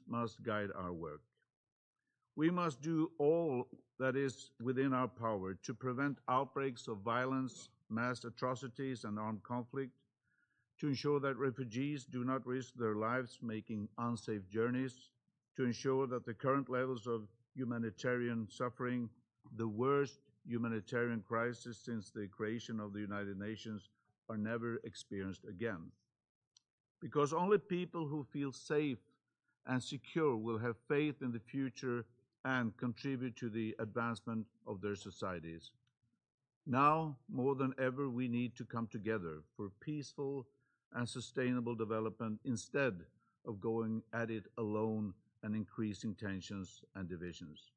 must guide our work. We must do all that is within our power to prevent outbreaks of violence, mass atrocities, and armed conflict, to ensure that refugees do not risk their lives making unsafe journeys, to ensure that the current levels of humanitarian suffering, the worst humanitarian crisis since the creation of the United Nations, are never experienced again. Because only people who feel safe and secure will have faith in the future and contribute to the advancement of their societies. Now, more than ever, we need to come together for peaceful and sustainable development instead of going at it alone and increasing tensions and divisions.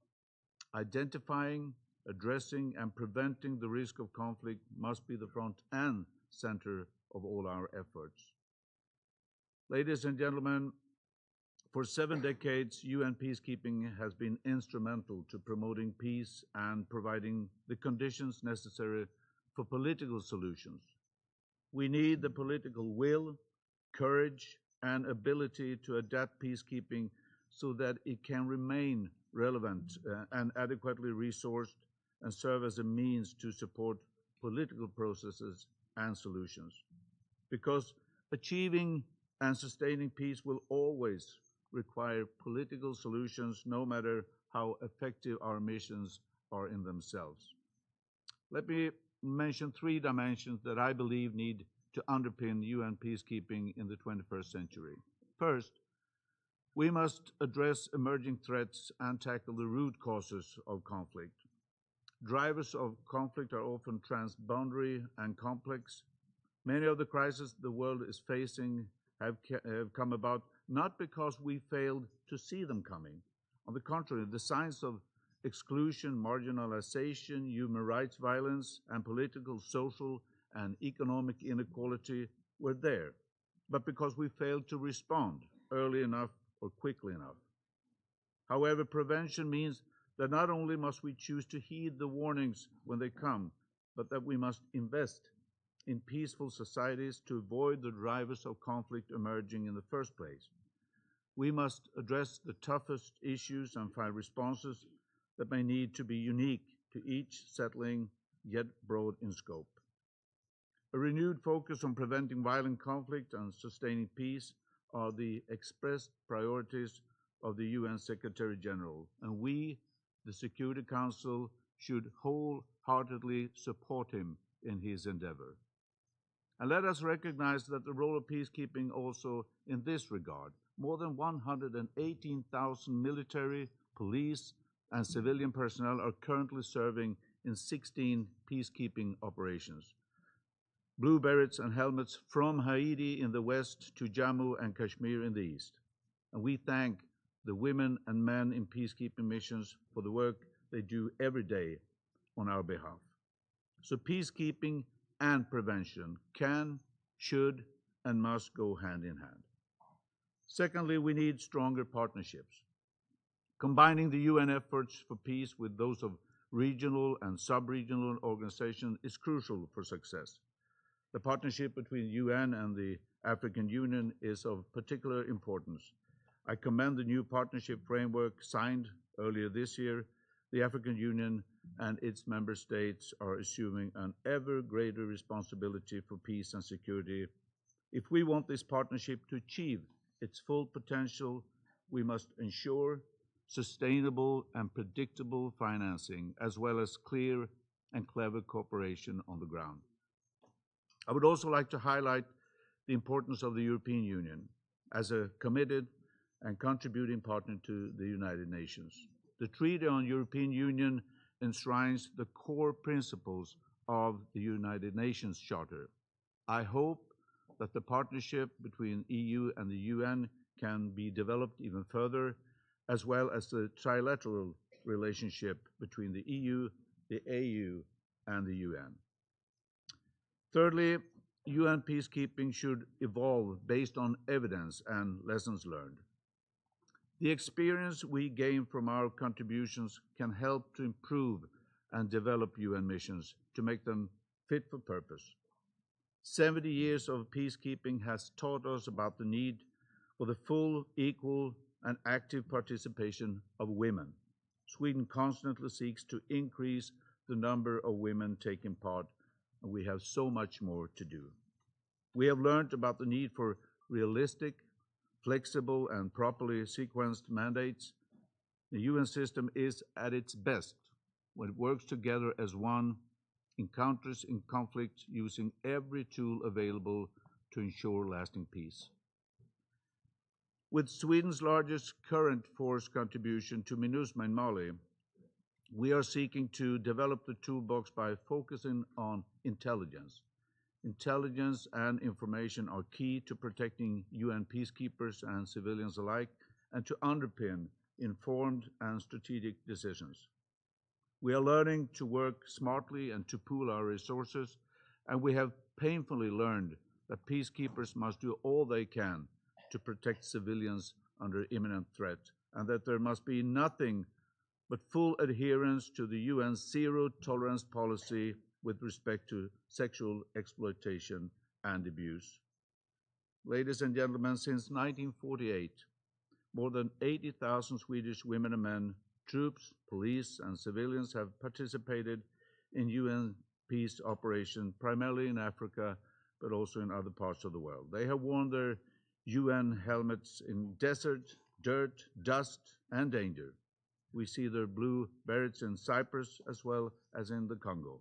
Identifying, addressing, and preventing the risk of conflict must be the front and center of all our efforts. Ladies and gentlemen, for 7 decades, UN peacekeeping has been instrumental to promoting peace and providing the conditions necessary for political solutions. We need the political will, courage, and ability to adapt peacekeeping so that it can remain relevant and adequately resourced and serve as a means to support political processes and solutions. Because achieving and sustaining peace will always require political solutions, no matter how effective our missions are in themselves. Let me mention 3 dimensions that I believe need to underpin UN peacekeeping in the 21st century. First, we must address emerging threats and tackle the root causes of conflict. Drivers of conflict are often transboundary and complex. Many of the crises the world is facing have come about not because we failed to see them coming. On the contrary, the signs of exclusion, marginalization, human rights violence, and political, social, and economic inequality were there, but because we failed to respond early enough or quickly enough. However, prevention means that not only must we choose to heed the warnings when they come, but that we must invest in peaceful societies to avoid the drivers of conflict emerging in the first place. We must address the toughest issues and find responses that may need to be unique to each settling, yet broad in scope. A renewed focus on preventing violent conflict and sustaining peace are the expressed priorities of the UN Secretary General, and we, the Security Council, should wholeheartedly support him in his endeavor. And let us recognize that the role of peacekeeping also in this regard. More than 118,000 military, police, and civilian personnel are currently serving in 16 peacekeeping operations. Blue berets and helmets from Haiti in the west to Jammu and Kashmir in the east. And we thank the women and men in peacekeeping missions for the work they do every day on our behalf. So peacekeeping and prevention can, should, and must go hand in hand. Secondly, we need stronger partnerships. Combining the UN efforts for peace with those of regional and sub-regional organizations is crucial for success. The partnership between the UN and the African Union is of particular importance. I commend the new partnership framework signed earlier this year. The African Union and its member states are assuming an ever greater responsibility for peace and security. If we want this partnership to achieve its full potential, we must ensure sustainable and predictable financing, as well as clear and clever cooperation on the ground. I would also like to highlight the importance of the European Union as a committed and contributing partner to the United Nations. The Treaty on European Union enshrines the core principles of the United Nations Charter. I hope that the partnership between EU and the UN can be developed even further, as well as the trilateral relationship between the EU, the AU, and the UN. Thirdly, UN peacekeeping should evolve based on evidence and lessons learned. The experience we gain from our contributions can help to improve and develop UN missions to make them fit for purpose. 70 years of peacekeeping has taught us about the need for the full, equal, and active participation of women. Sweden constantly seeks to increase the number of women taking part, and we have so much more to do. We have learned about the need for realistic, flexible, and properly sequenced mandates. The UN system is at its best when it works together as one, encounters in conflict using every tool available to ensure lasting peace. With Sweden's largest current force contribution to MINUSMA in Mali, we are seeking to develop the toolbox by focusing on intelligence. Intelligence and information are key to protecting UN peacekeepers and civilians alike and to underpin informed and strategic decisions. We are learning to work smartly and to pool our resources, and we have painfully learned that peacekeepers must do all they can to protect civilians under imminent threat, and that there must be nothing but full adherence to the UN's zero-tolerance policy with respect to sexual exploitation and abuse. Ladies and gentlemen, since 1948, more than 80,000 Swedish women and men, troops, police, and civilians have participated in UN peace operations, primarily in Africa, but also in other parts of the world. They have worn their UN helmets in desert, dirt, dust, and danger. We see their blue berets in Cyprus as well as in the Congo.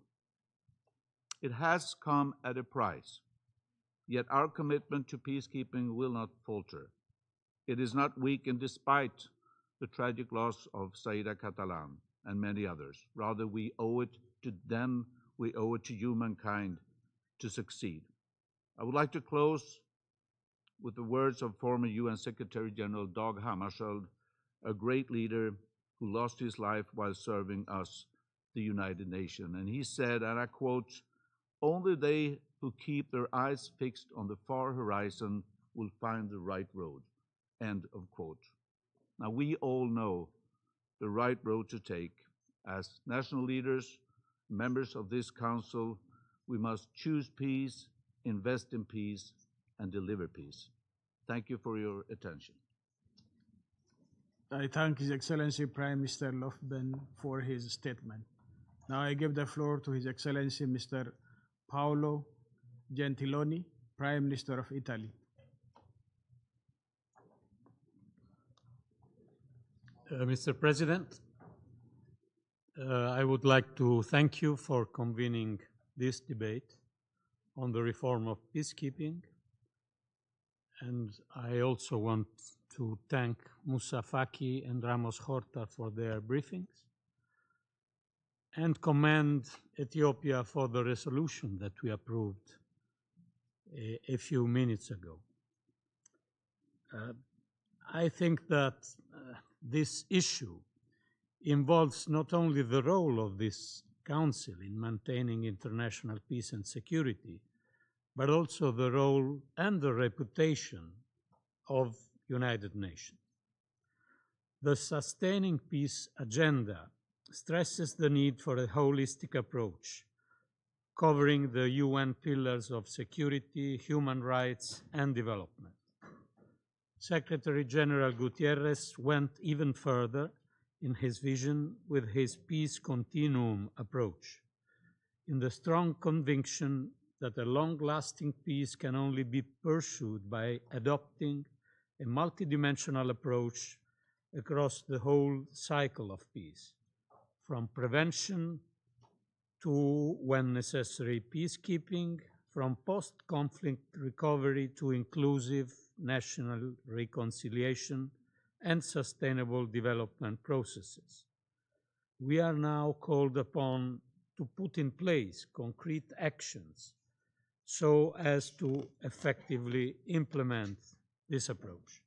It has come at a price, yet our commitment to peacekeeping will not falter. It is not weakened despite the tragic loss of Saida Catalan and many others. Rather, we owe it to them, we owe it to humankind to succeed. I would like to close with the words of former UN Secretary General Dag Hammarskjöld, a great leader who lost his life while serving us, the United Nations. And he said, and I quote, "Only they who keep their eyes fixed on the far horizon will find the right road." End of quote. Now, we all know the right road to take. As national leaders, members of this council, we must choose peace, invest in peace, and deliver peace. Thank you for your attention. I thank His Excellency Prime Minister Löfven for his statement. Now I give the floor to His Excellency Mr. Paolo Gentiloni, Prime Minister of Italy. Mr. President, I would like to thank you for convening this debate on the reform of peacekeeping. And I also want to thank Moussa Faki and Ramos Horta for their briefings and commend Ethiopia for the resolution that we approved a few minutes ago. I think that this issue involves not only the role of this Council in maintaining international peace and security, but also the role and the reputation of United Nations. The Sustaining Peace Agenda stresses the need for a holistic approach, covering the UN pillars of security, human rights, and development. Secretary General Guterres went even further in his vision with his peace continuum approach, in the strong conviction that a long-lasting peace can only be pursued by adopting a multidimensional approach across the whole cycle of peace, from prevention to, when necessary, peacekeeping, from post-conflict recovery to inclusive national reconciliation and sustainable development processes. We are now called upon to put in place concrete actions so as to effectively implement this approach.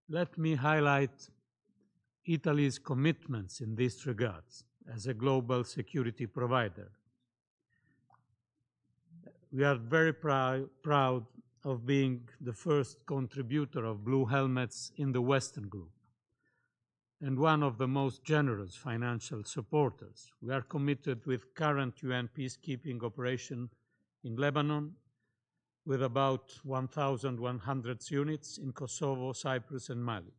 Let me highlight Italy's commitments in this regard as a global security provider. We are very proud of being the first contributor of blue helmets in the Western Group and one of the most generous financial supporters. We are committed with current UN peacekeeping operation in Lebanon with about 1,100 units in Kosovo, Cyprus, and Mali.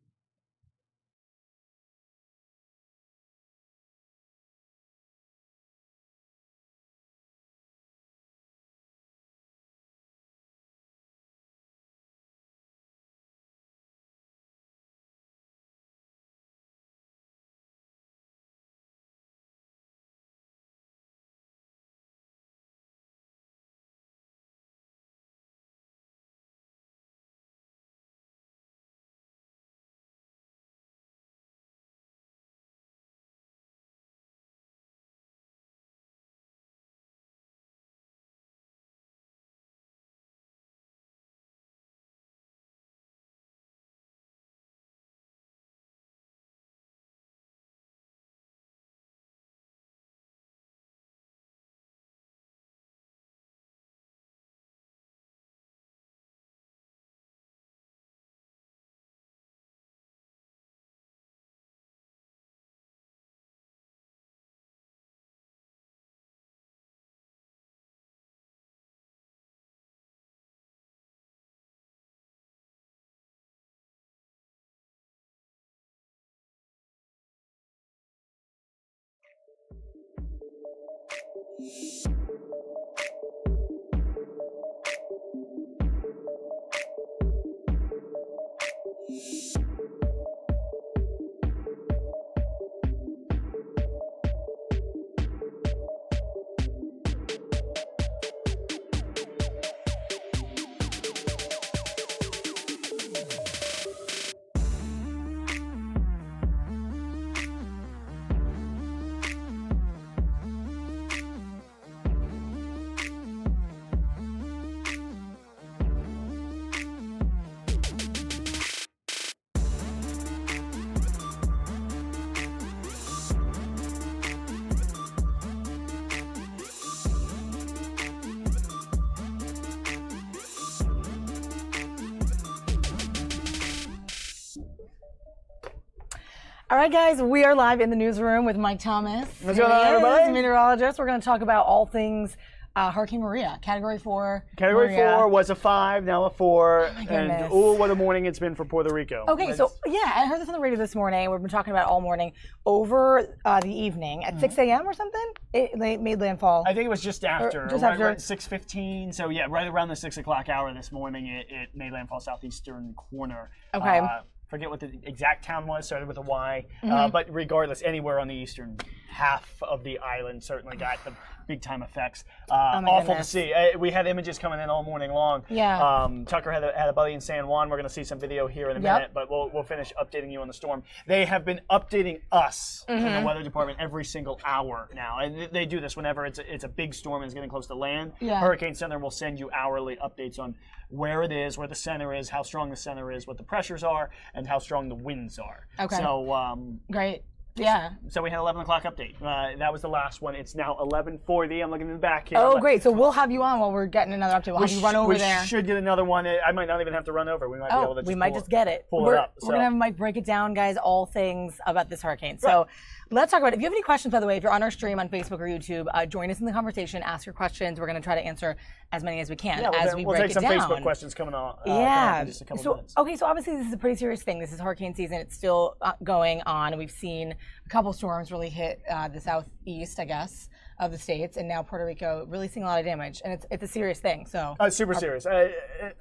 All right, guys, we are live in the newsroom with Mike Thomas. What's going on, everybody? Meteorologist. We're going to talk about all things Hurricane Maria, Category 4. Category Maria. 4 was a 5, now a 4. Oh my and goodness. oh, what a morning it's been for Puerto Rico. Okay, so yeah, I heard this on the radio this morning. We've been talking about it all morning. Over the evening at 6 a.m. or something, it made landfall. I think it was just after, just right, after. right, 6:15. So yeah, right around the 6 o'clock hour this morning, it made landfall southeastern corner. Okay. Forget what the exact town was, started with a Y. Mm-hmm. But regardless, anywhere on the eastern half of the island certainly got the big time effects. Oh my awful goodness. to see. We had images coming in all morning long. Yeah. Tucker had a buddy in San Juan. We're going to see some video here in a Yep. minute, but we'll finish updating you on the storm. They have been updating us in the weather department every single hour now, and they do this whenever it's a big storm and it's getting close to land. Yeah. Hurricane Center will send you hourly updates on where it is, where the center is, how strong the center is, what the pressures are, and how strong the winds are. Okay. So Great. Yeah. so we had 11 o'clock update. That was the last one. It's now 11:40. I'm looking in the back here. Oh, great. So we'll have you on while we're getting another update. We'll have you run over we there. should get another one. I might not even have to run over. We might be able to we might just get it. pull We're it up. going to have Mike break it down, guys, all things about this hurricane. So let's talk about it. If you have any questions, by the way, if you're on our stream on Facebook or YouTube, join us in the conversation. Ask your questions. We're going to try to answer as many as we can as we we'll break take some it down. Facebook questions coming on. Yeah. In just a couple So, minutes. okay, so obviously this is a pretty serious thing. This is hurricane season. It's still going on. We've seen a couple storms really hit the southeast, I guess, of the states, and now Puerto Rico really seeing a lot of damage. And it's a serious thing. So Super serious.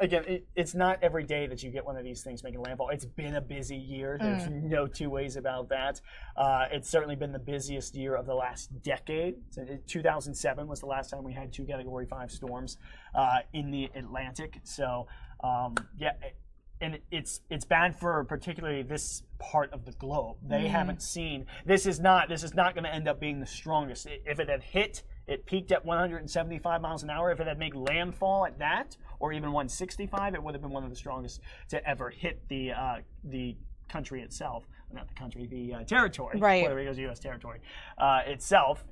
Again, it's not every day that you get one of these things making landfall. It's been a busy year. There's no two ways about that. It's certainly been the busiest year of the last decade. So 2007 was the last time we had 2 Category 5 storms in the Atlantic. So and it's bad for particularly this part of the globe. They haven't seen. This is not going to end up being the strongest. If it had hit, it peaked at 175 miles an hour. If it had made landfall at that, or even 165, it would have been one of the strongest to ever hit the country itself. Not the country, the territory. Right. Puerto Rico's U.S. territory itself.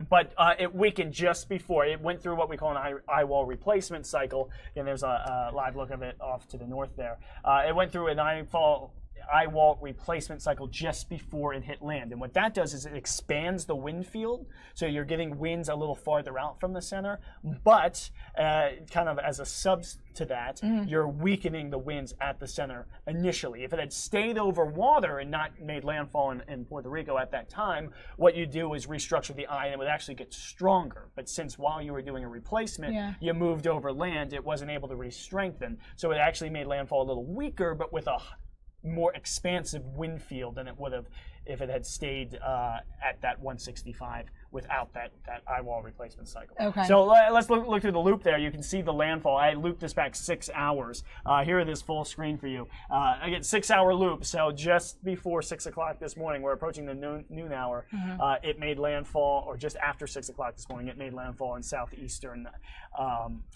But it weakened just before. It went through what we call an eye wall replacement cycle. And there's a live look of it off to the north there. It went through an eye wall eye wall replacement cycle just before it hit land. And what that does is it expands the wind field, so you're getting winds a little farther out from the center, but kind of as a sub to that, you're weakening the winds at the center initially. If it had stayed over water and not made landfall in Puerto Rico at that time, what you do is restructure the eye and it would actually get stronger. But since while you were doing a replacement, you moved over land, it wasn't able to re-strengthen. So it actually made landfall a little weaker, but with a more expansive wind field than it would have if it had stayed at that 165 without that eye wall replacement cycle. Okay. So let's look through the loop there. You can see the landfall. I looped this back 6 hours. Here it is full screen for you. Again, 6 hour loop. So just before 6 o'clock this morning, we're approaching the noon hour. It made landfall, or just after 6 o'clock this morning, it made landfall in southeastern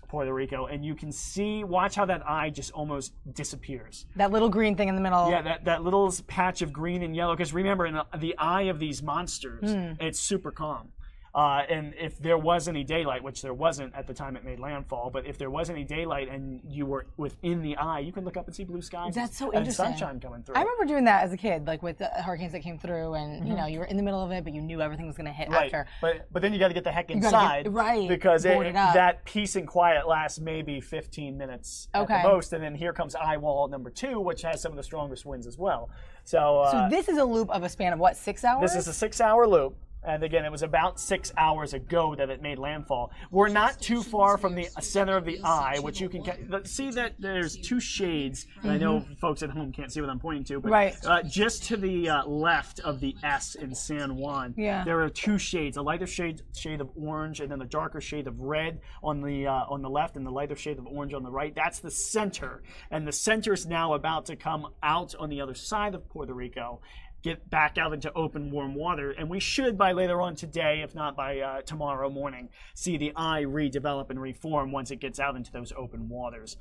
Puerto Rico. And you can see, watch how that eye just almost disappears. That little green thing in the middle. Yeah, that little patch of green and yellow. Because remember, in the eye of these monsters, it's super calm. And if there was any daylight, which there wasn't at the time it made landfall, but if there was any daylight and you were within the eye, you can look up and see blue skies. That's so and interesting. sunshine coming through. I remember doing that as a kid, like with the hurricanes that came through, and you know, you were in the middle of it, but you knew everything was going to hit after. But then you got to get the heck inside, because that peace and quiet lasts maybe 15 minutes at the most, and then here comes eye wall number 2, which has some of the strongest winds as well. So this is a loop of a span of what, 6 hours? This is a 6 hour loop. And again, it was about 6 hours ago that it made landfall. We're not too far from the center of the eye, which you can see that there's 2 shades. And I know folks at home can't see what I'm pointing to, but just to the left of the S in San Juan, there are 2 shades: a lighter shade of orange, and then a darker shade of red on the left, and the lighter shade of orange on the right. That's the center, and the center is now about to come out on the other side of Puerto Rico, get back out into open, warm water, and we should, by later on today, if not by tomorrow morning, see the eye redevelop and reform once it gets out into those open waters.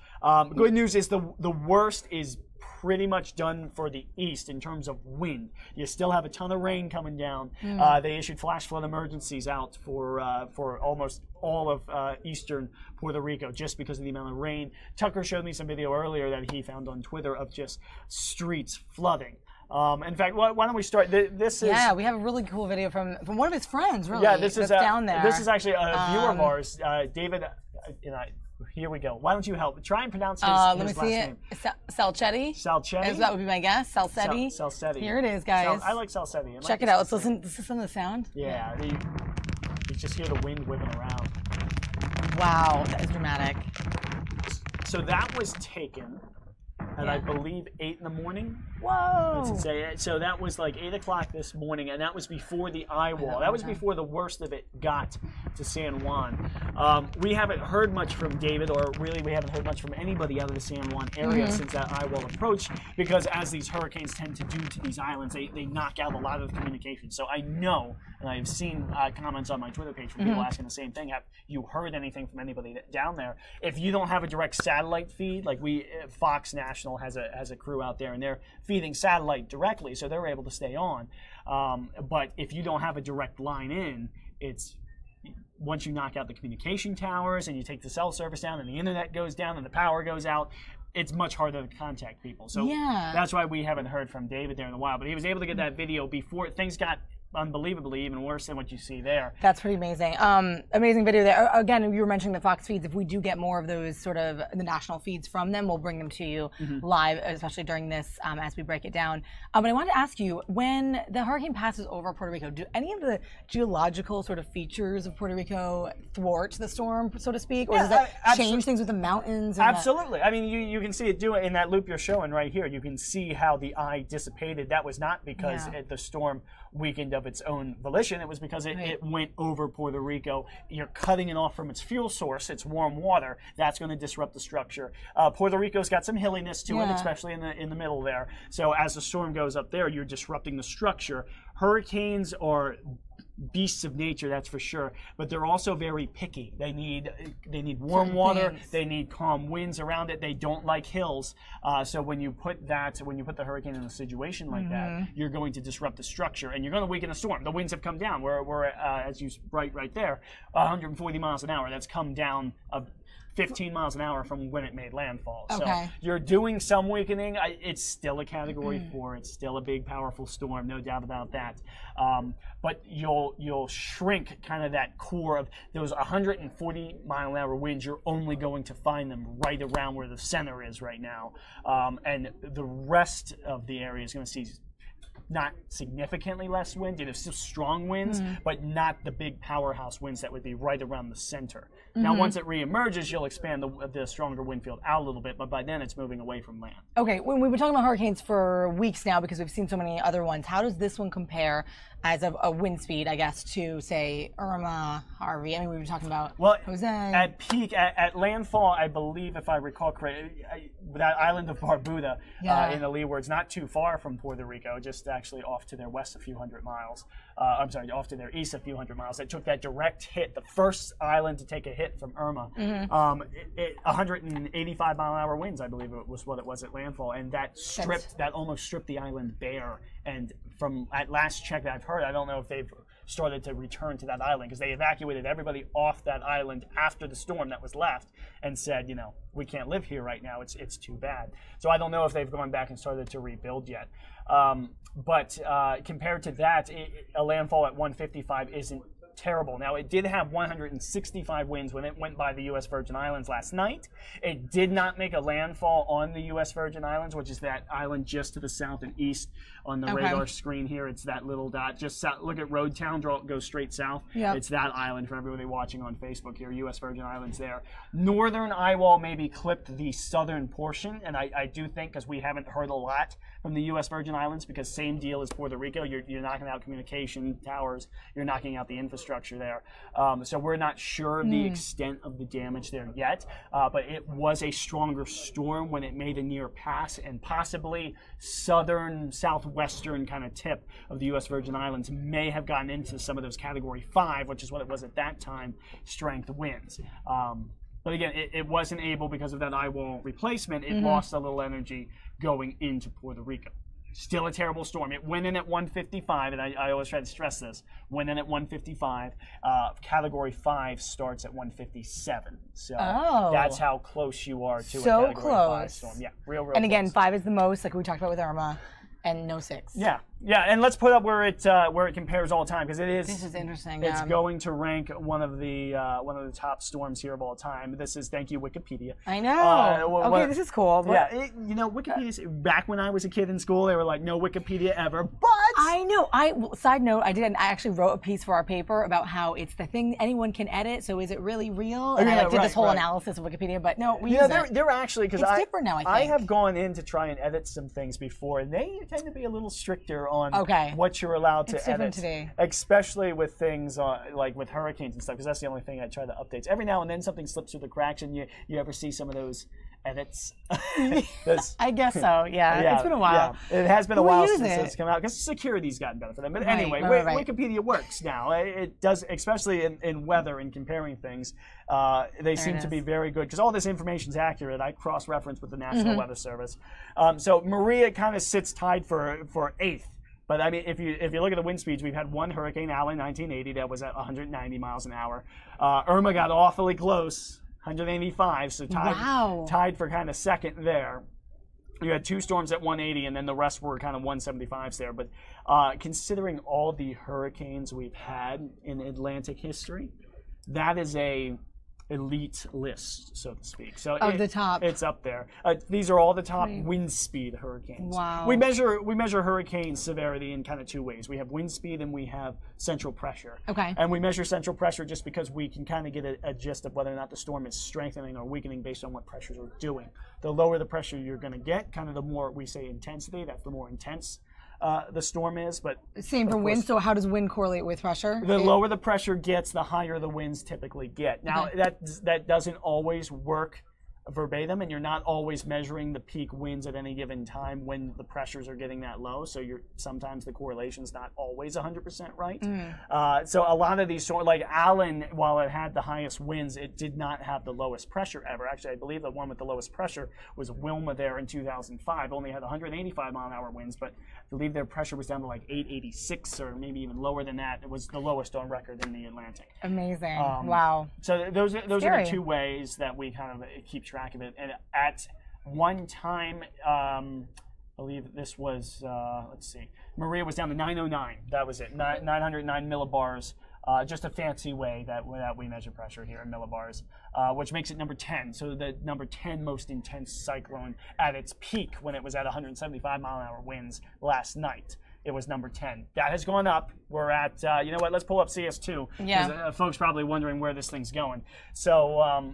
Good news is the worst is pretty much done for the east in terms of wind. You still have a ton of rain coming down. They issued flash flood emergencies out for almost all of eastern Puerto Rico just because of the amount of rain. Tucker showed me some video earlier that he found on Twitter of just streets flooding. In fact, why don't we start? This is we have a really cool video from one of his friends. Really, this is down there. This is actually a viewer of ours, David. Here we go. Why don't you help? Try and pronounce his let me last see name. Salcetti. Salcetti. That would be my guess. Salcetti. Salcetti. Here it is, guys. I like Salcetti. Check it out. Let's listen. Let's listen to the sound. Yeah. You just hear the wind whipping around. Wow, that is dramatic. So that was taken at I believe 8 in the morning. Whoa! So that was like 8 o'clock this morning, and that was before the eye wall. That was before the worst of it got to San Juan. We haven't heard much from David, or really we haven't heard much from anybody out of the San Juan area since that eye wall approached, because as these hurricanes tend to do to these islands, they knock out a lot of the communication. So I know, and I've seen comments on my Twitter page from people asking the same thing. Have you heard anything from anybody down there? If you don't have a direct satellite feed, like Fox National has a crew out there, and they're feeding satellite directly, so they're able to stay on. But if you don't have a direct line in, it's once you knock out the communication towers and you take the cell service down and the internet goes down and the power goes out, it's much harder to contact people. So that's why we haven't heard from David there in a while. But he was able to get that video before things got unbelievably even worse than what you see there. That's pretty amazing. Amazing video there. Again, you were mentioning the Fox feeds. If we do get more of those sort of the national feeds from them, we'll bring them to you live, especially during this as we break it down. But I wanted to ask you, when the hurricane passes over Puerto Rico, do any of the geological sort of features of Puerto Rico thwart the storm, so to speak? Or does that change things with the mountains? Absolutely. I mean, you can see it do it in that loop you're showing right here. You can see how the eye dissipated. That was not because the storm weakened of its own volition. It was because it went over Puerto Rico. You're cutting it off from its fuel source. It's warm water. That's going to disrupt the structure. Puerto Rico's got some hilliness to it, especially in the middle there. So as the storm goes up there, you're disrupting the structure. Hurricanes are beasts of nature, that's for sure, but they're also very picky. They need warm water. They need calm winds around it. They don't like hills. So when you put the hurricane in a situation like that, you're going to disrupt the structure and you're going to weaken a storm. The winds have come down. We're as you right there, 140 miles an hour. That's come down 15 miles an hour from when it made landfall. Okay. So you're doing some weakening. It's still a Category 4. It's still a big, powerful storm, no doubt about that. But you'll shrink kind of that core of those 140-mile-an-hour winds. You're only going to find them right around where the center is right now. And the rest of the area is going to see not significantly less wind. There's still strong winds, but not the big powerhouse winds that would be right around the center. Now, once it reemerges, you'll expand the stronger wind field out a little bit, but by then it's moving away from land. Okay, when we've been talking about hurricanes for weeks now because we've seen so many other ones, how does this one compare as a wind speed, I guess, to, say, Irma, Harvey? I mean, we were talking about Jose. At peak, at landfall, I believe, if I recall correctly, that island of Barbuda in the leewards, not too far from Puerto Rico, just actually off to their west a few hundred miles. I'm sorry, off to their east a few hundred miles. It took that direct hit, the first island to take a hit from Irma. 185-mile-an-hour winds, I believe it was what it was at landfall, and that almost stripped the island bare. And from at last check that I've heard, I don't know if they've started to return to that island because they evacuated everybody off that island after the storm that was left and said, you know, we can't live here right now. It's too bad. So I don't know if they've gone back and started to rebuild yet. But compared to that, a landfall at 155 isn't terrible. Now, it did have 165 winds when it went by the U.S. Virgin Islands last night. It did not make a landfall on the U.S. Virgin Islands, which is that island just to the south and east on the radar screen here. It's that little dot. Just south, look at Road Town, go straight south. Yep. It's that island for everybody watching on Facebook here, U.S. Virgin Islands there. Northern eyewall maybe clipped the southern portion, and I do think, because we haven't heard a lot from the U.S. Virgin Islands, because same deal as Puerto Rico, you're knocking out communication towers, you're knocking out the infrastructure there. So we're not sure of the extent of the damage there yet, but it was a stronger storm when it made a near pass, and possibly southern, southwestern kind of tip of the U.S. Virgin Islands may have gotten into some of those Category 5, which is what it was at that time, strength winds. But again, it wasn't able, because of that eyewall replacement, it lost a little energy going into Puerto Rico. Still a terrible storm. It went in at 155, and I always try to stress this, went in at 155. Category 5 starts at 157. So that's how close you are to a Category 5 storm. Yeah, real And again, close. 5 is the most, like we talked about with Irma, and no 6. Yeah, and let's put up where it compares all time, because it is. This is interesting. It's going to rank one of the top storms here of all time. This is, thank you, Wikipedia. I know. Okay, this is cool. But Wikipedia's, back when I was a kid in school, they were like, no Wikipedia ever. But I know. Side note, I actually wrote a piece for our paper about how it's the thing anyone can edit. So is it really real? And I did this whole analysis of Wikipedia, but no, we use it. They're actually, because it's different now. I have gone in to try and edit some things before, and they tend to be a little stricter on what you're allowed to edit, today. Especially with things like with hurricanes and stuff, because that's the only thing I try to update. Every now and then something slips through the cracks, and you ever see some of those edits? I guess so. Yeah, it's been a while. Yeah. It has been a while since it's come out, because security's gotten better for them. But anyway, Wikipedia works now. It does, especially in weather and comparing things. They seem to be very good, because all this information is accurate. I cross-reference with the National Weather Service. So Maria kind of sits tied for 8th. But I mean, if you look at the wind speeds, we've had one Hurricane Allen 1980 that was at 190 miles an hour. Irma got awfully close, 185, so tied for kind of second there. You had 2 storms at 180, and then the rest were kind of 175s there. But considering all the hurricanes we've had in Atlantic history, that is a elite list, so to speak. So the top. It's up there. These are all the top wind speed hurricanes. Wow. We measure hurricane severity in kind of 2 ways. We have wind speed and we have central pressure. Okay. And we measure central pressure just because we can kind of get a gist of whether or not the storm is strengthening or weakening based on what pressures are doing. The lower the pressure you're going to get, kind of the more we say intensity, that's the more intense the storm is. But same for wind. So how does wind correlate with pressure? The lower the pressure gets, the higher the winds typically get. Now that doesn't always work verbatim, and you're not always measuring the peak winds at any given time when the pressures are getting that low. So sometimes the correlation's not always 100% right. So a lot of these like Allen, while it had the highest winds, it did not have the lowest pressure ever. Actually, I believe the one with the lowest pressure was Wilma there in 2005. Only had 185 mile an hour winds, but I believe their pressure was down to like 886 or maybe even lower than that. It was the lowest on record in the Atlantic. Amazing. Wow. So those are the two ways that we kind of keep track of it. And at one time, I believe this was, let's see, Maria was down to 909. That was it, 909 millibars. Just a fancy way that we measure pressure here in millibars, which makes it number 10. So the number 10 most intense cyclone at its peak when it was at 175 mile an hour winds last night. It was number 10. That has gone up. We're at, you know what, let's pull up CS2. Yeah. Folks probably wondering where this thing's going. So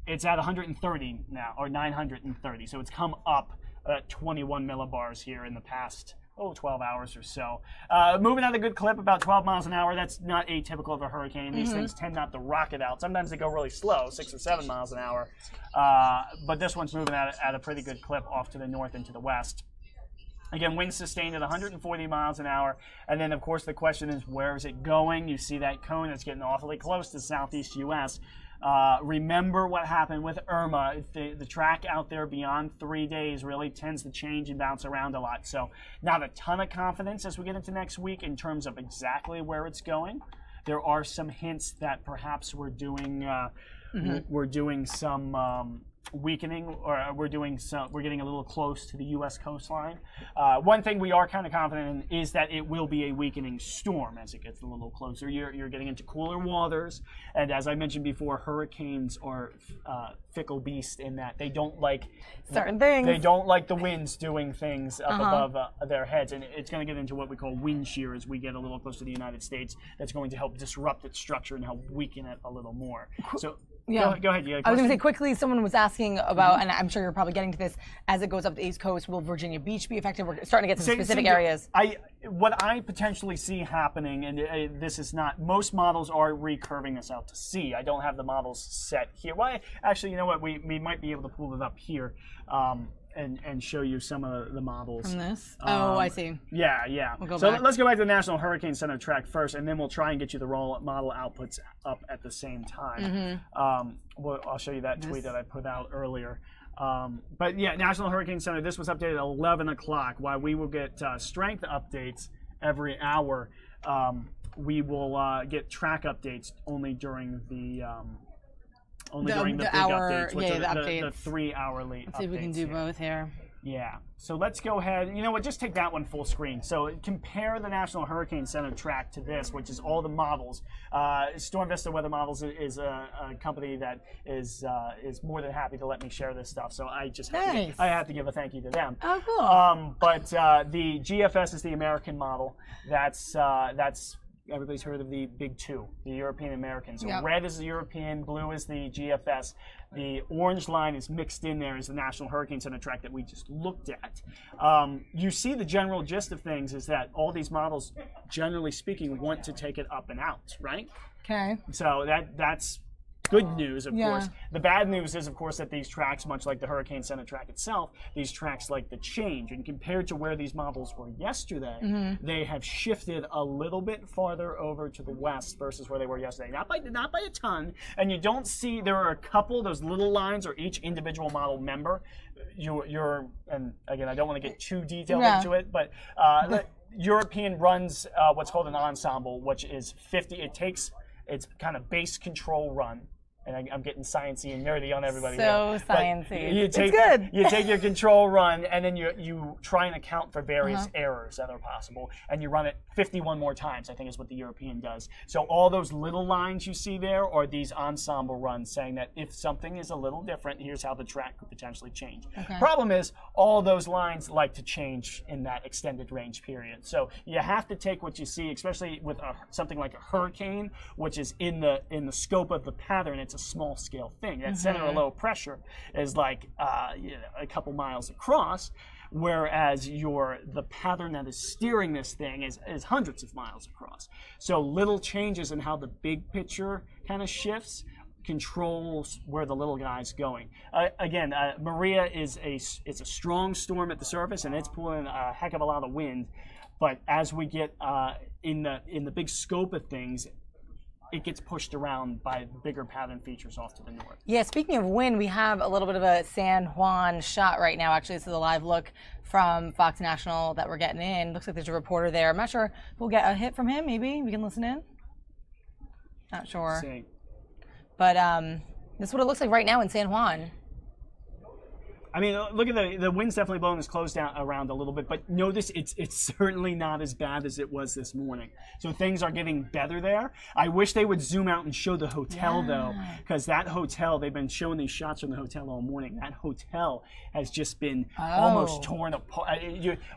it's at 130 now, or 930. So it's come up 21 millibars here in the past 12 hours or so. Moving at a good clip, about 12 miles an hour. That's not atypical of a hurricane. These things tend not to rocket out. Sometimes they go really slow, 6 or 7 miles an hour. But this one's moving at a pretty good clip off to the north and to the west. Again, winds sustained at 140 miles an hour. And then, of course, the question is, where is it going? You see that cone that's getting awfully close to southeast U.S. Remember what happened with Irma. The track out there beyond 3 days really tends to change and bounce around a lot. So not a ton of confidence as we get into next week in terms of exactly where it's going. There are some hints that perhaps we're doing some weakening, or we're getting a little close to the U.S. coastline. One thing we are kind of confident in is that it will be a weakening storm as it gets a little closer. You're getting into cooler waters, and as I mentioned before, hurricanes are fickle beasts in that they don't like certain things. They don't like the winds doing things up above their heads, and it's going to get into what we call wind shear as we get a little closer to the United States. That's going to help disrupt its structure and help weaken it a little more. So. Yeah. Go ahead. I was going to say quickly, someone was asking about, and I'm sure you're probably getting to this, as it goes up the East Coast, will Virginia Beach be affected? We're starting to get to specific areas. What I potentially see happening, and this is not, most models are recurving this out to sea. I don't have the models set here. Well, actually, you know what, we might be able to pull it up here. And show you some of the models. From this? I see. Yeah. We'll go so back. let's go back to the National Hurricane Center track first, and then we'll try and get you the raw model outputs up at the same time. I'll show you that tweet that I put out earlier. But yeah, National Hurricane Center, this was updated at 11 o'clock. While we will get strength updates every hour, we will get track updates only during the during the big hour, updates, which the are updates. the 3 hourly Let's see if we can do both here. Yeah. So let's go ahead. You know what? Just take that one full screen. So compare the National Hurricane Center track to this, which is all the models. Storm Vista Weather Models is a company that is more than happy to let me share this stuff. So I just have to give a thank you to them. Oh, cool. But the GFS is the American model. That's everybody's heard of the big two, the European American. So red is the European, blue is the GFS. The orange line is mixed in there is the National Hurricane Center track that we just looked at. You see the general gist of things is that all these models, generally speaking, want to take it up and out, right? Okay. So that's good news, of course. The bad news is, of course, that these tracks, much like the Hurricane Center track itself, these tracks like to change. And compared to where these models were yesterday, they have shifted a little bit farther over to the west versus where they were yesterday. Not by a ton. And you don't see, there are a couple, those little lines are each individual model member. And again, I don't want to get too detailed into it, but European runs what's called an ensemble, which is 50, it's kind of base control run. And I'm getting sciencey and nerdy on everybody. So sciencey. It's good. You take your control run, and then you try and account for various errors that are possible, and you run it 51 more times, I think is what the European does. So all those little lines you see there are these ensemble runs saying that if something is a little different, here's how the track could potentially change. Okay. Problem is, all those lines like to change in that extended range period. So you have to take what you see, especially with something like a hurricane, which is in the scope of the pattern. It's a small scale thing. That center of low pressure is like a couple miles across, whereas the pattern that is steering this thing is hundreds of miles across. So little changes in how the big picture kind of shifts controls where the little guy's going. Again, Maria is it's a strong storm at the surface, and it's pulling a heck of a lot of wind. But as we get in the big scope of things, it gets pushed around by bigger pattern features off to the north. Yeah, speaking of wind, we have a little bit of a San Juan shot right now. Actually, this is a live look from Fox National that we're getting in. Looks like there's a reporter there. I'm not sure if we'll get a hit from him. Maybe we can listen in. Not sure. But this is what it looks like right now in San Juan. I mean, look at the wind's definitely blowing this close down around a little bit, but notice it's certainly not as bad as it was this morning. So things are getting better there. I wish they would zoom out and show the hotel though, because that hotel, they've been showing these shots from the hotel all morning. That hotel has just been almost torn apart.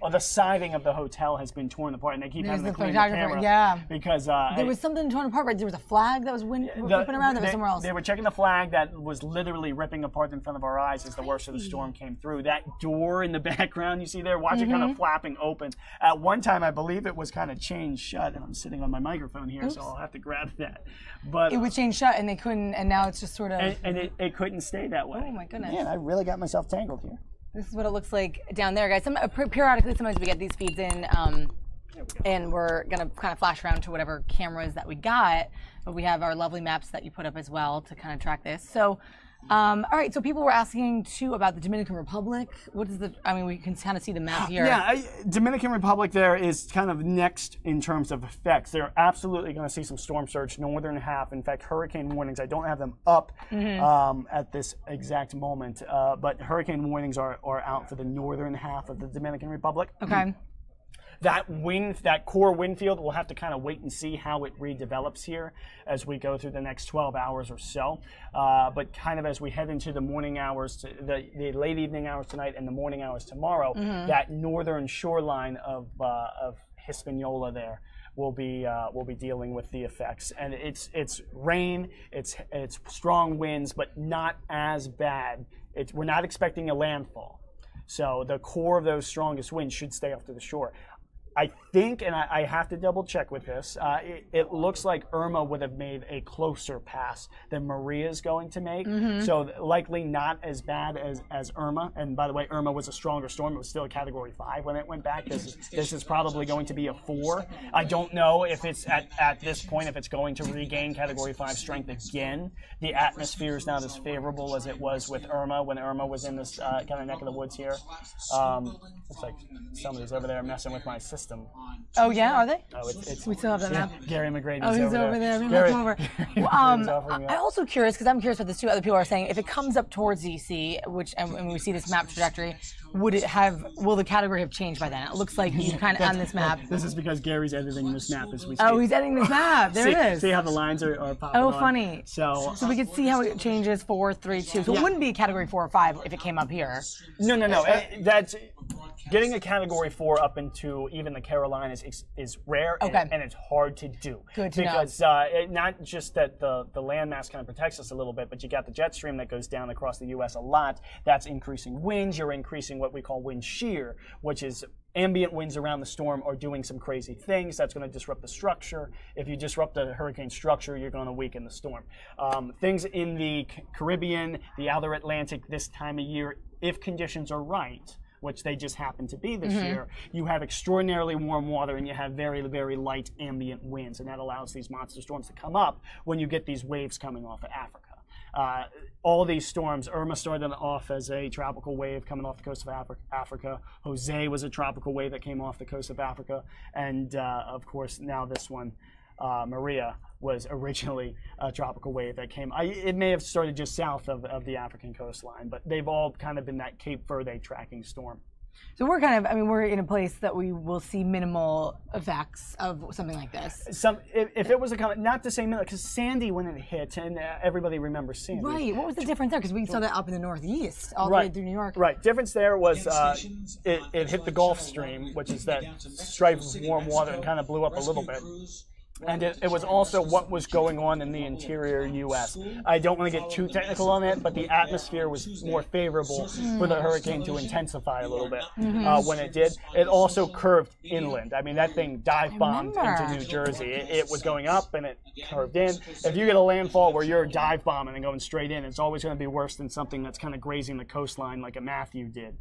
Or the siding of the hotel has been torn apart, and they keep having to clean the camera. Because there was something torn apart, right? There was a flag that was whipping around. That was somewhere else. They were checking the flag that was literally ripping apart in front of our eyes as the worst of the storm came through. That door in the background you see there, watch it kind of flapping open. At one time, I believe it was kind of chained shut, and I'm sitting on my microphone here, so I'll have to grab that. But it was chained shut, and they couldn't, and now it's just sort of... And it couldn't stay that way. Oh, my goodness. Man, I really got myself tangled here. This is what it looks like down there, guys. Periodically, sometimes we get these feeds in, and we're going to kind of flash around to whatever cameras that we got, but we have our lovely maps that you put up as well to kind of track this. So... all right, so people were asking too about the Dominican Republic. What is we can kind of see the map here. Yeah, Dominican Republic there is kind of next in terms of effects. They're absolutely going to see some storm surge, northern half. In fact, hurricane warnings, I don't have them up at this exact moment, but hurricane warnings are out for the northern half of the Dominican Republic. Okay. That core wind field, we'll have to kind of wait and see how it redevelops here as we go through the next 12 hours or so. But kind of as we head into the morning hours, the late evening hours tonight and the morning hours tomorrow, that northern shoreline of Hispaniola there will be dealing with the effects. And it's rain, it's strong winds, but not as bad. We're not expecting a landfall. So the core of those strongest winds should stay off to the shore. I think, and I have to double check with this, it looks like Irma would have made a closer pass than Maria's going to make. So likely not as bad as Irma. And by the way, Irma was a stronger storm. It was still a Category 5 when it went back. This is probably going to be a 4. I don't know if it's at this point, if it's going to regain Category 5 strength again. The atmosphere is not as favorable as it was with Irma when Irma was in this kind of neck of the woods here. Looks like somebody's over there messing with my system. Oh yeah, are they? Oh, we still have that map. Gary McGrady's over there. Oh, he's over there. Maybe come over. I'm also curious because I'm curious what the two other people are saying. If it comes up towards DC, and we see this map trajectory, will the category have changed by then? It looks like you kind of on this map. This is because Gary's editing this map as we speak. Oh, he's editing this map. There it is. See how the lines are popping on. Oh, funny. So we can see how it changes 4, 3, 2. So it wouldn't be a Category 4 or 5 if it came up here. No. That's getting a Category 4 up into even the Carolinas is rare and it's hard to do. Good to know. Because not just that the landmass kind of protects us a little bit, but you got the jet stream that goes down across the U.S. a lot. That's increasing winds. You're increasing what we call wind shear, which is ambient winds around the storm are doing some crazy things. That's going to disrupt the structure. If you disrupt the hurricane structure, you're going to weaken the storm. Things in the Caribbean, the outer Atlantic this time of year, if conditions are right, which they just happen to be this year, you have extraordinarily warm water and you have very, very light ambient winds, and that allows these monster storms to come up when you get these waves coming off of Africa. All these storms, Irma started off as a tropical wave coming off the coast of Africa. Jose was a tropical wave that came off the coast of Africa. And of course, now this one, Maria, was originally a tropical wave that came. It may have started just south of the African coastline, but they've all kind of been that Cape Verde tracking storm. So we're we're in a place that we will see minimal effects of something like this. If it was not the same, because Sandy when it hit, and everybody remembers Sandy. Right. What was the difference there? Because we saw that up in the Northeast, all the way through New York. Right. Difference there was it hit the Gulf Stream, which is that stripe of warm water, and kind of blew up a little bit. And it was also what was going on in the interior U.S. I don't want to get too technical on it, but the atmosphere was more favorable for the hurricane to intensify a little bit when it did. It also curved inland. I mean, that thing dive-bombed into New Jersey. It was going up and it curved in. If you get a landfall where you're dive-bombing and going straight in, it's always going to be worse than something that's kind of grazing the coastline like a Matthew did.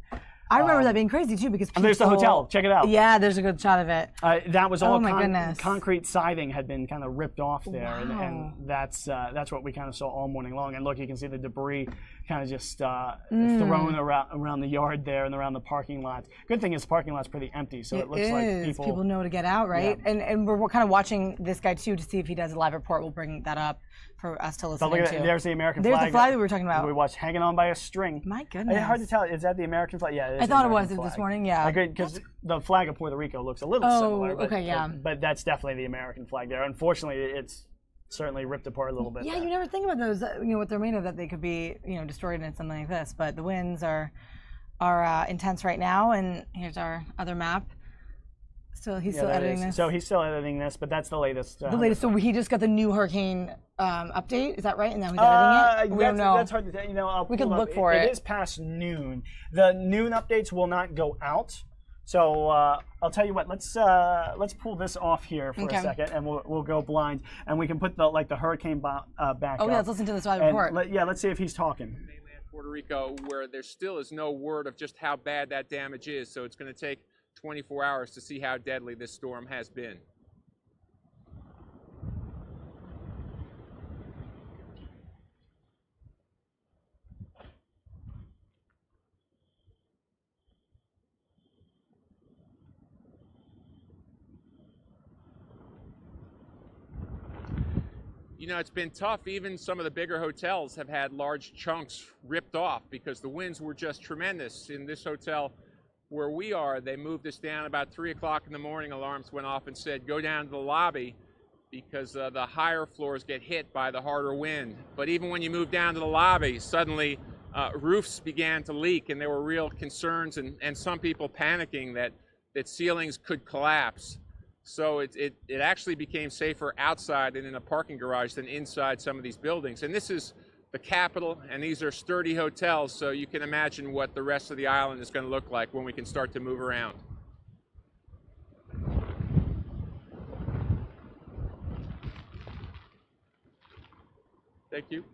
I remember that being crazy too because people, and there's the hotel. Check it out. Yeah, there's a good shot of it. That was all goodness. Concrete siding had been kind of ripped off there, Wow. and that's what we kind of saw all morning long. And look, you can see the debris kind of just thrown around the yard there and around the parking lot. Good thing is the parking lot's pretty empty, so it looks like people know to get out, right? Yeah. And we're kind of watching this guy too to see if he does a live report. We'll bring that up for us to listen But look to. at there's the American flag. There's the flag that we were talking about. We watched hanging on by a string. My goodness. It's hard to tell. Is that the American flag? Yeah, it is. I thought it American was flag. this morning. Yeah. Because the flag of Puerto Rico looks a little similar. But, okay, yeah. But that's definitely the American flag there. Unfortunately, it's certainly ripped apart a little bit. Yeah, there. you never think about those. What they're made of, that they could be, destroyed in something like this. But the winds are intense right now. And here's our other map. So he's still editing this. So he's still editing this, but that's the latest. The latest. So he just got the new hurricane update. Is that right? And now he's editing it. We don't know. That's hard to tell. We could look for it. It is past noon. The noon updates will not go out. So I'll tell you what. Let's pull this off here for a second, and we'll go blind, and we can put the hurricane back up. Oh yeah, let's listen to this live report. Let's see if he's talking. Mainland Puerto Rico, where there still is no word of just how bad that damage is. So it's going to take 24 hours to see how deadly this storm has been. It's been tough. Even some of the bigger hotels have had large chunks ripped off because the winds were just tremendous. In this hotel where we are, they moved us down about 3 o'clock in the morning. Alarms went off and said, go down to the lobby because the higher floors get hit by the harder wind. But even when you move down to the lobby, suddenly roofs began to leak, and there were real concerns and some people panicking that ceilings could collapse. So it actually became safer outside and in a parking garage than inside some of these buildings. And this is the capital, and these are sturdy hotels, so you can imagine what the rest of the island is going to look like when we can start to move around. Thank you.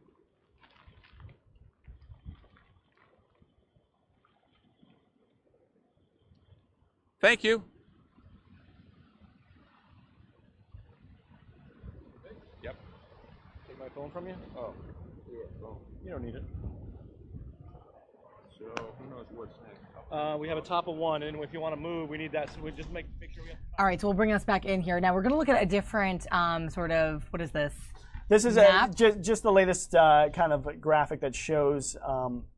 Thank you. Yep. Take my phone from you? Oh, you don't need it. So who knows what's next? We have a top of one, and if you want to move, we need that. So we just make sure we have. All right, so we'll bring us back in here. Now we're going to look at a different sort of, what is this? This is just the latest kind of graphic that shows.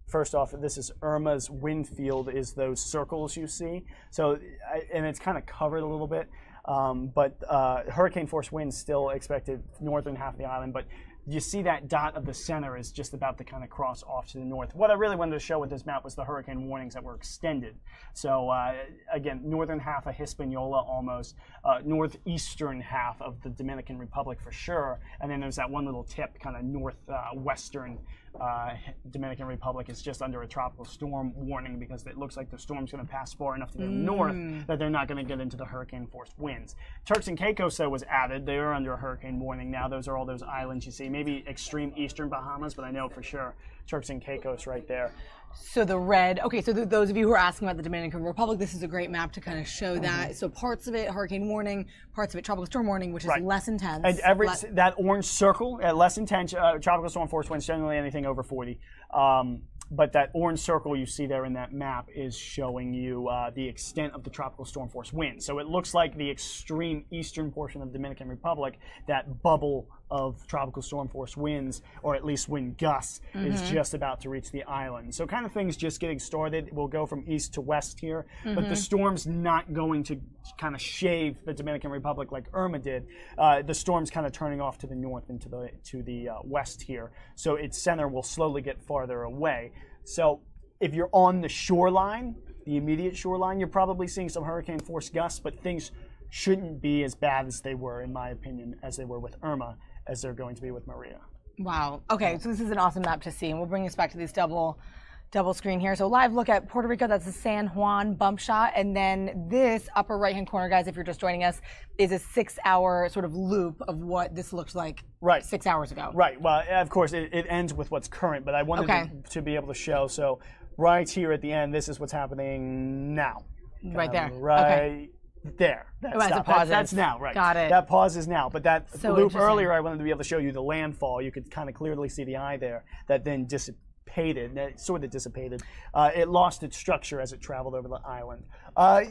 First off, this is Irma's wind field. Is those circles you see? So, and it's kind of covered a little bit, but hurricane force winds still expected northern half of the island. But you see that dot of the center is just about to kind of cross off to the north. What I really wanted to show with this map was the hurricane warnings that were extended. So again, northern half of Hispaniola almost, northeastern half of the Dominican Republic for sure, and then there's that one little tip kind of northwestern Dominican Republic is just under a tropical storm warning because it looks like the storm's going to pass far enough to the north that they're not going to get into the hurricane force winds. Turks and Caicos though was added. They are under a hurricane warning now. Those are all those islands you see. Maybe extreme eastern Bahamas, but I know for sure Turks and Caicos right there. So the red, okay, so those of you who are asking about the Dominican Republic, this is a great map to kind of show that. So parts of it, hurricane warning, parts of it, tropical storm warning, which is less intense. And that orange circle, less intense, tropical storm force winds, generally anything over 40. But that orange circle you see there in that map is showing you the extent of the tropical storm force wind. So it looks like the extreme eastern portion of the Dominican Republic, that bubble of tropical storm force winds, or at least wind gusts, is just about to reach the island. So kind of things just getting started. We'll go from east to west here, but the storm's not going to kind of shave the Dominican Republic like Irma did. The storm's kind of turning off to the north and to the west here. So its center will slowly get farther away. So if you're on the shoreline, the immediate shoreline, you're probably seeing some hurricane force gusts, but things shouldn't be as bad as they were, in my opinion, as they were with Irma, as they're going to be with Maria. Wow. Okay, so this is an awesome map to see, and we'll bring us back to these double screen here. So live look at Puerto Rico, that's the San Juan bump shot. And then this upper right-hand corner, guys, if you're just joining us, is a 6-hour sort of loop of what this looked like 6 hours ago. Right. Well, of course, it ends with what's current, but I wanted to be able to show. So right here at the end, this is what's happening now. Right there. Right there. That's now, right. Got it. That pause is now. But that So loop earlier, I wanted to be able to show you the landfall. You could kind of clearly see the eye there that then dissipated. It sort of dissipated. It lost its structure as it traveled over the island.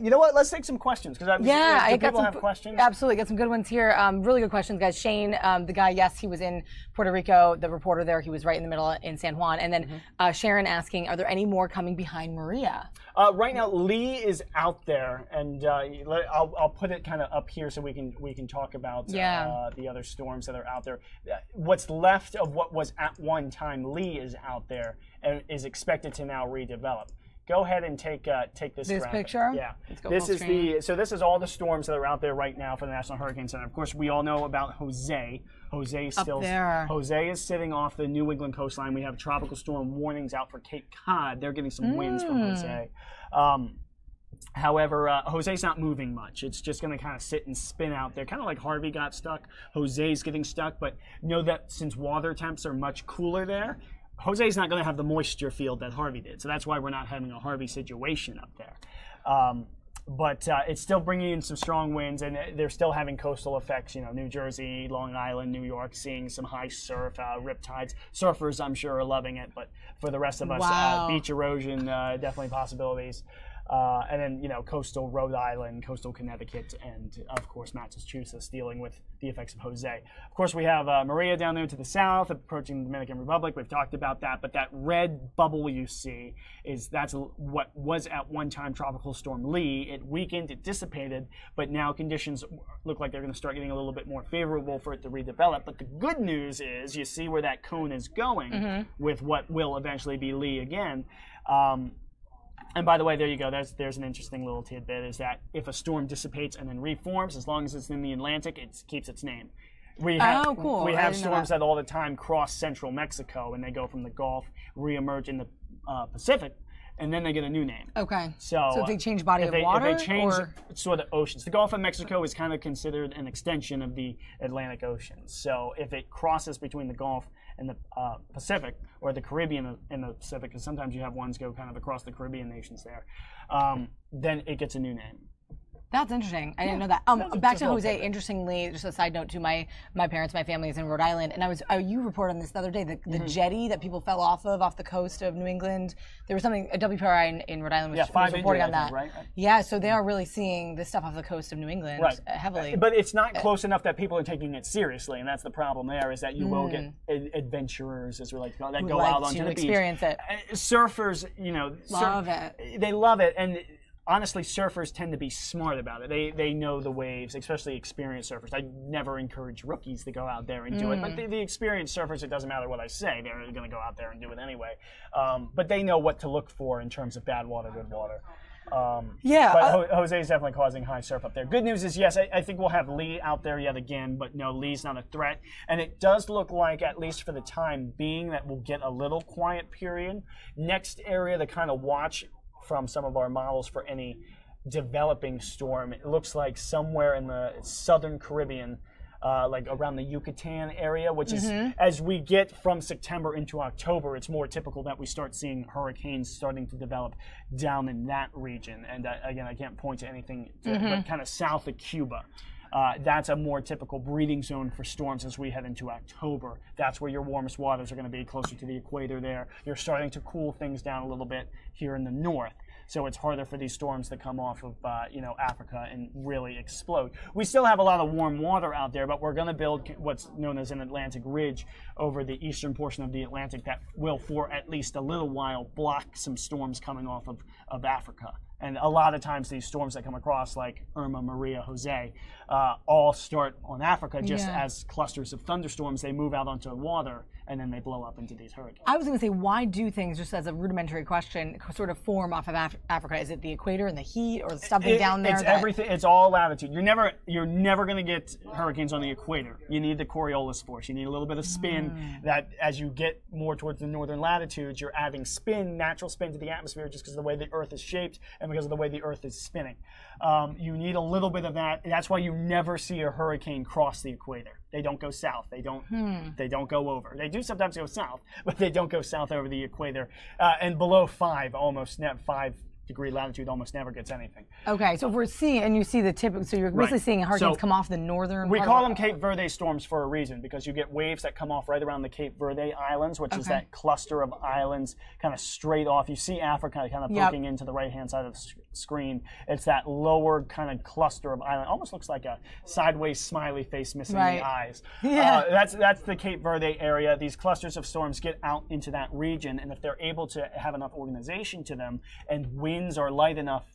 You know what? Let's take some questions because I got people some have questions. Absolutely, got some good ones here. Really good questions, guys. Shane, the guy, yes, he was in Puerto Rico. The reporter there, he was right in the middle in San Juan. And then Sharon asking, are there any more coming behind Maria? Right now, Lee is out there, and I'll put it kind of up here so we can talk about the other storms that are out there. What's left of what was at one time Lee is out there and is expected to now redevelop. Go ahead and take this graphic. Picture? Yeah. Let's go this full is screen. this is all the storms that are out there right now for the National Hurricane Center. Of course, we all know about Jose. Jose is still there. Jose is sitting off the New England coastline. We have tropical storm warnings out for Cape Cod. They're getting some winds from Jose. However, Jose's not moving much. It's just going to kind of sit and spin out there, kind of like Harvey got stuck. Jose's getting stuck, but know that since water temps are much cooler there, Jose's not going to have the moisture field that Harvey did. So that's why we're not having a Harvey situation up there. But it's still bringing in some strong winds, and they're still having coastal effects. You know, New Jersey, Long Island, New York, seeing some high surf, rip tides. Surfers, I'm sure, are loving it, but for the rest of us, beach erosion, definitely possibilities. And then, you know, coastal Rhode Island, coastal Connecticut, and of course Massachusetts dealing with the effects of Jose. Of course, we have Maria down there to the south, approaching the Dominican Republic. We've talked about that, but that red bubble you see that's what was at one time Tropical Storm Lee. It weakened, it dissipated, but now conditions look like they're going to start getting a little bit more favorable for it to redevelop. But the good news is you see where that cone is going with what will eventually be Lee again. And by the way, there you go. There's an interesting little tidbit, is that if a storm dissipates and then reforms, as long as it's in the Atlantic, it keeps its name. We have, cool. We have storms that all the time cross central Mexico, and they go from the Gulf, reemerge in the Pacific, and then they get a new name. Okay. So if they change body of water? If they change sort of oceans. The Gulf of Mexico is kind of considered an extension of the Atlantic Ocean. So if it crosses between the Gulf and the Pacific, or the Caribbean and the Pacific, because sometimes you have ones go kind of across the Caribbean nations there, then it gets a new name. That's interesting. I didn't know that. Back to Jose, interestingly, just a side note to my parents, my family is in Rhode Island, and you reported on this the other day, the jetty that people fell off the coast of New England. There was something, a WPRI in Rhode Island was reporting on that. Right? Yeah, so they are really seeing this stuff off the coast of New England heavily. But it's not close enough that people are taking it seriously, and that's the problem there, is that you will get adventurers, as we like to call it, that go out onto the beach. Experience it. Surfers, you know, love it. They love it, and honestly, surfers tend to be smart about it. They know the waves, especially experienced surfers. I never encourage rookies to go out there and do it, but the experienced surfers, it doesn't matter what I say, they're going to go out there and do it anyway. But they know what to look for in terms of bad water, good water. But Jose is definitely causing high surf up there. Good news is, yes, I think we'll have Lee out there yet again, but no, Lee's not a threat. And it does look like, at least for the time being, that we'll get a little quiet period. Next area to kind of watch from some of our models for any developing storm, it looks like somewhere in the southern Caribbean, like around the Yucatan area, which is, as we get from September into October, it's more typical that we start seeing hurricanes starting to develop down in that region. And again, I can't point to anything, but kind of south of Cuba. That's a more typical breeding zone for storms as we head into October. That's where your warmest waters are going to be, closer to the equator there. You're starting to cool things down a little bit here in the north. So it's harder for these storms to come off of Africa and really explode. We still have a lot of warm water out there, but we're going to build what's known as an Atlantic ridge over the eastern portion of the Atlantic that will, for at least a little while, block some storms coming off of Africa. And a lot of times these storms that come across, like Irma, Maria, Jose, all start on Africa just as clusters of thunderstorms. They move out onto the water, and then they blow up into these hurricanes. I was going to say, why do things, just as a rudimentary question, sort of form off of Africa? Is it the equator and the heat, or something down there? It's everything. It's all latitude. You're never going to get hurricanes on the equator. You need the Coriolis force. You need a little bit of spin. That as you get more towards the northern latitudes, you're adding spin, natural spin to the atmosphere, just because of the way the Earth is shaped and because of the way the Earth is spinning. You need a little bit of that. That's why you never see a hurricane cross the equator. They don't go south. They don't. They don't go over. They do sometimes go south, but they don't go south over the equator. And below 5, almost 5-degree latitude, almost never gets anything. Okay, so if we're seeing, and you see the typical, so you're basically seeing hurricanes come off the northern. We call them Cape Verde storms for a reason, because you get waves that come off right around the Cape Verde Islands, which is that cluster of islands kind of straight off. You see Africa kind of poking into the right-hand side of the screen. It's that lower kind of cluster of island. Almost looks like a sideways smiley face missing the eyes. That's the Cape Verde area. These clusters of storms get out into that region, and if they're able to have enough organization to them, and winds are light enough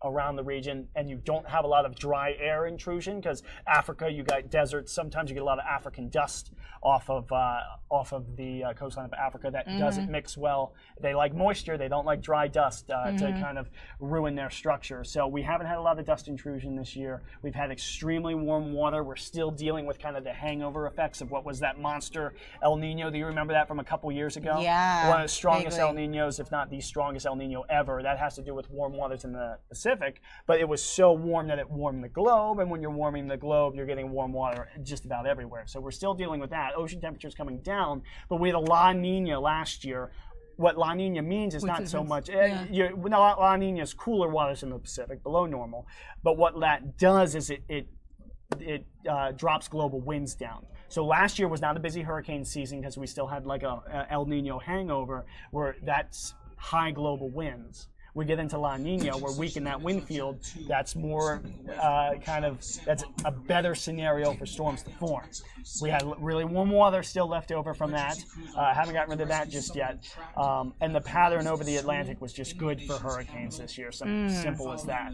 around the region, and you don't have a lot of dry air intrusion, because Africa, you got deserts. Sometimes you get a lot of African dust off of the coastline of Africa that doesn't mix well. They like moisture. They don't like dry dust to kind of ruin their structure. So we haven't had a lot of dust intrusion this year. We've had extremely warm water. We're still dealing with kind of the hangover effects of what was that monster El Nino. Do you remember that from a couple years ago? Yeah. One of the strongest El Ninos, if not the strongest El Nino ever. That has to do with warm waters in the Pacific, but it was so warm that it warmed the globe, and when you're warming the globe, you're getting warm water just about everywhere. So we're still dealing with that. Ocean temperatures coming down, but we had a La Nina last year. What La Nina means is not so much. La Nina is cooler waters in the Pacific, below normal, but what that does is it drops global winds down. So last year was not a busy hurricane season because we still had like a El Nino hangover, where that's high global winds. We get into La Nina, we're weak in that wind field. That's more that's a better scenario for storms to form. We had really warm water still left over from that. Haven't gotten rid of that just yet. And the pattern over the Atlantic was just good for hurricanes this year. Simple as that.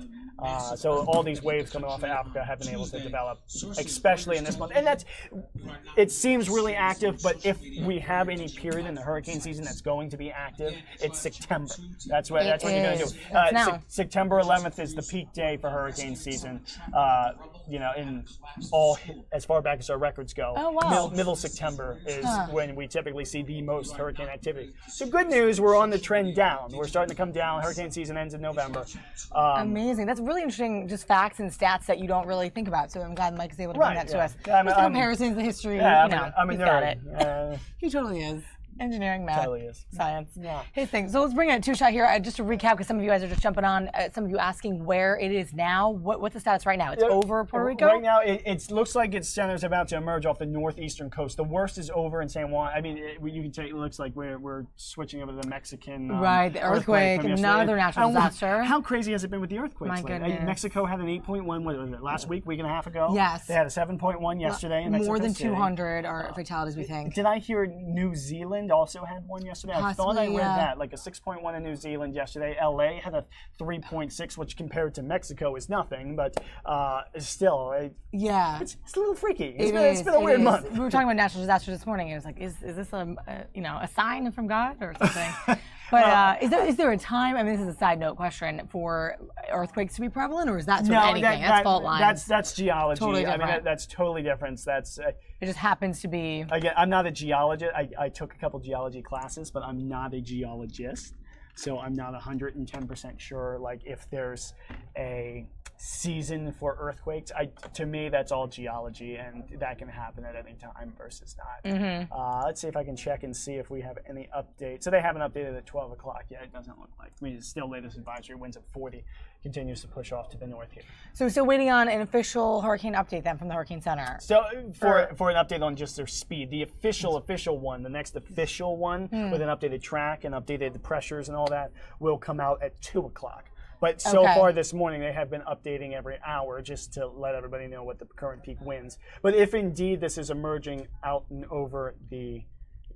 So all these waves coming off of Africa have been able to develop, especially in this month. And it seems really active, but if we have any period in the hurricane season that's going to be active, it's September. That's when you're going to do. September 11th is the peak day for hurricane season. In all, as far back as our records go. Oh, wow. Middle September is when we typically see the most hurricane activity. So good news, we're on the trend down. We're starting to come down. Hurricane season ends in November. Amazing. That's really interesting, just facts and stats that you don't really think about. So I'm glad Mike is able to bring that to us. Just the comparisons, the history, I'm a he's nerd. got it. He totally is. Engineering, math, totally is. Science. Yeah. His thing. So let's bring it to shot here. Just to recap, because some of you guys are just jumping on. Some of you asking where it is now. What's the status right now? It's over Puerto Rico? Right now, it looks like its center is about to emerge off the northeastern coast. The worst is over in San Juan. I mean, you can say it looks like we're switching over to the Mexican the earthquake, another natural disaster. How crazy has it been with the earthquakes? My goodness. Mexico had an 8.1, what was it, last week and a half ago? Yes. They had a 7.1 yesterday in Mexico More than City. 200 are fatalities, we think. Did I hear New Zealand also had one yesterday? I thought I read that, like a 6.1 in New Zealand yesterday. LA had a 3.6, which compared to Mexico is nothing, but still, it's a little freaky. It's been a weird month. We were talking about natural disasters this morning. It was like, is this a sign from God or something? But is there a time? I mean, this is a side note question for earthquakes to be prevalent, or is that sort of anything? That's fault lines. That's geology. Totally different. I mean, that's totally different. It just happens to be. Again, I'm not a geologist. I took a couple geology classes, but I'm not a geologist, so I'm not 110% sure. Like if there's a season for earthquakes, to me that's all geology, and that can happen at any time versus not. Let's see if I can check and see if we have any updates. So they haven't updated at 12 o'clock yet. It doesn't look like. I mean, it's still latest advisory. Winds at 40. Continues to push off to the north here. So we're still waiting on an official hurricane update then from the Hurricane Center. So for an update on just their speed, the official one, the next official one with an updated track and updated pressures and all that will come out at 2 o'clock. But so far this morning, they have been updating every hour just to let everybody know what the current peak winds. But if indeed this is emerging out and over the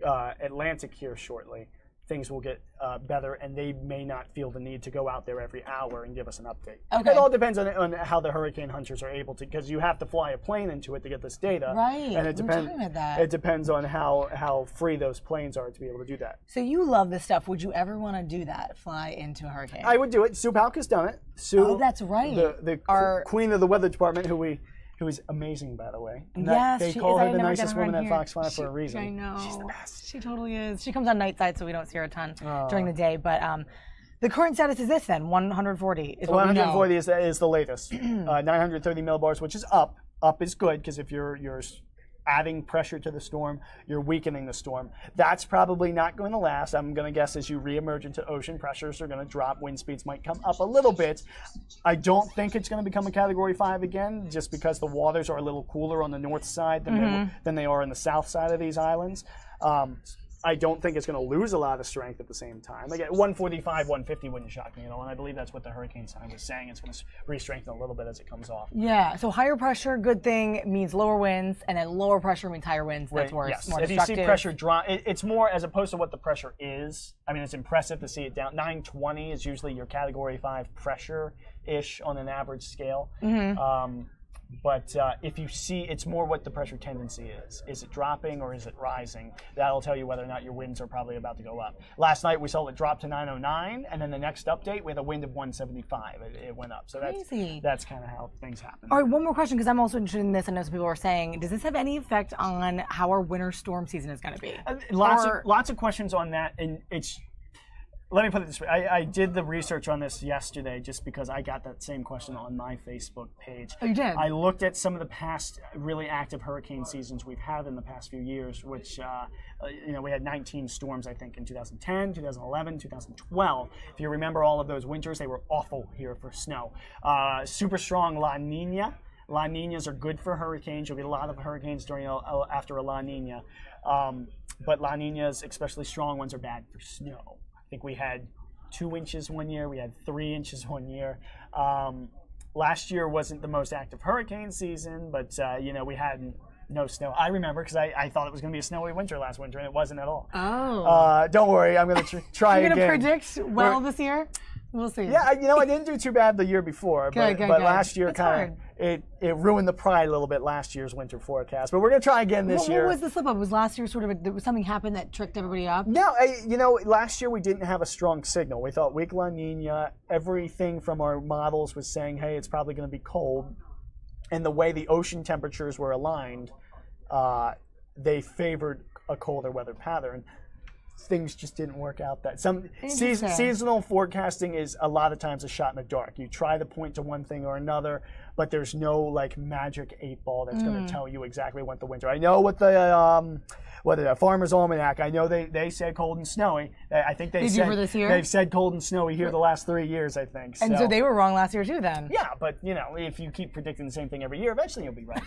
Atlantic here shortly, things will get better, and they may not feel the need to go out there every hour and give us an update. Okay. It all depends on how the hurricane hunters are able to, because you have to fly a plane into it to get this data. Right. And it We were talking about that. It depends on how free those planes are to be able to do that. So you love this stuff. Would you ever want to do that? Fly into a hurricane? I would do it. Sue Palka's done it. Sue, Oh, that's right. The queen of the weather department, who is amazing, by the way. And Yes, they she call is. her I the never nicest get her woman on at here. Fox 5 for a reason. I know. She's the best. She totally is. She comes on night side, so we don't see her a ton during the day. But the current status is this then, 140 is what we know. 140 is the latest. 930 millibars, which is up. Up is good, because if you're adding pressure to the storm, you're weakening the storm. That's probably not going to last. I'm going to guess as you reemerge into ocean, pressures are going to drop. Wind speeds might come up a little bit. I don't think it's going to become a Category 5 again, just because the waters are a little cooler on the north side than they are on the south side of these islands. I don't think it's going to lose a lot of strength at the same time. Again, 145, 150 wouldn't shock me, and I believe that's what the hurricane scientist is saying. It's going to re-strengthen a little bit as it comes off. Yeah, so higher pressure, good thing, means lower winds, and then lower pressure means higher winds. That's worse, yes. more If destructive. you see pressure drop, it's more as opposed to what the pressure is. I mean, it's impressive to see it down. 920 is usually your Category 5 pressure-ish on an average scale. But if you see, it's more what the pressure tendency is. Is it dropping or is it rising? That'll tell you whether or not your winds are probably about to go up. Last night we saw it drop to 909, and then the next update we had a wind of 175. It went up. So that's kind of how things happen. All right, one more question, because I'm also interested in this. I know some people are saying, does this have any effect on how our winter storm season is going to be? Lots of questions on that, and it's. Let me put it this way. I did the research on this yesterday just because I got that same question on my Facebook page. Oh, you did? I looked at some of the past really active hurricane seasons we've had in the past few years, which, we had 19 storms, I think, in 2010, 2011, 2012. If you remember all of those winters, they were awful here for snow. Super strong La Nina. La Ninas are good for hurricanes. You'll get a lot of hurricanes after a La Nina. But La Ninas, especially strong ones, are bad for snow. I think we had 2 inches one year. We had 3 inches one year. Last year wasn't the most active hurricane season, but we had no snow. I remember because I thought it was going to be a snowy winter last winter, and it wasn't at all. Oh. Don't worry, I'm going to try again. You're going to predict this year? We'll see. Yeah, I didn't do too bad the year before, but last year it ruined the pride a little bit, last year's winter forecast. But we're going to try again this year. What was the slip up? Was last year something happened that tricked everybody up? No, last year we didn't have a strong signal. We thought weak La Nina, everything from our models was saying, hey, it's probably going to be cold. And the way the ocean temperatures were aligned, they favored a colder weather pattern. Things just didn't work out. Seasonal forecasting is a lot of times a shot in the dark. You try to point to one thing or another, but there's no magic 8-ball that's going to tell you exactly what the winter. I know what the Farmer's Almanac. I know they said cold and snowy. I think they said for this year? They've said cold and snowy here the last 3 years, I think. And so they were wrong last year too, then. Yeah, but if you keep predicting the same thing every year, eventually you'll be right.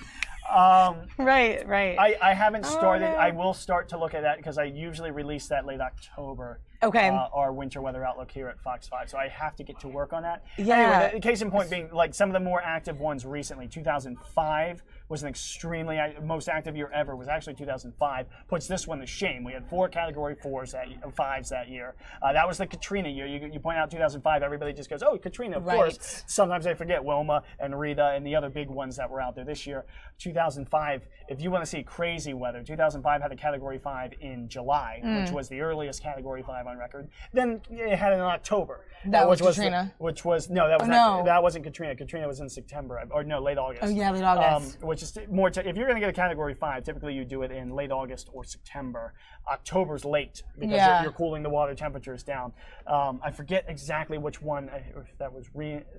Right. I haven't started. I will start to look at that because I usually release that late October. Okay. Our winter weather outlook here at Fox 5. So I have to get to work on that. Yeah. Anyway, the case in point being, some of the more active ones recently, 2005 was an extremely most active year ever. Was actually 2005. Puts this one to shame. We had 4 Category 5s that year. That was the Katrina year. You point out 2005, everybody just goes, oh, Katrina, of course. Sometimes they forget Wilma and Rita and the other big ones that were out there this year. 2005, if you want to see crazy weather, 2005 had a Category 5 in July, which was the earliest Category 5 on record. Then it had it in October. That was Katrina? That wasn't Katrina. Katrina was in September, late August. Oh, yeah, late August. Which is more, if you're going to get a Category 5, typically you do it in late August or September. October's late because you're cooling the water temperatures down. I forget exactly which one, if that was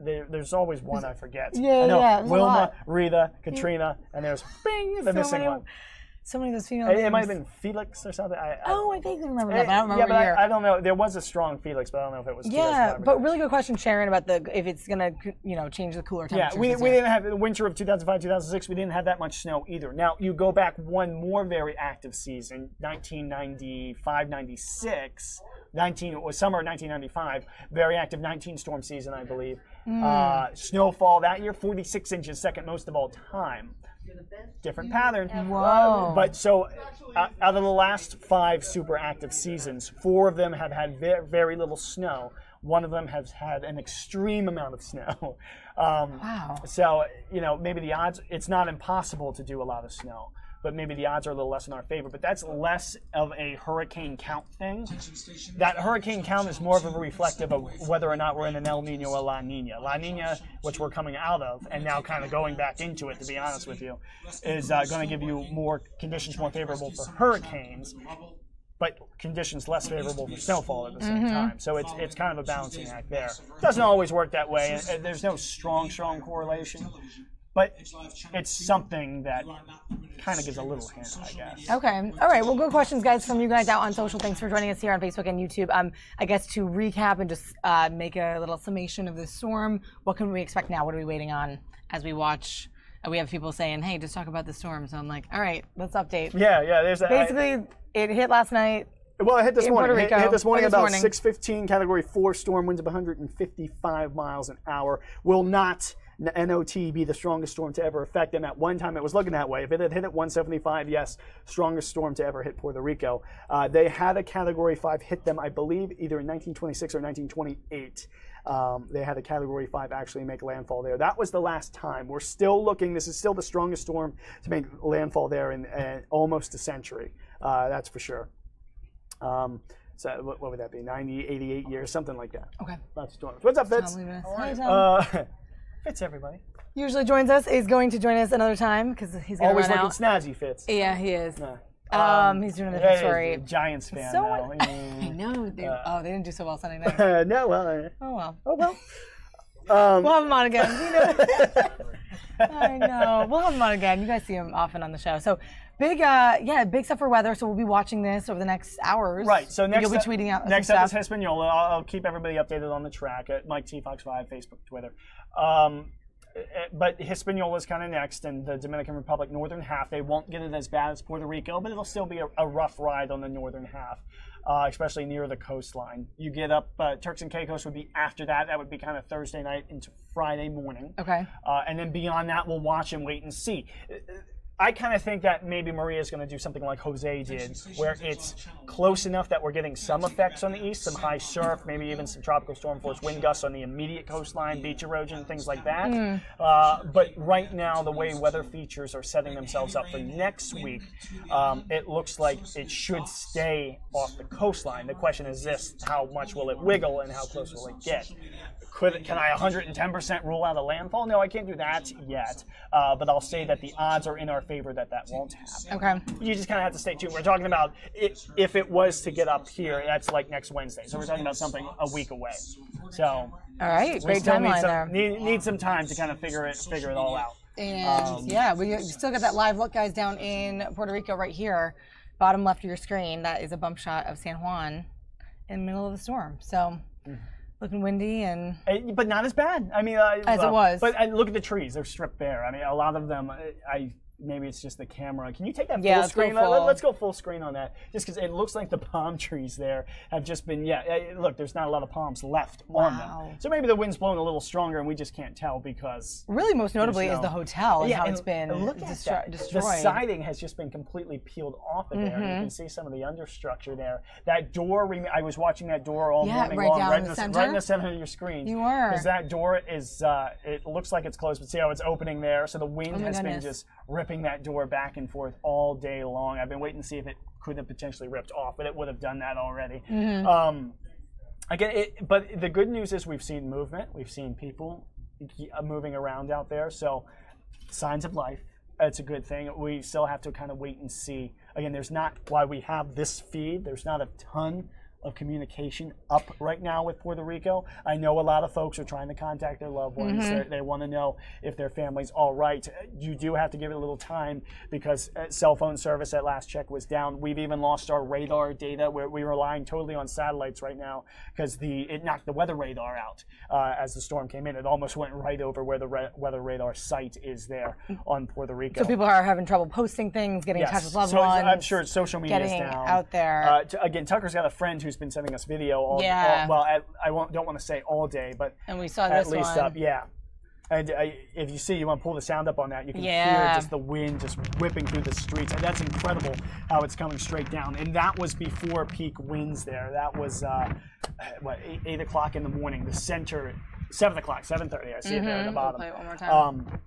there's always one I forget. Wilma, Rita, Katrina, and there's the missing one. So many of those female names. It might have been Felix or something. I vaguely remember that, but I don't remember the year. I don't know. There was a strong Felix, but I don't know if it was. Yeah, but really good question, Sharon, about if it's gonna, change the cooler temperatures. Yeah, we didn't have the winter of 2005, 2006. We didn't have that much snow either. Now you go back one more very active season, 1995, 96. Summer of 1995, very active 19 storm season, I believe. Snowfall that year, 46 inches, second most of all time. Different pattern. Whoa. But so, out of the last 5 super active seasons, 4 of them have had very little snow. One of them has had an extreme amount of snow. Wow. So, maybe the odds, it's not impossible to do a lot of snow, but maybe the odds are a little less in our favor. But that's less of a hurricane count thing. That hurricane count is more of a reflective of whether or not we're in an El Nino or La Nina. La Nina, which we're coming out of, and now kind of going back into it, to be honest with you, is going to give you more conditions more favorable for hurricanes, but conditions less favorable for snowfall at the same time. So it's kind of a balancing act there. Doesn't always work that way, and there's no strong correlation. But it's something that kind of gives a little hint, I guess. Okay. All right. Well, good questions, guys, from you guys out on social. Thanks for joining us here on Facebook and YouTube. I guess to recap and just make a little summation of this storm, what can we expect now? What are we waiting on as we watch? We have people saying, hey, just talk about the storm. So I'm like, all right, let's update. Yeah. There's basically, it hit last night. Well, it hit this morning. Puerto Rico. It hit this morning about 6:15, Category 4 storm, winds of 155 miles an hour. Will not, NOT, be the strongest storm to ever affect them. At one time, it was looking that way. If it had hit at 175, yes, strongest storm to ever hit Puerto Rico. They had a Category 5 hit them, I believe, either in 1926 or 1928. They had a Category 5 actually make landfall there. That was the last time. We're still looking. This is still the strongest storm to make landfall there in almost a century. That's for sure. So what would that be? 90, 88 years, something like that. Okay. Lots of storms. What's up, Fitz? Hi, Tom. Fitz, everybody. Usually joins us. He's going to join us another time because he's going to always run looking out. snazzy, Fitz. Yeah, he is. He's doing a different Yeah, story. Giants fan So now. I know. They didn't do so well Sunday night. No, well. Oh well. We'll have him on again. I know. We'll have him on again. You guys see him often on the show. So big stuff for weather. So we'll be watching this over the next hours. Right. So next you'll be tweeting out next some up stuff. is Hispaniola. I'll keep everybody updated on the track at Mike T Fox 5, Facebook, Twitter. But Hispaniola is kind of next, and the Dominican Republic northern half. They won't get it as bad as Puerto Rico, but it'll still be a rough ride on the northern half, especially near the coastline. You get up, Turks and Caicos would be after that. That would be kind of Thursday night into Friday morning. Okay. And then beyond that, we'll watch and wait and see. I kind of think that maybe Maria's going to do something like Jose did, where it's close enough that we're getting some effects on the east, some high surf, maybe even some tropical storm force wind gusts on the immediate coastline, beach erosion, things like that. But right now, the way weather features are setting themselves up for next week, it looks like it should stay off the coastline. The question is this: how much will it wiggle and how close will it get? Can I 110% rule out a landfall? No, I can't do that yet. But I'll say that the odds are in our favor that won't happen. Okay. You just kind of have to stay tuned. We're talking about if it was to get up here, that's like next Wednesday. So we're talking about something a week away. So. All right. Great still timeline there. Need some time to kind of figure it all out. And we still got that live look, guys, down in Puerto Rico right here, bottom left of your screen. That is a bump shot of San Juan in the middle of the storm. So. Looking windy but not as bad. I mean, as it was. But look at the trees; they're stripped bare. I mean, a lot of them. Maybe it's just the camera. Can you take that full screen? Let's go full screen on that, just because it looks like the palm trees there have just been. Look, there's not a lot of palms left on them. So maybe the wind's blowing a little stronger, and we just can't tell because. Really, most notably is the hotel and how it's been destroyed. The siding has just been completely peeled off of there. And you can see some of the understructure there. That door. I was watching that door all morning long, right in the center of your screen. You were. Because that door is. It looks like it's closed, but see how it's opening there. So the wind has been just ripping that door back and forth all day long. I've been waiting to see if it could have potentially ripped off, but it would have done that already. But the good news is we've seen movement. We've seen people moving around out there. So signs of life. It's a good thing. We still have to kind of wait and see. Again, there's not, why we have this feed, there's not a ton of communication up right now with Puerto Rico. I know a lot of folks are trying to contact their loved ones. They want to know if their family's all right. You do have to give it a little time because cell phone service at last check was down. We've even lost our radar data where we're relying totally on satellites right now because it knocked the weather radar out as the storm came in. It almost went right over where the weather radar site is there on Puerto Rico. So people are having trouble posting things, getting in touch with loved ones. I'm sure social media is down. Out there. Again, Tucker's got a friend who's Maria's been sending us video all, Yeah. don't want to say all day, but And we saw at this least one. up, yeah. And if you see, you want to pull the sound up on that, you can hear just the wind just whipping through the streets. And that's incredible how it's coming straight down. And that was before peak winds there. That was, 8 o'clock in the morning. The center, 7 o'clock, 7:30. I see it there at the bottom. We'll play it one more time.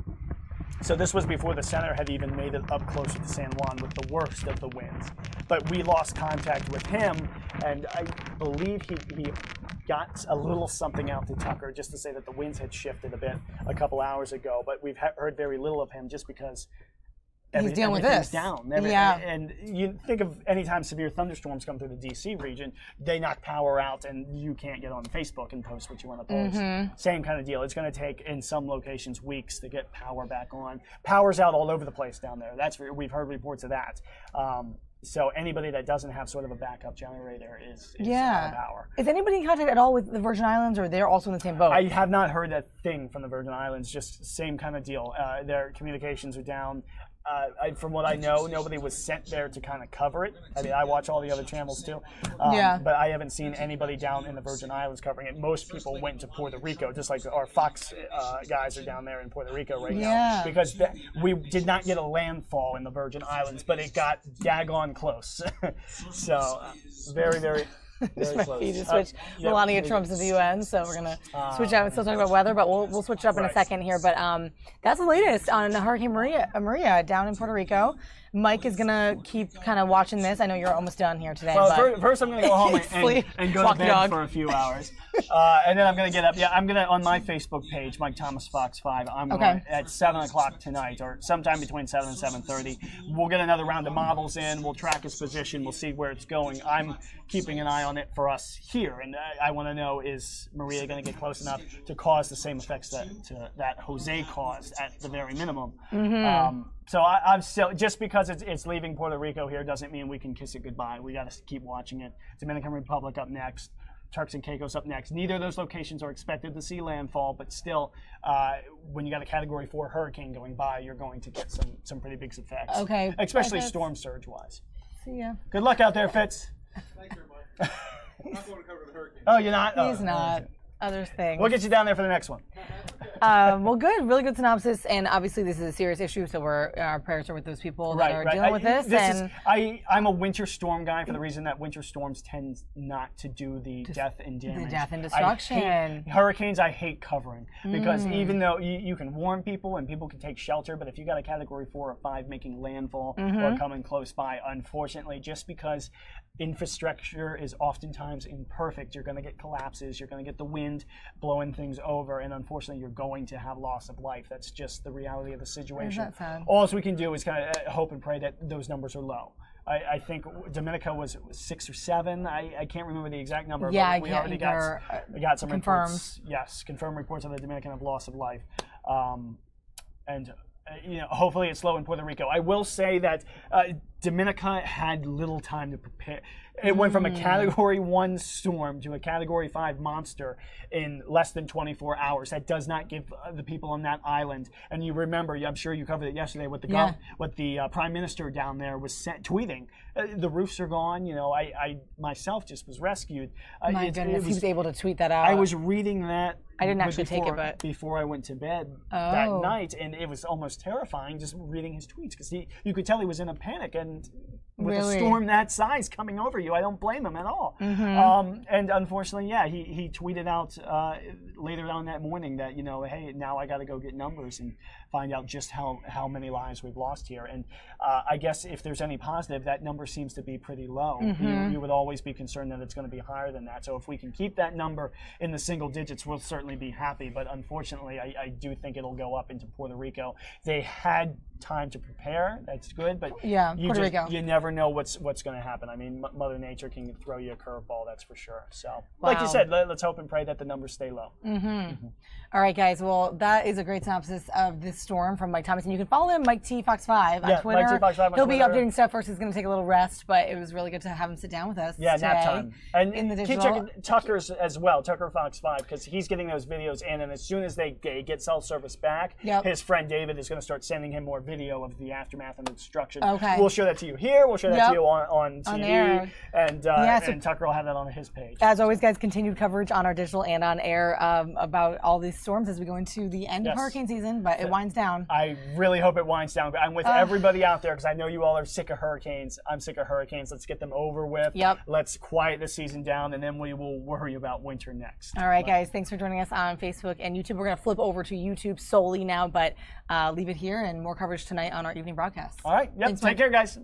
So this was before the center had even made it up closer to San Juan with the worst of the winds. But we lost contact with him, and I believe he got a little something out to Tucker just to say that the winds had shifted a bit a couple hours ago. But we've heard very little of him just because he's dealing with everything's this. down. Yeah. And you think of anytime severe thunderstorms come through the D.C. region, they knock power out, and you can't get on Facebook and post what you want to post. Same kind of deal. It's going to take, in some locations, weeks to get power back on. Power's out all over the place down there. We've heard reports of that. So anybody that doesn't have sort of a backup generator is out of power. Is anybody in contact at all with the Virgin Islands, or they're also in the same boat? I have not heard that thing from the Virgin Islands, just same kind of deal. Their communications are down. From what I know, nobody was sent there to kind of cover it. I mean, I watch all the other channels too. But I haven't seen anybody down in the Virgin Islands covering it. Most people went to Puerto Rico, just like our Fox guys are down there in Puerto Rico right now. Because we did not get a landfall in the Virgin Islands, but it got daggone close. So, very, very... You just switched Melania Trump to the UN, so we're gonna switch out and still talk about weather, but we'll switch it up in a second here. But that's the latest on Hurricane Maria down in Puerto Rico. Mike is gonna keep kind of watching this. I know you're almost done here today. Well, but first I'm gonna go home and go to bed for a few hours, and then I'm gonna get up. Yeah, I'm gonna on my Facebook page, Mike Thomas Fox 5. I'm going at 7 o'clock tonight, or sometime between 7 and 7:30. We'll get another round of models in. We'll track its position. We'll see where it's going. I'm keeping an eye on it for us here, and I want to know, is Maria going to get close enough to cause the same effects that Jose caused at the very minimum? So I'm still, just because it's leaving Puerto Rico here doesn't mean we can kiss it goodbye. We got to keep watching it. Dominican Republic up next. Turks and Caicos up next. Neither of those locations are expected to see landfall, but still, when you got a Category 4 hurricane going by, you're going to get some pretty big effects. Okay. Especially storm surge wise. See ya. Good luck out there, Fitz. Thanks, everybody. I'm not going to cover the hurricane. Oh, you're not? He's not. Other things. We'll get you down there for the next one. Well, good. Really good synopsis. And obviously, this is a serious issue, so our prayers are with those people that are dealing with this. I'm a winter storm guy for the reason that winter storms tend not to do the death and damage. The death and destruction. Hurricanes, I hate covering because even though you can warn people and people can take shelter, but if you got a Category 4 or 5 making landfall or coming close by, unfortunately, just because infrastructure is oftentimes imperfect, you're going to get collapses, you're going to get the wind blowing things over, and unfortunately you're going to have loss of life. That's just the reality of the situation. Isn't that sad? All we can do is kind of hope and pray that those numbers are low. I think Dominica was 6 or 7. I can't remember the exact number, but we already got some reports. Yes, confirmed reports of the Dominican of loss of life. And hopefully it's low in Puerto Rico. I will say that Dominica had little time to prepare. It went from a Category 1 storm to a Category 5 monster in less than 24 hours. That does not give the people on that island. And you remember, I'm sure you covered it yesterday, what the Prime Minister down there was tweeting. The roofs are gone. I myself just was rescued. My goodness, he was able to tweet that out. I was reading that. I didn't actually take it, but before I went to bed that night, and it was almost terrifying just reading his tweets because you could tell he was in a panic, and with a storm that size coming over you, I don't blame him at all. And unfortunately, he tweeted out later on that morning that hey, now I got to go get numbers and find out just how many lives we've lost here. And I guess if there's any positive, that number seems to be pretty low. You would always be concerned that it's going to be higher than that. So if we can keep that number in the single digits, we'll certainly be happy. But unfortunately, I do think it'll go up into Puerto Rico. They had time to prepare. That's good, but Puerto Rico. You never know what's going to happen. I mean, Mother Nature can throw you a curveball, that's for sure. So, like you said, let's hope and pray that the numbers stay low. All right, guys. Well, that is a great synopsis of this storm from Mike Thomas, and you can follow him, Mike T Fox 5 on Twitter. Mike T Fox 5 on He'll Twitter. be updating stuff first. He's going to take a little rest, but it was really good to have him sit down with us. Yeah, today nap time. And in the keep digital. checking Tucker's as well, Tucker Fox 5, because he's getting those videos in, and as soon as they get cell service back, his friend David is going to start sending him more video of the aftermath and the destruction. Okay. We'll show that to you here. We'll show that to you on TV. air. And, So and Tucker will have that on his page. as always, guys, continued coverage on our digital and on air about all these storms as we go into the end of hurricane season, but it winds down. I really hope it winds down. I'm with everybody out there because I know you all are sick of hurricanes. I'm sick of hurricanes. Let's get them over with. Yep. Let's quiet the season down, and then we will worry about winter next. All right, guys, thanks for joining us on Facebook and YouTube. We're going to flip over to YouTube solely now, but leave it here and more coverage tonight on our evening broadcast. All right. Yep. Thanks, Take Mike. care, guys.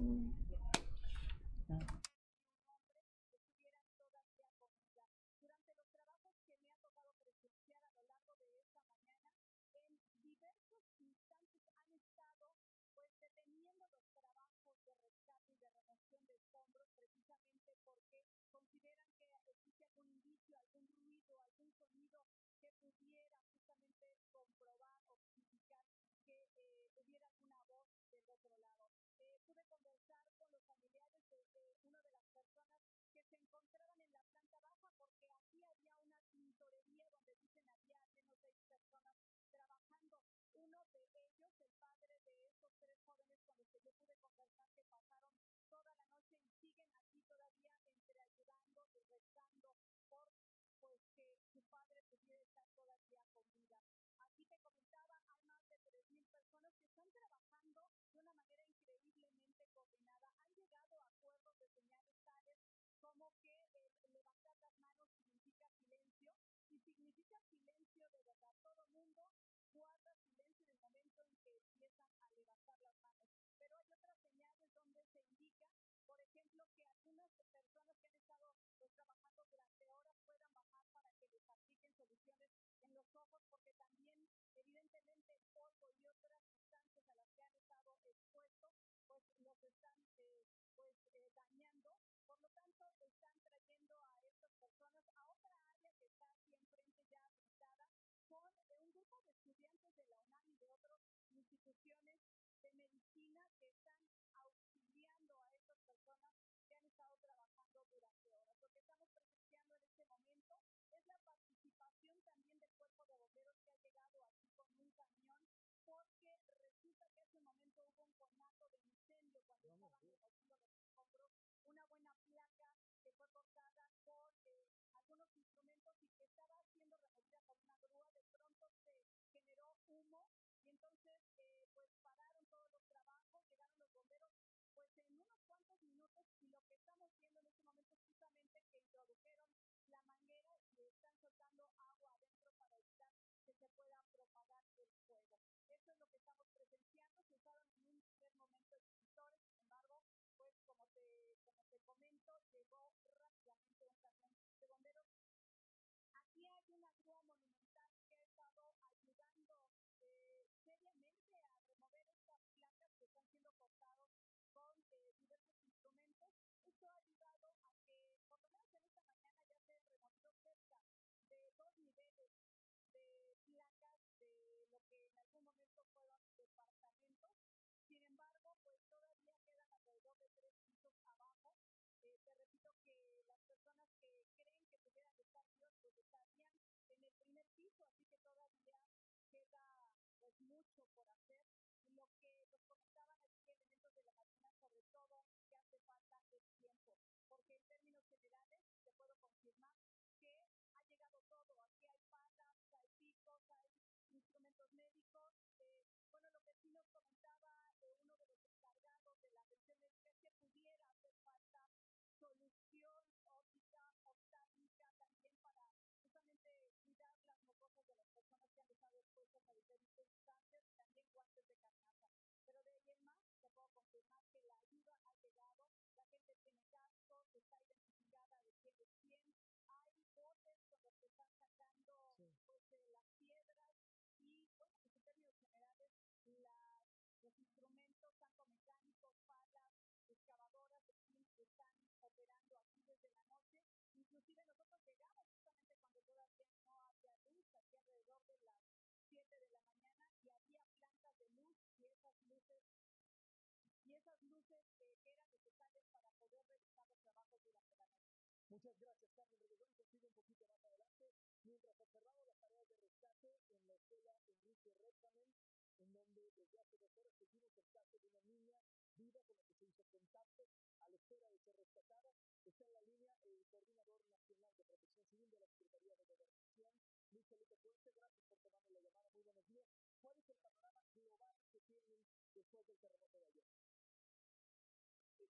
Muchas gracias, Carmen. Regresamos contigo un poquito más adelante. Mientras observamos las tareas de rescate en la escuela Enrique Redsamen, en donde desde hace 2 horas seguimos el caso de una niña viva con la que se hizo contacto a la espera de ser rescatada. Está en la línea el Coordinador Nacional de Protección Civil de la Secretaría de Gobernación, Luis Felipe Puente. Gracias por tomarnos la llamada. Muy buenos días. ¿Cuál es el panorama global que tienen después del terremoto de ayer? De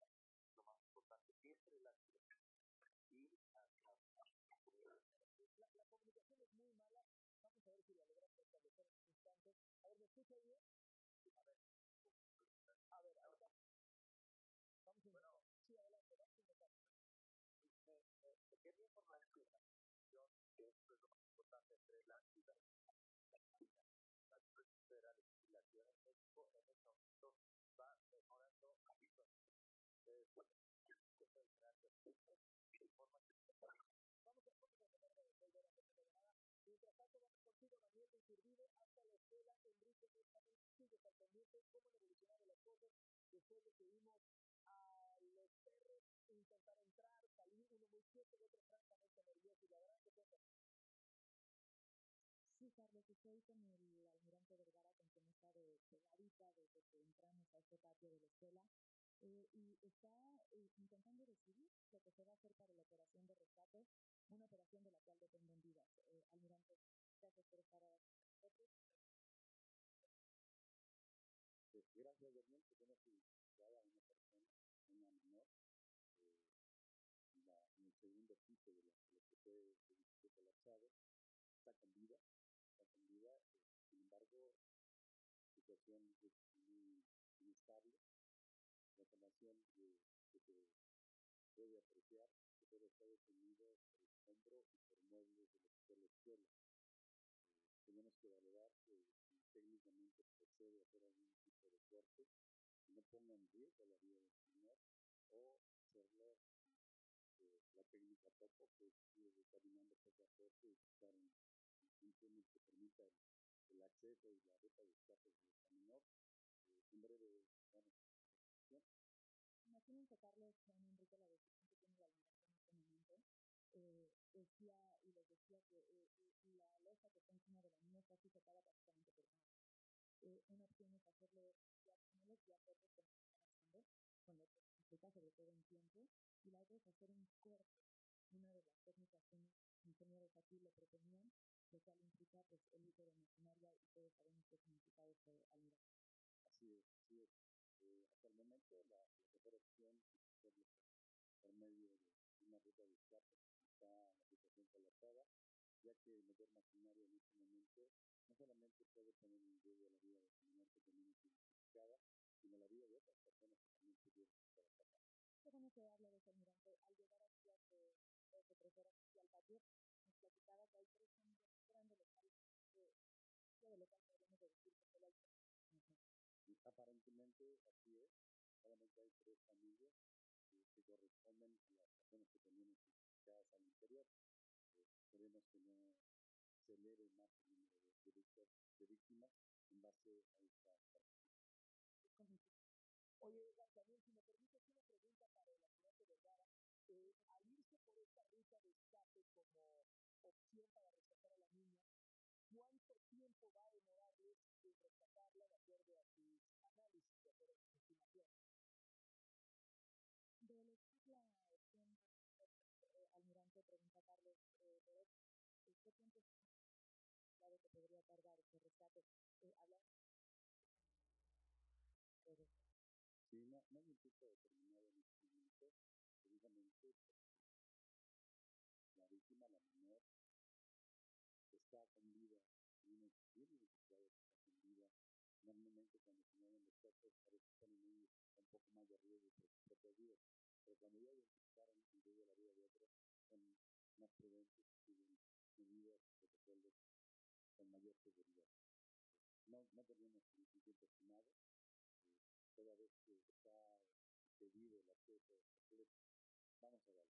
alguna manera lo más importante entre la y la comunicación es muy mala. Vamos a ver si la logramos establecer en un instante. A ver, ¿me escucha bien? A ver, ahí está. Vamos a intentar. Sí, adelante, vamos a intentar. me quería informar que la comunicación, que esto es lo más importante entre la ciudad y las federales y la Ciudad de México, en este momento va mejorando habitualmente. Bueno, el general de informa que vamos a tratar de volver a tener la llamada. Mientras tanto, vamos contigo, Daniel de Iturbide, hasta la escuela Enrique Benjamin. Sigues al pendiente. ¿Cómo han evolucionado las cosas después de que vimos a los perros intentar entrar, salir, uno muy quieto, el otro francamente nervioso? Y adelante, cuéntanos. Sí, Carlos, estoy con el almirante Vergara, con quien he estado pegadita desde que entramos a este patio de la escuela, y está intentando decidir lo que se va a hacer para la operación de rescate, una operación de la cual dependen vidas. Almirante, gracias por estar ahora con nosotros. Gracias, Daniel, que tiene identificada a una persona, una menor, en el segundo piso de lo que fue el edificio colapsado. Está con vida, sin embargo, la situación es muy inestable. La información que se puede apreciar que todo está detenido por escombro y por muebles de la escuela. Tenemos que valorar que si técnicamente procede a hacer algún tipo de corte que no ponga en riesgo la vida del menor, o hacerlo la técnica topo, que es ir caminando poco a poco y buscar un túnel que permita el acceso y la ruta de escape de esta menor. En breve vamos a la decisión. Imagínense, Carlos, Juan Enrique, la decisión que tiene el almirante en este momento. Les decía que la losa que está encima de la niña está sujetada básicamente por una. Una opción es hacerle ya túneles, ya cortes como están haciendo, con lo que implica sobre todo en tiempo, y la otra es hacer un corte, una de las técnicas que unos ingenieros aquí le proponían, lo cual implica pues el uso de maquinaria, y todos sabemos qué significa esto, almirante. Así es. Hasta el momento la mejor opción es hacerlo por medio de una ruta de escape. Está la situación colapsada, ya que meter maquinaria en este momento no solamente puede poner en riesgo la vida del menor que tenemos identificada, sino la vida de otras personas que también pudieron estar atrapadas. Qué bueno que habla de eso, almirante. Al llegar aquí hace 2 o 3 horas aquí al patio, nos platicaba que hay 3 familias grandes locales, de lo cual podríamos deducir que solo hay 3 personas. Aparentemente así es, solamente hay 3 familias que corresponden a las personas que tenemos identificadas al interior. Esperemos que no se eleve más el número de víctimas en base a esta participación. Oye, Daniel, si me permites una pregunta para el almirante Vergara. Al irse por esta ruta de escape como opción para rescatar a la niña, ¿cuánto tiempo va a demorarles en rescatarla de acuerdo a sus análisis, de acuerdo a sus estimaciones? De elegir la opción, almirante, pregunta Carlos, ¿qué tiempo es claro que podría tardar este rescate? Hablamos. Sí, no hay un tiempo determinado en este momento, precisamente porque la víctima, la menor, está con vida, tiene identificado que está con vida. Normalmente cuando se mueven los cuerpos parece que ponen un poco más de riesgo por sus propias vidas, pero cuando ya identificaron en riesgo la vida de otros, son más prudentes y siguen medidas y protocolos con mayor seguridad. No tenemos un tiempo estimado, toda vez que está pedido el acceso completo, vamos a darlo.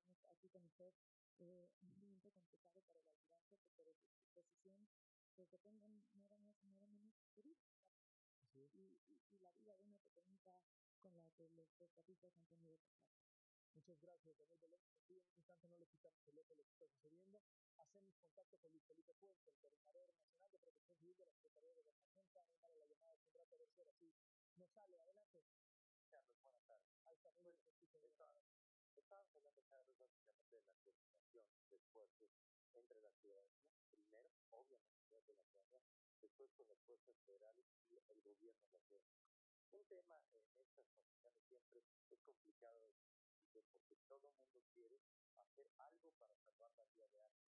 Estaremos aquí con usted. Un momento complicado para el almirante, porque de su decisión pues dependen nada más y nada menos que vida. Y la vida de una pequeñita con la que los rescatistas han tenido contacto. Muchas gracias, Daniel Belén. Aquí en un instante no le quitamos el ojo a lo que está sucediendo. Hacemos contacto con Luis Felipe Puente, el Coordinador Nacional de Protección Civil de la Secretaría de Gobernación. Estaba muy mala la llamada hace un rato, a ver si ahora sí nos sale. Adelante. Carlos, buenas tardes. Ahí está, muy bien, se escucha bien. Estábamos hablando, Carlos, básicamente de la coordinación de esfuerzos entre la ciudadanía, primero, obviamente, de la ciudadanía, después con las fuerzas federales y el gobierno nacional. Un tema en estas condiciones siempre es complicado de discutir porque todo el mundo quiere hacer algo para salvar la vida de alguien.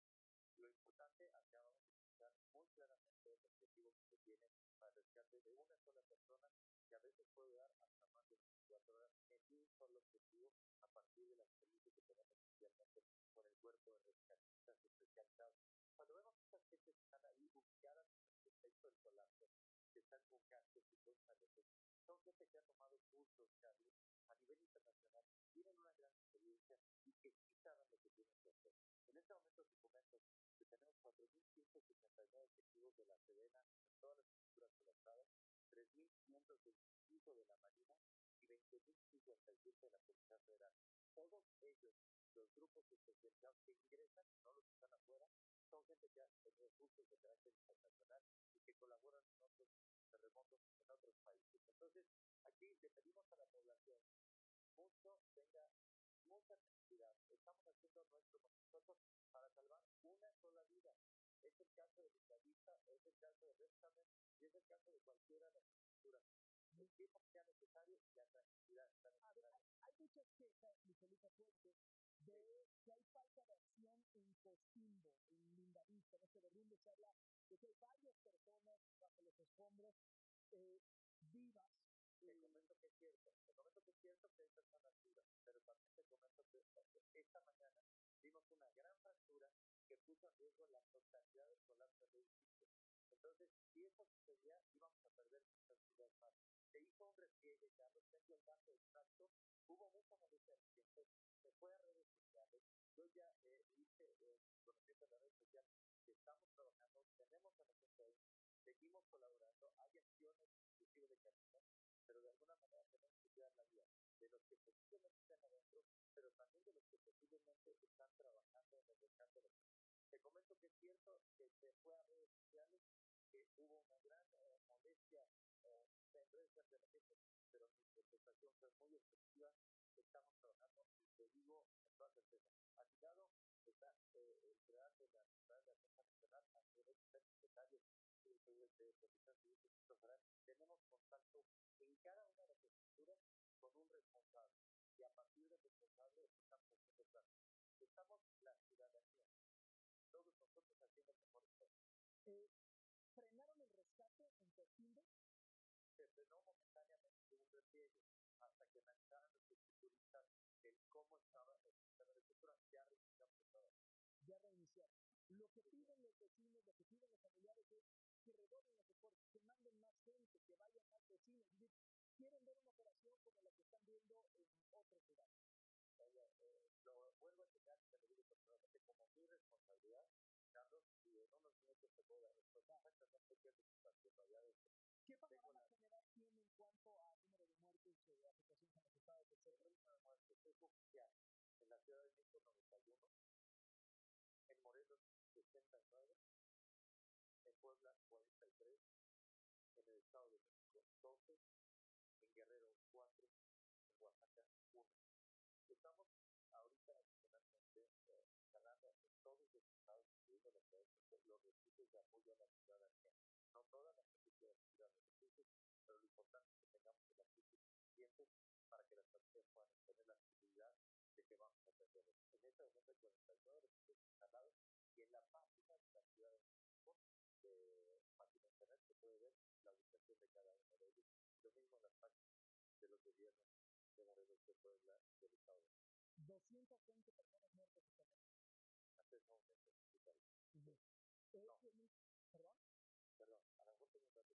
Lo importante, acabamos de explicar muy claramente el objetivo que se tiene para el rescate de una sola persona, que a veces puede dar hasta más de 24 horas en un solo objetivo a partir de la experiencia que tenemos especialmente con el cuerpo de rescatistas especializados. Cuando vemos estas gentes que están ahí ubicadas en el contexto del colapso, que están con cascos y con chalecos, son gente que ha tomado cursos, Carlos, a nivel internacional, tienen una gran experiencia y que sí saben lo que tienen que hacer. En este momento te comento que tenemos 4.169 efectivos de la Sedena en todas las estructuras colapsadas, 3.525 de la Marina y 20.057 de la Policía Federal. Todos ellos, los grupos especializados que ingresan, no los que están afuera, son gente que ha tenido cursos de carácter internacional y que colaboran en otros terremotos en otros países. Entonces, aquí le pedimos a la población tenga mucha tranquilidad. Estamos haciendo nuestro esfuerzo para salvar una sola vida. Es el caso de Lindavista, es el caso de Restamen y es el caso de cualquiera de las estructuras. El tiempo que sea necesario y la tranquilidad está necesaria. Hay muchas quejas, Luis Felipe Puente, de que hay falta de acción en Coquimbo, en Lindavista, en este derrumbe. Se habla de que hay varias personas bajo los escombros vivas. Te comento que es cierto, que hay personas vivas, pero también te comento que esta mañana vimos una gran fractura que puso en riesgo la totalidad del colapso del edificio. Entonces, si eso sucedía, íbamos a perder muchas vidas más. Se hizo un repliegue, Carlos, tengo el dato exacto, hubo mucha molestia al cliente, se fue a redes sociales, yo ya hice conociendo en las redes sociales que estamos trabajando, tenemos a la gente ahí, seguimos colaborando, hay acciones inclusive de camino, pero de alguna manera tenemos que cuidar la vida de los que posiblemente están adentro, pero también de los que posiblemente están trabajando en el rescate de la gente. Te comento que es cierto que se fue a redes sociales, que hubo una gran molestia en redes sociales de la gente, pero mi contestación fue muy efectiva. Estamos trabajando y te digo con toda certeza. A mi lado está el general de la Defensa Nacional, a nivel secretario de Protección Civil Federal. Tenemos contacto en cada una de las estructuras con un responsable y a partir del responsable estamos haciendo el plan. Estamos la ciudadanía, todos nosotros haciendo el mejor esfuerzo. ¿Frenaron el rescate en Coquimbo? Se frenó momentáneamente un repliegue hasta que analizaran los estructuristas el cómo estaba la estructura. Ya reiniciamos el trabajo. Ya reiniciaron. Lo que piden los vecinos, lo que piden los familiares es que redoblen los esfuerzos, que manden más gente, que vayan más vecinos. Es decir, quieren ver una operación como la que están viendo en otros lugares. Lo vuelvo a checar, te lo digo personalmente, como mi responsabilidad, Carlos, y en unos minutos te puedo dar respuesta exactamente qué es lo que está haciendo allá adentro. ¿Qué panorama general tiene en cuanto a número de muertos, afectaciones en los estados, etcétera? El número de muertos es oficial. En la Ciudad de México, 91. En Morelos, 69. En Puebla, 43. En el Estado de México, 12. En Guerrero, 4. En Oaxaca, 1. Estamos ahorita nacionalmente instalando en todos los estados, incluyendo la Ciudad de México, los recursos de apoyo a la ciudadanía. No toda la gente quiere recibir a los recursos, pero lo importante es que tengamos el acceso suficiente para que las familias puedan tener la seguridad de que vamos a atenderlos. En este momento hay 49 recursos instalados y en la página de la Ciudad de México, de página de internet, se puede ver la ubicación de cada uno de ellos. Lo mismo en las páginas de los gobiernos de Morelos, de Puebla y del Estado de México. 220 personas muertas hasta el momento. Hasta ese momento, ¿Perdón? Perdón, a lo mejor tengo un dato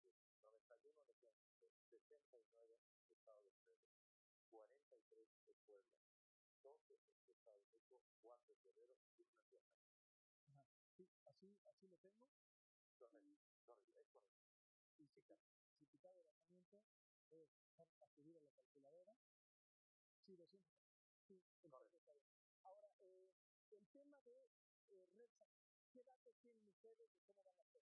que 91 en el Ciudad de México, 69 en el Estado de Morelos, 43 en Puebla, 12 en el Estado de México, 4 en Guerrero y 1 en Oaxaca. Sí, así lo tengo. Correcto, es correcto. Y si picado de herramienta, puedes acudir a la calculadora. Sí, 200. Sí, está bien. Ahora, el tema de red social. ¿Qué datos tienen ustedes de cómo van las cosas?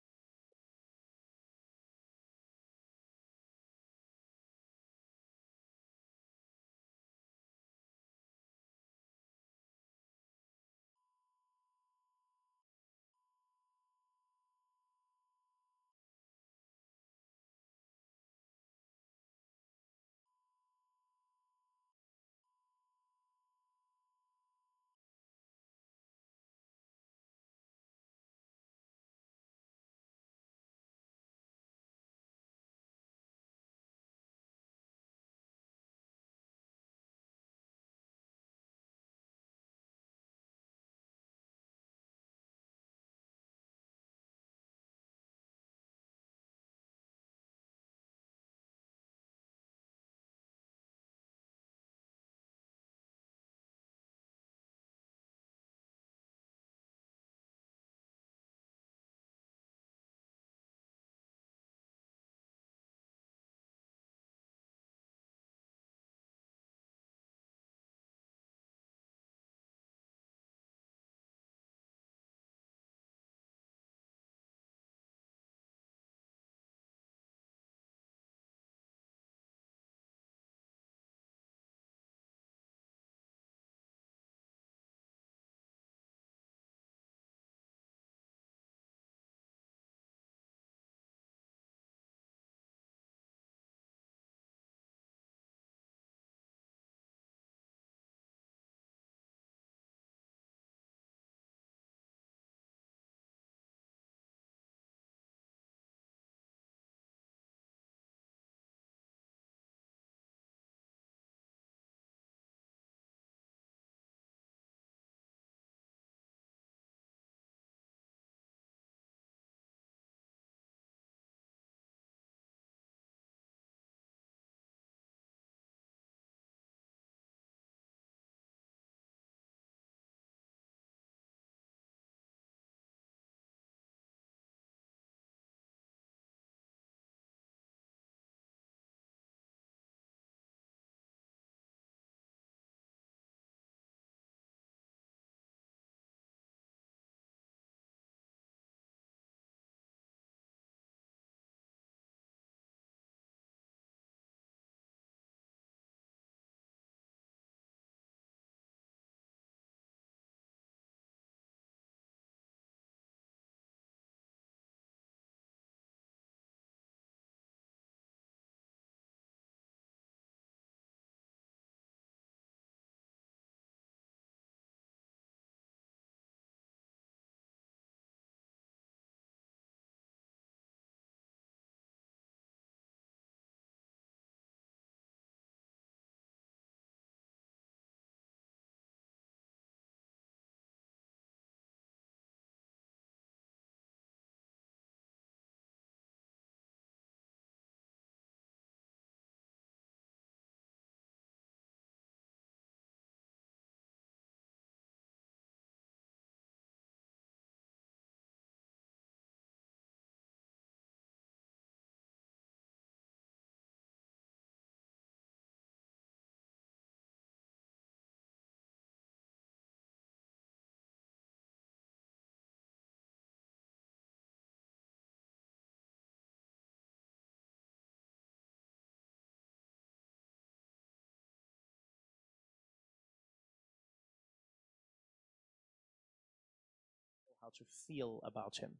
How to feel about him.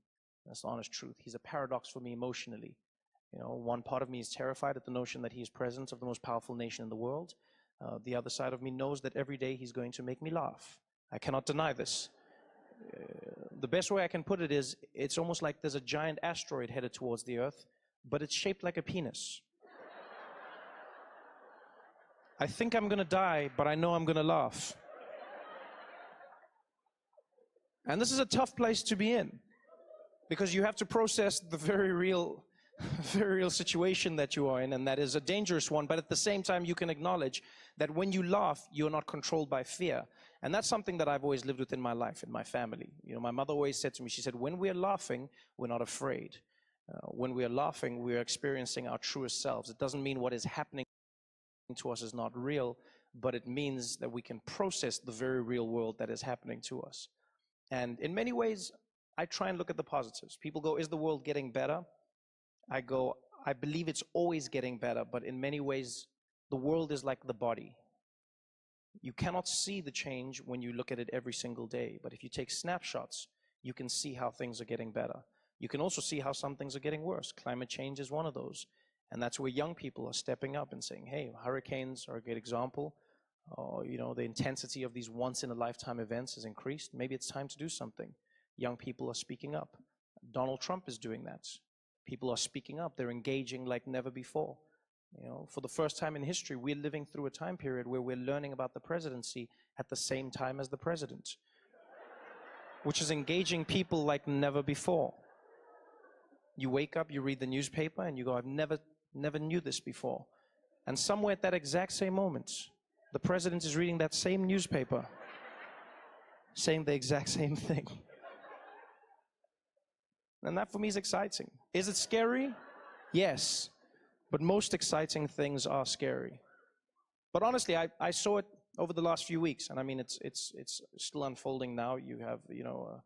That's the honest truth. He's a paradox for me emotionally. You know, one part of me is terrified at the notion that he is president of the most powerful nation in the world. The other side of me knows that every day he's going to make me laugh. I cannot deny this. The best way I can put it is, it's almost like there's a giant asteroid headed towards the Earth, but it's shaped like a penis. I think I'm gonna die, but I know I'm gonna laugh. And this is a tough place to be in, because you have to process the very real situation that you are in, and that is a dangerous one. But at the same time, you can acknowledge that when you laugh, you're not controlled by fear. And that's something that I've always lived with in my life, in my family. You know, my mother always said to me, she said, when we're laughing, we're not afraid. When we are laughing, we are experiencing our truest selves. It doesn't mean what is happening to us is not real, but it means that we can process the very real world that is happening to us. And in many ways, I try and look at the positives. People go, is the world getting better? I go, I believe it's always getting better, but in many ways, the world is like the body. You cannot see the change when you look at it every single day, but if you take snapshots, you can see how things are getting better. You can also see how some things are getting worse. Climate change is one of those. And that's where young people are stepping up and saying, hey, hurricanes are a good example. You know, the intensity of these once-in-a-lifetime events has increased. Maybe it's time to do something. Young people are speaking up. Donald Trump is doing that. People are speaking up. They're engaging like never before. You know, for the first time in history, we're living through a time period where we're learning about the presidency at the same time as the president, which is engaging people like never before. You wake up, you read the newspaper, and you go, I've never knew this before. And somewhere at that exact same moment, the president is reading that same newspaper, saying the exact same thing. And that for me is exciting. Is it scary? Yes. But most exciting things are scary. But honestly, I saw it over the last few weeks, and I mean, it's still unfolding now. You have, you know,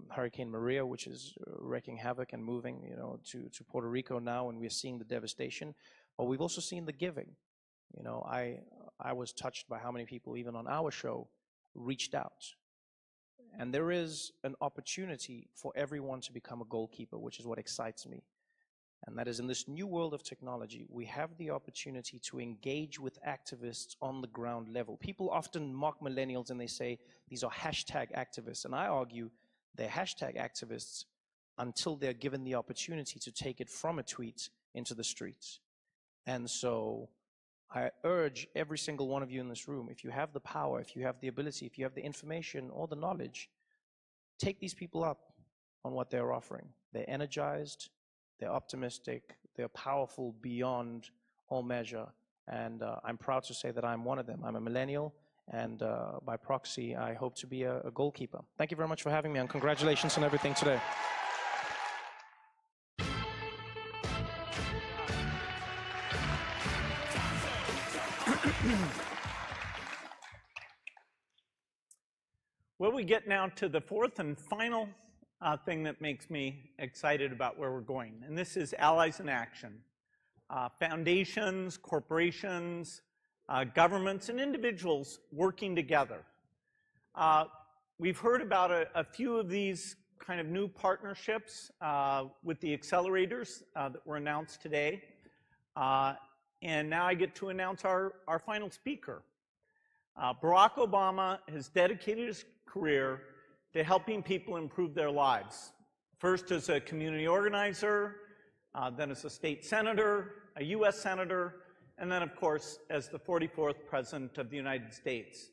Hurricane Maria, which is wreaking havoc and moving, you know, to Puerto Rico now, and we're seeing the devastation. But we've also seen the giving. You know, I was touched by how many people, even on our show, reached out. And there is an opportunity for everyone to become a goalkeeper, which is what excites me. And that is, in this new world of technology, we have the opportunity to engage with activists on the ground level. People often mock millennials and they say, these are hashtag activists. And I argue they're hashtag activists until they're given the opportunity to take it from a tweet into the streets. And so I urge every single one of you in this room, if you have the power, if you have the ability, if you have the information or the knowledge, take these people up on what they're offering. They're energized, they're optimistic, they're powerful beyond all measure. And I'm proud to say that I'm one of them. I'm a millennial, and by proxy, I hope to be a goalkeeper. Thank you very much for having me, and congratulations on everything today. Well, we get now to the fourth and final thing that makes me excited about where we're going, and this is allies in action. Foundations, corporations, governments, and individuals working together. We've heard about a few of these kind of new partnerships with the accelerators that were announced today. And now I get to announce our final speaker. Barack Obama has dedicated his career to helping people improve their lives. First as a community organizer, then as a state senator, a US senator, and then of course as the 44th President of the United States.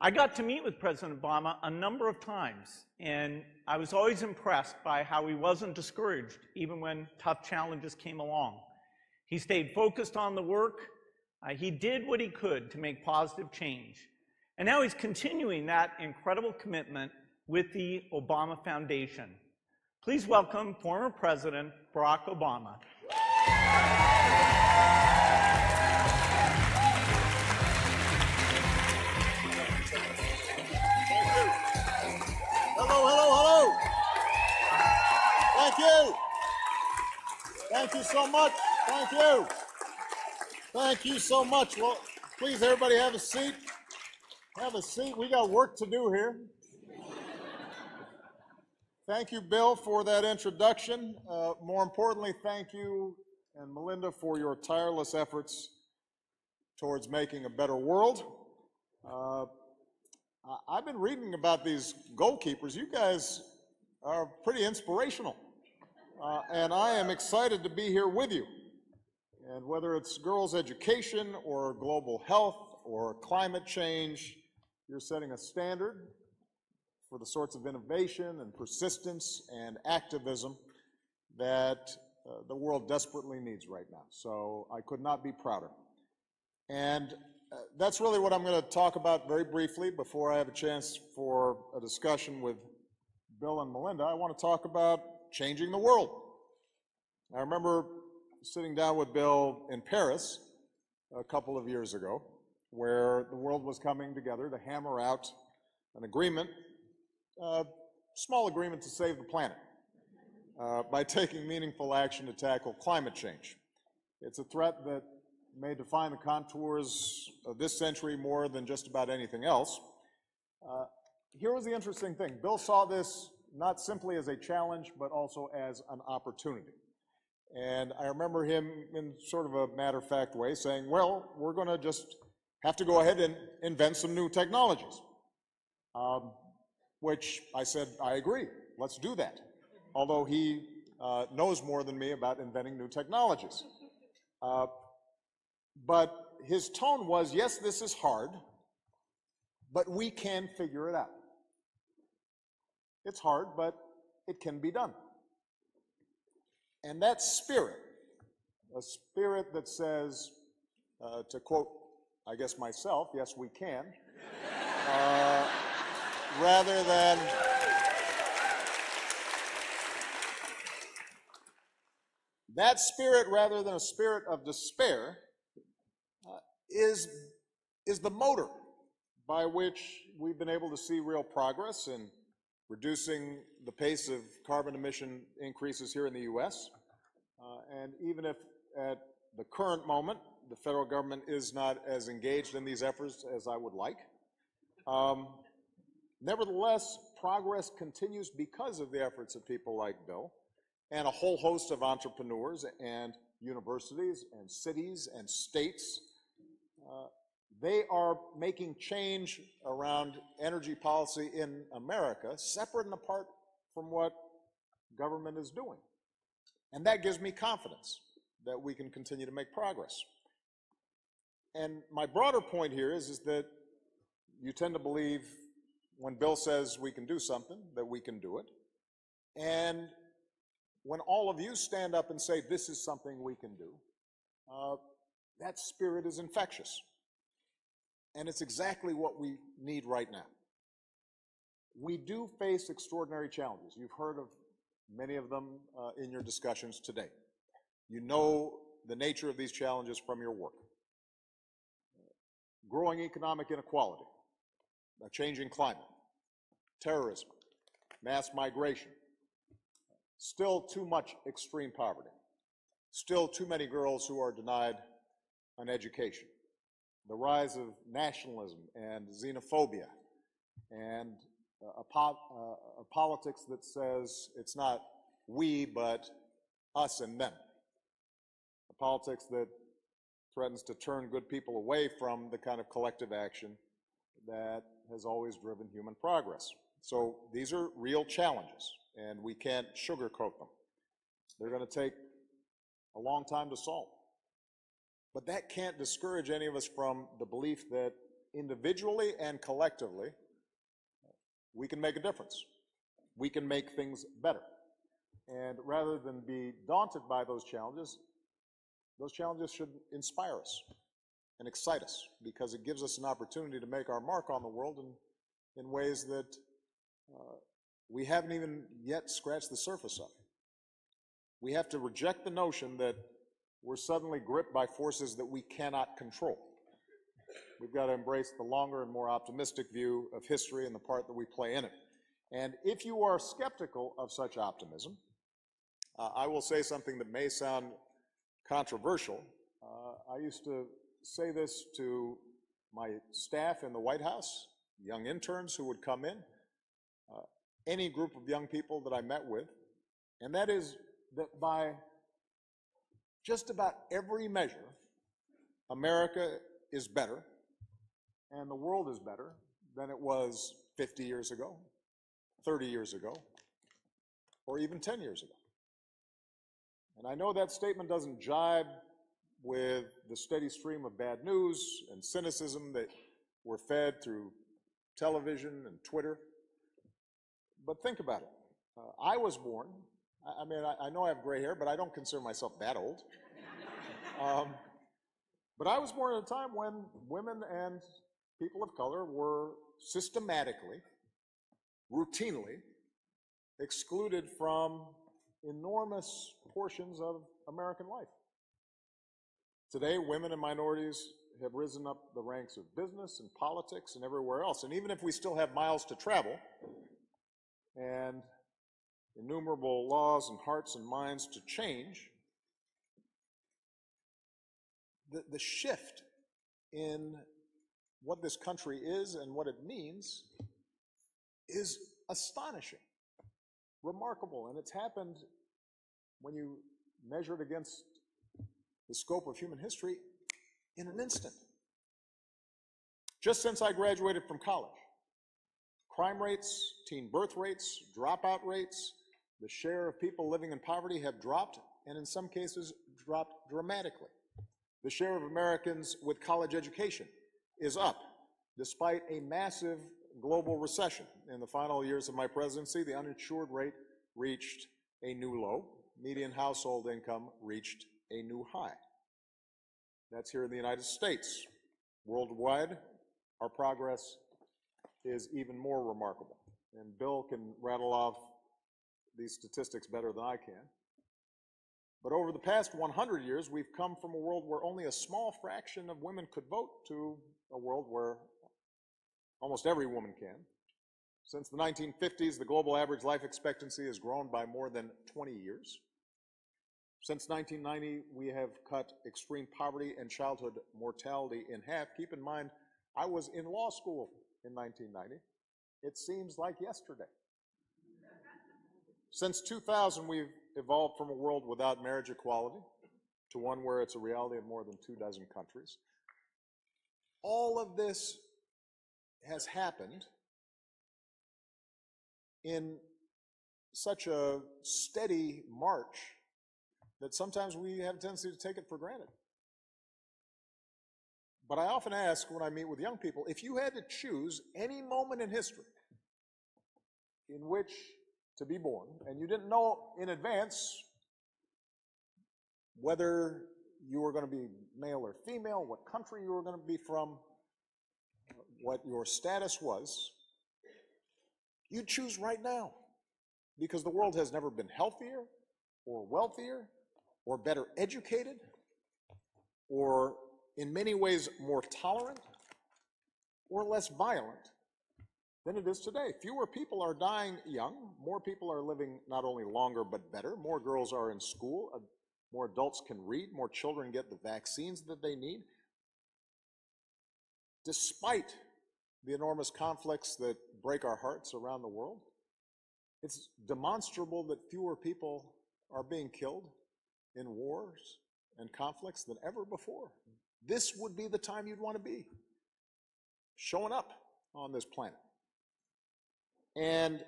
I got to meet with President Obama a number of times, and I was always impressed by how he wasn't discouraged even when tough challenges came along. He stayed focused on the work. He did what he could to make positive change. And now he's continuing that incredible commitment with the Obama Foundation. Please welcome former President Barack Obama. Hello, hello, hello. Thank you. Thank you so much. Thank you. Thank you so much. Well, please, everybody have a seat. Have a seat. We got work to do here. Thank you, Bill, for that introduction. More importantly, thank you and Melinda for your tireless efforts towards making a better world. I've been reading about these goalkeepers. You guys are pretty inspirational. And I am excited to be here with you. And whether it's girls' education or global health or climate change, you're setting a standard for the sorts of innovation and persistence and activism that the world desperately needs right now. So I could not be prouder. And that's really what I'm going to talk about very briefly before I have a chance for a discussion with Bill and Melinda. I want to talk about changing the world. I remember sitting down with Bill in Paris a couple of years ago where the world was coming together to hammer out an agreement, a small agreement to save the planet, by taking meaningful action to tackle climate change. It's a threat that may define the contours of this century more than just about anything else. Here was the interesting thing. Bill saw this not simply as a challenge, but also as an opportunity. And I remember him in sort of a matter-of-fact way saying, well, we're going to just have to go ahead and invent some new technologies. Which I said, I agree, let's do that. Although he knows more than me about inventing new technologies. But his tone was, yes, this is hard, but we can figure it out. It's hard, but it can be done. And that spirit, a spirit that says, to quote, I guess myself, yes, we can, rather than that spirit, rather than a spirit of despair, is the motor by which we've been able to see real progress in reducing the pace of carbon emission increases here in the U.S. And even if at the current moment the federal government is not as engaged in these efforts as I would like, nevertheless, progress continues because of the efforts of people like Bill and a whole host of entrepreneurs and universities and cities and states. They are making change around energy policy in America separate and apart from what government is doing. And that gives me confidence that we can continue to make progress. And my broader point here is that you tend to believe when Bill says we can do something, that we can do it. And when all of you stand up and say this is something we can do, that spirit is infectious. And it's exactly what we need right now. We do face extraordinary challenges. You've heard of many of them in your discussions today. You know the nature of these challenges from your work. Growing economic inequality, a changing climate, terrorism, mass migration, still too much extreme poverty, still too many girls who are denied an education, the rise of nationalism and xenophobia, and a politics that says it's not we, but us and them. A politics that threatens to turn good people away from the kind of collective action that has always driven human progress. So these are real challenges, and we can't sugarcoat them. They're going to take a long time to solve. But that can't discourage any of us from the belief that individually and collectively, we can make a difference. We can make things better. And rather than be daunted by those challenges should inspire us and excite us, because it gives us an opportunity to make our mark on the world in ways that we haven't even yet scratched the surface of. We have to reject the notion that we're suddenly gripped by forces that we cannot control. We've got to embrace the longer and more optimistic view of history and the part that we play in it. And if you are skeptical of such optimism, I will say something that may sound controversial. I used to say this to my staff in the White House, young interns who would come in, any group of young people that I met with, and that is that by just about every measure, America is better and the world is better than it was 50 years ago, 30 years ago, or even 10 years ago. And I know that statement doesn't jibe with the steady stream of bad news and cynicism that we're fed through television and Twitter, but think about it. I was born, I know I have gray hair, but I don't consider myself that old. But I was born at a time when women and people of color were systematically, routinely excluded from enormous portions of American life. Today, women and minorities have risen up the ranks of business and politics and everywhere else. And even if we still have miles to travel and innumerable laws and hearts and minds to change, the shift in what this country is and what it means is astonishing, remarkable, and it's happened when you measure it against the scope of human history in an instant. Just since I graduated from college, crime rates, teen birth rates, dropout rates, the share of people living in poverty have dropped, and in some cases dropped dramatically. The share of Americans with college education is up, despite a massive global recession. In the final years of my presidency, the uninsured rate reached a new low. Median household income reached a new high. That's here in the United States. Worldwide, our progress is even more remarkable. And Bill can rattle off these statistics better than I can. But over the past 100 years, we've come from a world where only a small fraction of women could vote to a world where almost every woman can. Since the 1950s, the global average life expectancy has grown by more than 20 years. Since 1990, we have cut extreme poverty and childhood mortality in half. Keep in mind, I was in law school in 1990. It seems like yesterday. Since 2000, we've evolved from a world without marriage equality to one where it's a reality in more than 24 countries. All of this has happened in such a steady march that sometimes we have a tendency to take it for granted. But I often ask when I meet with young people, if you had to choose any moment in history in which to be born, and you didn't know in advance whether you were going to be male or female, what country you were going to be from, what your status was, you'd choose right now, because the world has never been healthier or wealthier or better educated or in many ways more tolerant or less violent than it is today. Fewer people are dying young. More people are living not only longer but better. More girls are in school. More adults can read. More children get the vaccines that they need. Despite the enormous conflicts that break our hearts around the world, it's demonstrable that fewer people are being killed in wars and conflicts than ever before. This would be the time you'd want to be, showing up on this planet. And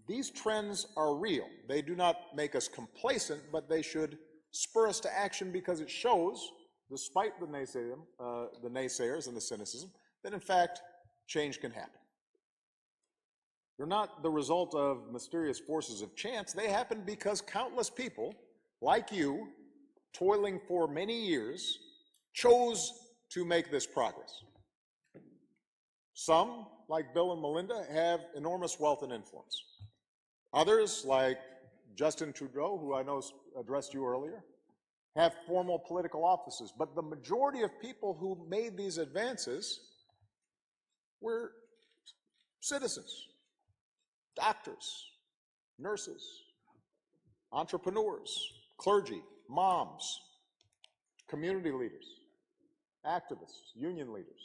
these trends are real. They do not make us complacent, but they should spur us to action, because it shows, despite the naysayers and the cynicism, that in fact, change can happen. They're not the result of mysterious forces of chance. They happen because countless people, like you, toiling for many years, chose to make this progress. Some, like Bill and Melinda, have enormous wealth and influence. Others, like Justin Trudeau, who I know addressed you earlier, have formal political offices. But the majority of people who made these advances were citizens, doctors, nurses, entrepreneurs, clergy, moms, community leaders, activists, union leaders,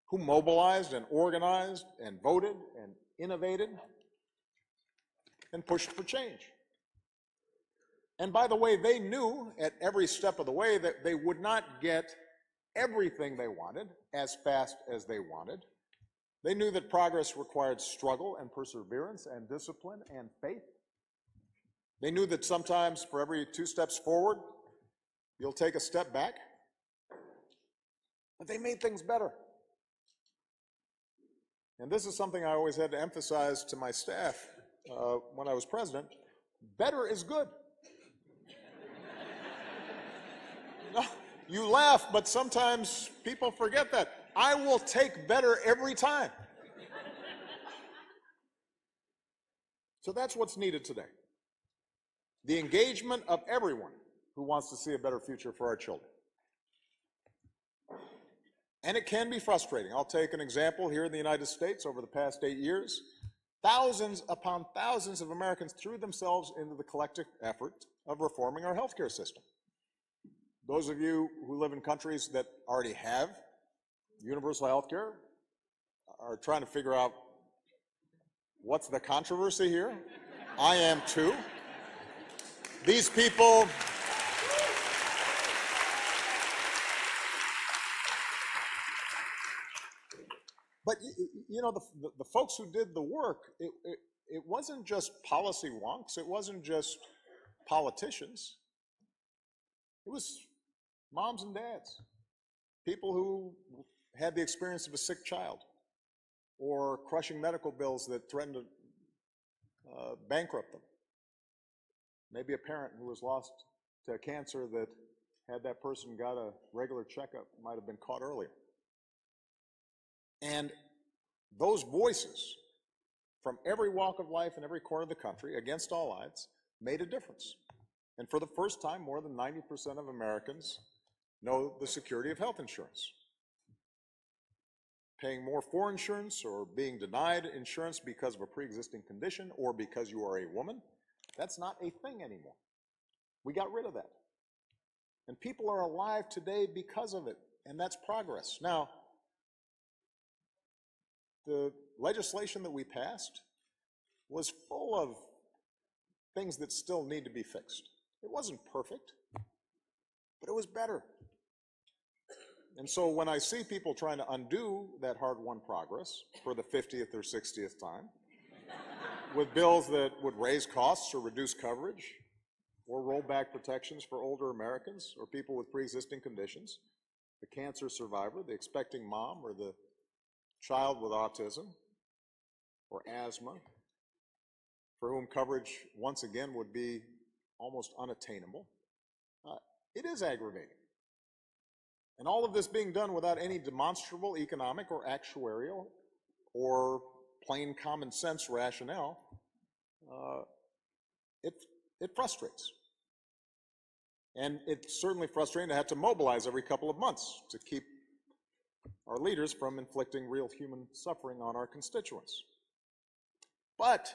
who mobilized and organized and voted and innovated and pushed for change. And by the way, they knew at every step of the way that they would not get everything they wanted as fast as they wanted. They knew that progress required struggle and perseverance and discipline and faith. They knew that sometimes for every 2 steps forward, you'll take a step back. But they made things better. And this is something I always had to emphasize to my staff when I was president. Better is good. No, you laugh, but sometimes people forget that. I will take better every time. So that's what's needed today. The engagement of everyone who wants to see a better future for our children. And it can be frustrating. I'll take an example here in the United States over the past 8 years. Thousands upon thousands of Americans threw themselves into the collective effort of reforming our healthcare system. Those of you who live in countries that already have universal healthcare are trying to figure out what's the controversy here. I am too. These people, but you know, the folks who did the work, it wasn't just policy wonks, it wasn't just politicians. It was moms and dads, people who had the experience of a sick child or crushing medical bills that threatened to bankrupt them. Maybe a parent who was lost to cancer that had that person got a regular checkup might have been caught earlier. And those voices from every walk of life in every corner of the country, against all odds, made a difference. And for the first time, more than 90% of Americans know the security of health insurance. Paying more for insurance or being denied insurance because of a pre-existing condition or because you are a woman, that's not a thing anymore. We got rid of that. And people are alive today because of it, and that's progress. Now, the legislation that we passed was full of things that still need to be fixed. It wasn't perfect, but it was better. And so when I see people trying to undo that hard-won progress for the 50th or 60th time, with bills that would raise costs or reduce coverage, or roll back protections for older Americans or people with pre-existing conditions, the cancer survivor, the expecting mom, or the child with autism or asthma, for whom coverage once again would be almost unattainable, it is aggravating. And all of this being done without any demonstrable economic or actuarial or plain common sense rationale, it frustrates. And it's certainly frustrating to have to mobilize every couple of months to keep our leaders from inflicting real human suffering on our constituents. But,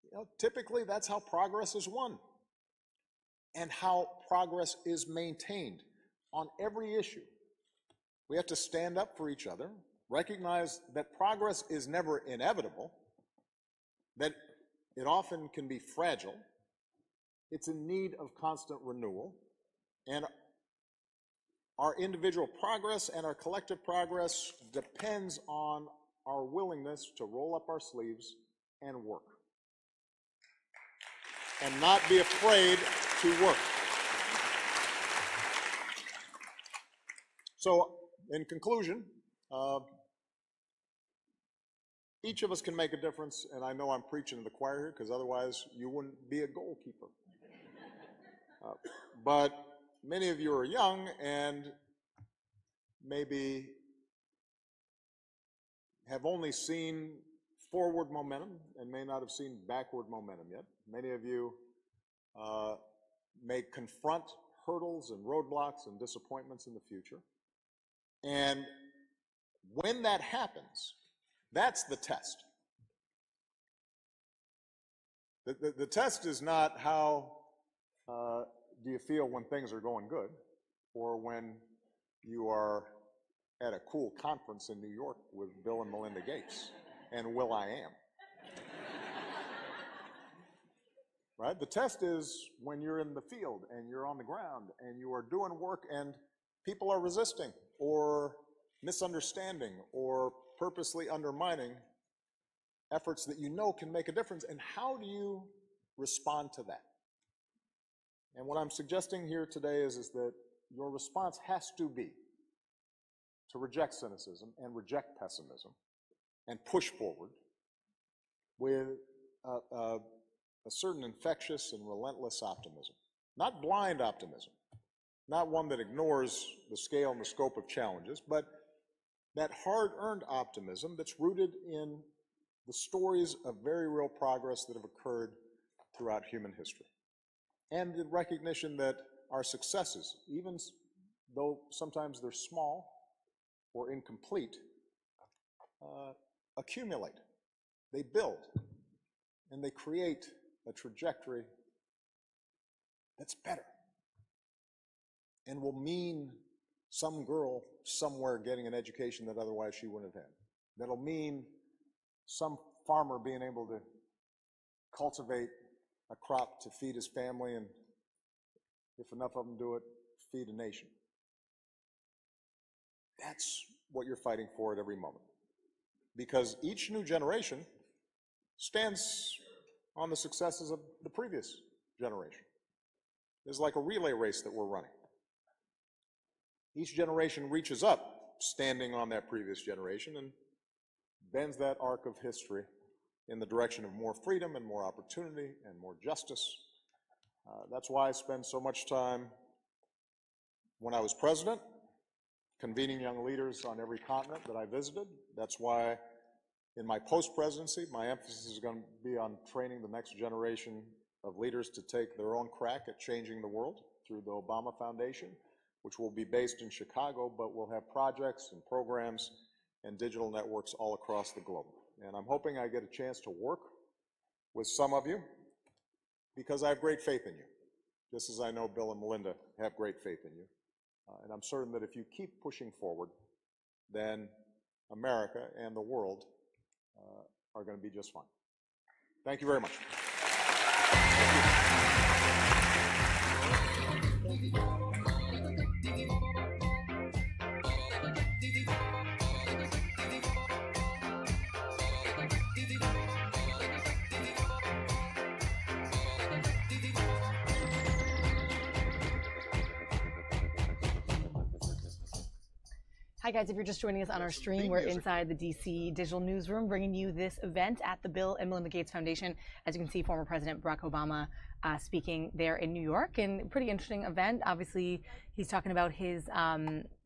you know, typically that's how progress is won and how progress is maintained on every issue. We have to stand up for each other, recognize that progress is never inevitable, that it often can be fragile, it's in need of constant renewal, and our individual progress and our collective progress depends on our willingness to roll up our sleeves and work. And not be afraid to work. So, in conclusion, each of us can make a difference, and I know I'm preaching to the choir here because otherwise you wouldn't be a goalkeeper. But many of you are young and maybe have only seen forward momentum and may not have seen backward momentum yet. Many of you may confront hurdles and roadblocks and disappointments in the future. And when that happens, that's the test. The test is not how do you feel when things are going good or when you are at a cool conference in New York with Bill and Melinda Gates and Will I Am. Right? The test is when you're in the field and you're on the ground and you are doing work and people are resisting or misunderstanding or purposely undermining efforts that you know can make a difference. And how do you respond to that? And what I'm suggesting here today is that your response has to be to reject cynicism and reject pessimism and push forward with a certain infectious and relentless optimism. Not blind optimism, not one that ignores the scale and the scope of challenges, but that hard-earned optimism that's rooted in the stories of very real progress that have occurred throughout human history. And the recognition that our successes, even though sometimes they're small or incomplete, accumulate. They build, and they create a trajectory that's better and will mean some girl somewhere getting an education that otherwise she wouldn't have had. That'll mean some farmer being able to cultivate a crop to feed his family, and if enough of them do it, feed a nation. That's what you're fighting for at every moment. Because each new generation stands on the successes of the previous generation. It's like a relay race that we're running. Each generation reaches up, standing on that previous generation, and bends that arc of history in the direction of more freedom and more opportunity and more justice. That's why I spend so much time when I was president, convening young leaders on every continent that I visited. That's why in my post-presidency, my emphasis is going to be on training the next generation of leaders to take their own crack at changing the world through the Obama Foundation, which will be based in Chicago, but will have projects and programs and digital networks all across the globe. And I'm hoping I get a chance to work with some of you because I have great faith in you, just as I know Bill and Melinda have great faith in you. And I'm certain that if you keep pushing forward, then America and the world are going to be just fine. Thank you very much. Hi guys, if you're just joining us on our stream, we're inside the DC Digital Newsroom bringing you this event at the Bill and Melinda Gates Foundation. As you can see, former President Barack Obama speaking there in New York, and pretty interesting event. Obviously, he's talking about his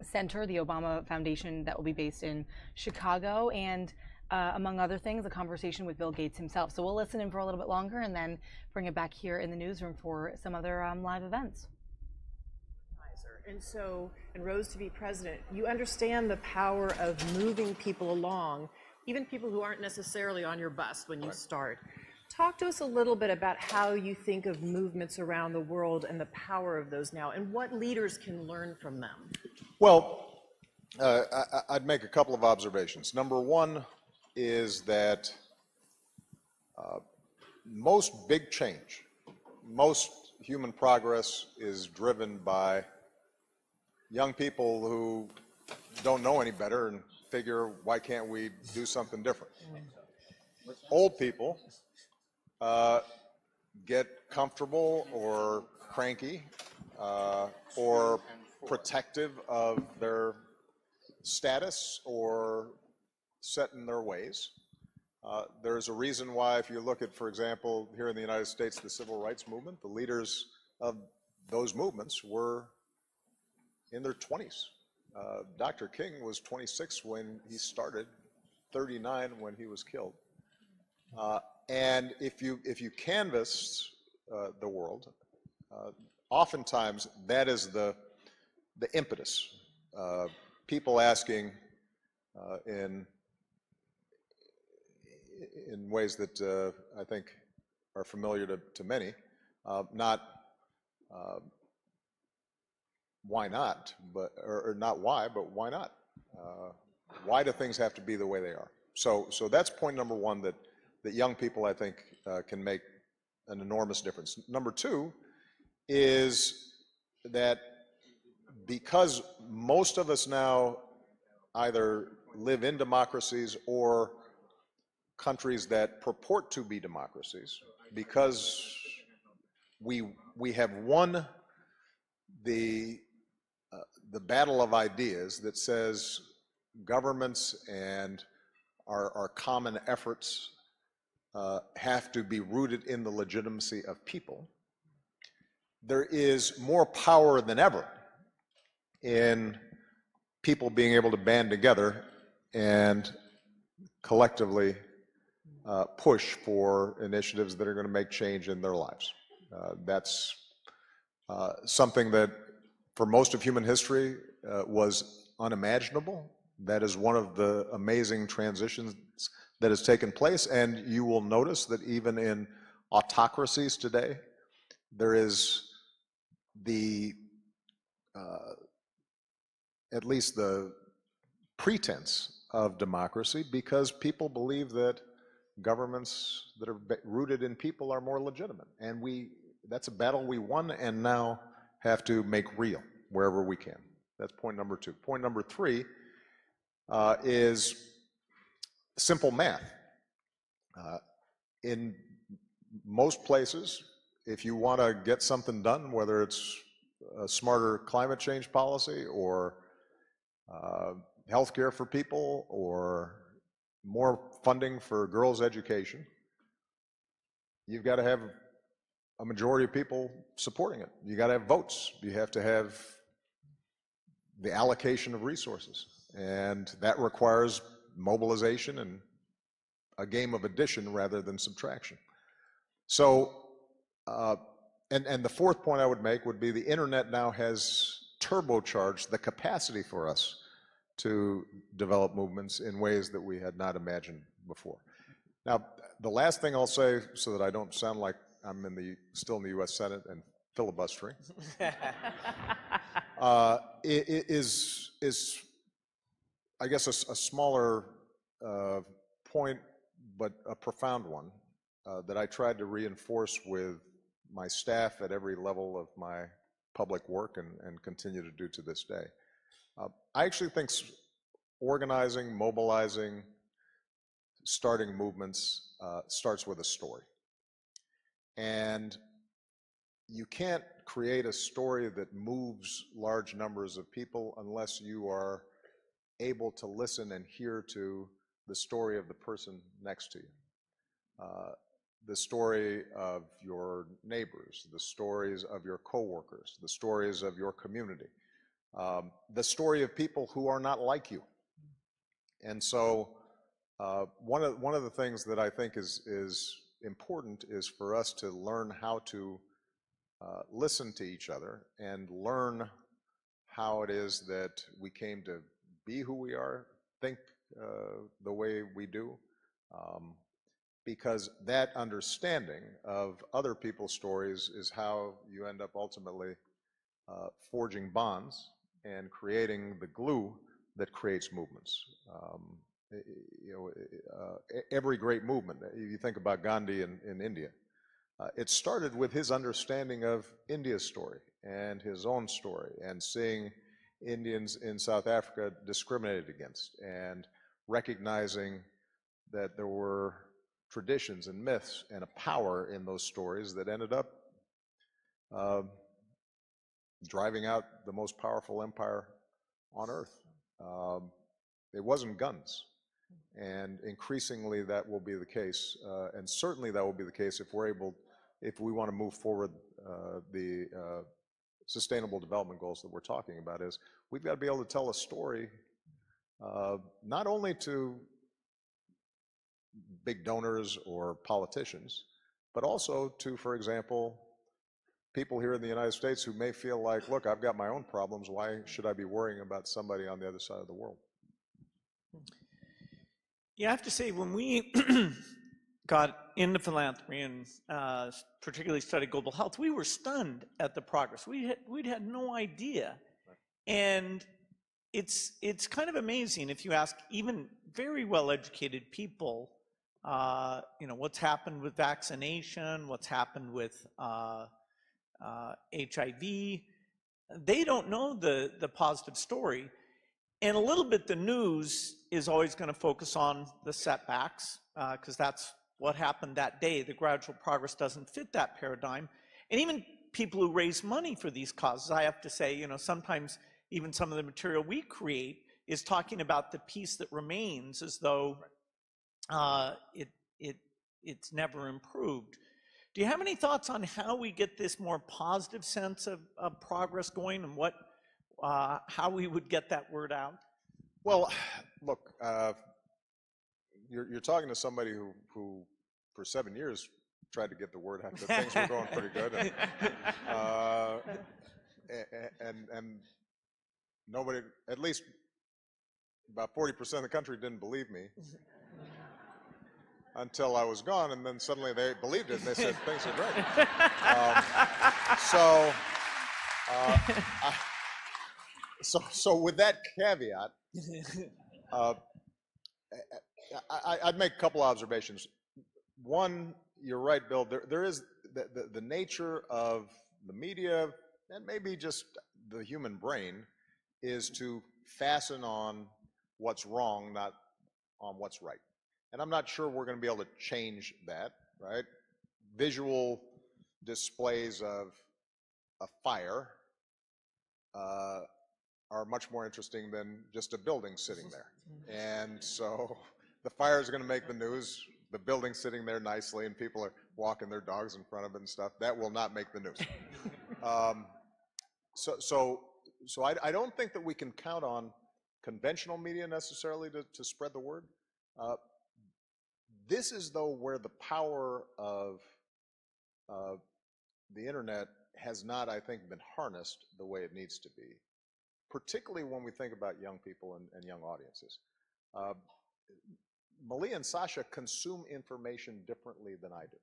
center, the Obama Foundation, that will be based in Chicago, and among other things, a conversation with Bill Gates himself. So we'll listen in for a little bit longer and then bring it back here in the newsroom for some other live events. And so, and rose to be president, you understand the power of moving people along, even people who aren't necessarily on your bus when you start. Talk to us a little bit about how you think of movements around the world and the power of those now, and what leaders can learn from them. Well, I'd make a couple of observations. Number one is that most big change, most human progress is driven by young people who don't know any better and figure, why can't we do something different? Old people get comfortable or cranky or protective of their status or set in their ways. There's a reason why, if you look at, for example, here in the United States, the civil rights movement, the leaders of those movements were in their 20s. Dr. King was 26 when he started, 39 when he was killed. And if you canvass the world, oftentimes that is the impetus. People asking in ways that I think are familiar to many, not why not, but or not why, but why not? Why do things have to be the way they are? So that's point number one, that young people, I think, can make an enormous difference. Number two is that because most of us now either live in democracies or countries that purport to be democracies, because we have won the battle of ideas that says governments and our common efforts have to be rooted in the legitimacy of people. There is more power than ever in people being able to band together and collectively push for initiatives that are going to make change in their lives. That's something that for most of human history was unimaginable. That is one of the amazing transitions that has taken place, and you will notice that even in autocracies today, there is the, at least the pretense of democracy, because people believe that governments that are rooted in people are more legitimate. And that's a battle we won and now have to make real wherever we can. That's point number 2. Point number 3 is simple math. In most places, if you want to get something done, whether it's a smarter climate change policy or healthcare for people or more funding for girls' education, you've got to have a majority of people supporting it. You got to have votes. You have to have the allocation of resources. And that requires mobilization and a game of addition rather than subtraction. So, and the fourth point I would make would be the internet now has turbocharged the capacity for us to develop movements in ways that we had not imagined before. Now, the last thing I'll say, so that I don't sound like I'm still in the U.S. Senate and filibustering, is I guess a smaller point, but a profound one that I tried to reinforce with my staff at every level of my public work and continue to do to this day. I actually think organizing, mobilizing, starting movements starts with a story. And you can't create a story that moves large numbers of people unless you are able to listen and hear to the story of the person next to you. The story of your neighbors, the stories of your coworkers, the stories of your community, the story of people who are not like you. And so one of the things that I think is important is for us to learn how to listen to each other and learn how it is that we came to be who we are, think the way we do, because that understanding of other people's stories is how you end up ultimately forging bonds and creating the glue that creates movements. Every great movement, you think about Gandhi in India, it started with his understanding of India's story and his own story, and seeing Indians in South Africa discriminated against, and recognizing that there were traditions and myths and a power in those stories that ended up driving out the most powerful empire on earth. It wasn't guns. And increasingly that will be the case, and certainly that will be the case if we want to move forward the sustainable development goals that we're talking about. Is we've got to be able to tell a story not only to big donors or politicians, but also to, for example, people here in the United States who may feel like, look, I've got my own problems, why should I be worrying about somebody on the other side of the world? Yeah, I have to say, when we got into philanthropy and particularly studied global health, we were stunned at the progress. We'd had no idea. And it's kind of amazing if you ask even very well-educated people, what's happened with vaccination, what's happened with HIV. They don't know the positive story. And a little bit the news is always going to focus on the setbacks, because that's what happened that day. The gradual progress doesn't fit that paradigm. And even people who raise money for these causes, I have to say, sometimes even some of the material we create is talking about the piece that remains as though it's never improved. Do you have any thoughts on how we get this more positive sense of progress going, and how we would get that word out? Well, look, you're talking to somebody who for 7 years tried to get the word out that things were going pretty good. and nobody, at least about 40% of the country didn't believe me until I was gone, and then suddenly they believed it and they said things are great. So with that caveat, I'd make a couple observations. One, you're right, Bill. There is the nature of the media and maybe just the human brain is to fasten on what's wrong, not on what's right. And I'm not sure we're going to be able to change that, right? Visual displays of a fire are much more interesting than just a building sitting there. And so the fire is going to make the news. The building sitting there nicely and people are walking their dogs in front of it and stuff, that will not make the news. So I don't think that we can count on conventional media necessarily to spread the word. This is, though, where the power of the internet has not, I think, been harnessed the way it needs to be, particularly when we think about young people and young audiences. Malia and Sasha consume information differently than I do.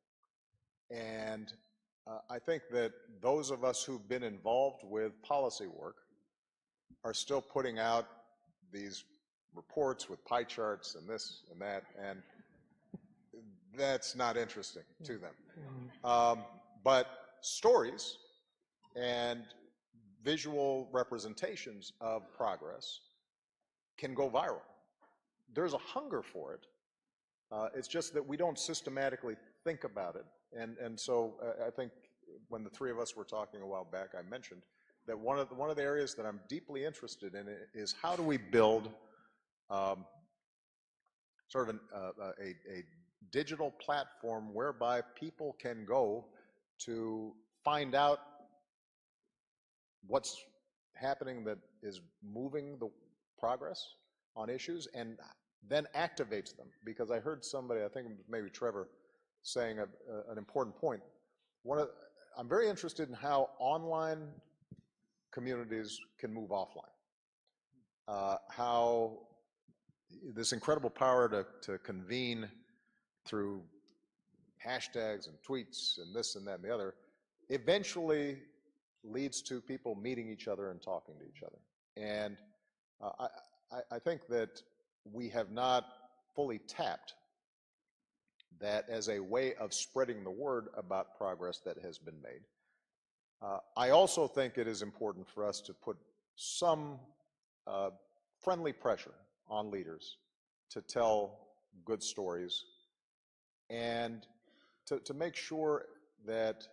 And I think that those of us who've been involved with policy work are still putting out these reports with pie charts and this and that, and that's not interesting to them. But stories and visual representations of progress can go viral. There's a hunger for it. It's just that we don't systematically think about it. And so I think when the three of us were talking a while back, I mentioned that one of the areas that I'm deeply interested in is how do we build sort of a digital platform whereby people can go to find out what's happening that is moving the progress on issues and then activates them. Because I heard somebody, I think maybe Trevor, saying an important point. I'm very interested in how online communities can move offline. How this incredible power to convene through hashtags and tweets and this and that and the other eventually leads to people meeting each other and talking to each other. And I think that we have not fully tapped that as a way of spreading the word about progress that has been made. I also think it is important for us to put some friendly pressure on leaders to tell good stories and to make sure that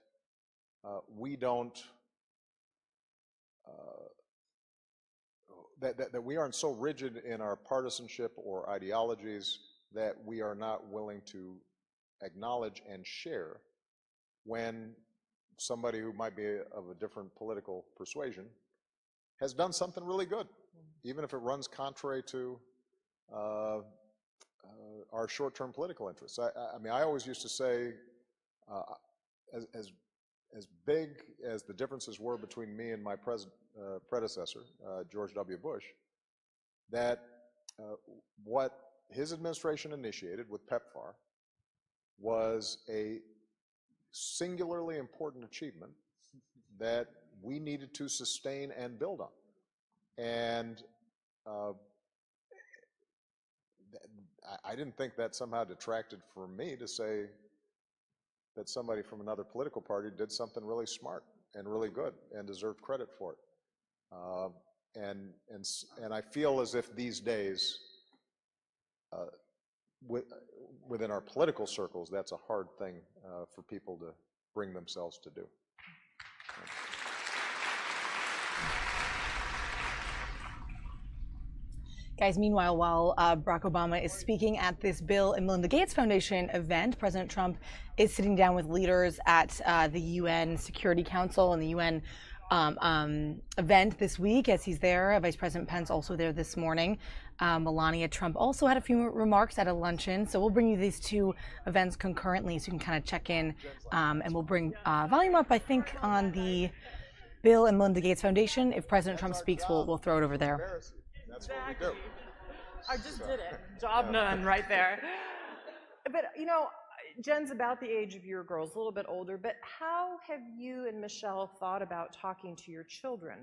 we don't, that we aren't so rigid in our partisanship or ideologies that we are not willing to acknowledge and share when somebody who might be of a different political persuasion has done something really good, even if it runs contrary to our short-term political interests. I mean, I always used to say, as big as the differences were between me and my predecessor, George W. Bush, that what his administration initiated with PEPFAR was a singularly important achievement that we needed to sustain and build on. And I didn't think that somehow detracted from me to say that somebody from another political party did something really smart and really good and deserved credit for it. And I feel as if these days, within our political circles, that's a hard thing for people to bring themselves to do. Guys, meanwhile, while Barack Obama is speaking at this Bill and Melinda Gates Foundation event, President Trump is sitting down with leaders at the UN Security Council and the UN event this week as he's there. Vice President Pence also there this morning. Melania Trump also had a few remarks at a luncheon. So we'll bring you these two events concurrently so you can kind of check in. And we'll bring volume up, I think, on the Bill and Melinda Gates Foundation. If President Trump speaks, we'll throw it over there. That's what we do. I just did it. Job done right there. But, you know, Jen's about the age of your girls, a little bit older, but how have you and Michelle thought about talking to your children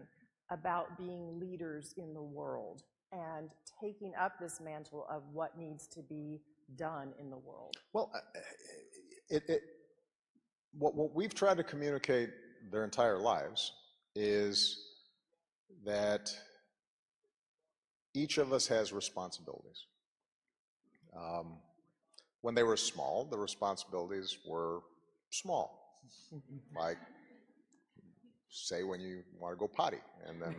about being leaders in the world and taking up this mantle of what needs to be done in the world? Well, what we've tried to communicate their entire lives is that each of us has responsibilities. When they were small, the responsibilities were small, like say when you want to go potty, and then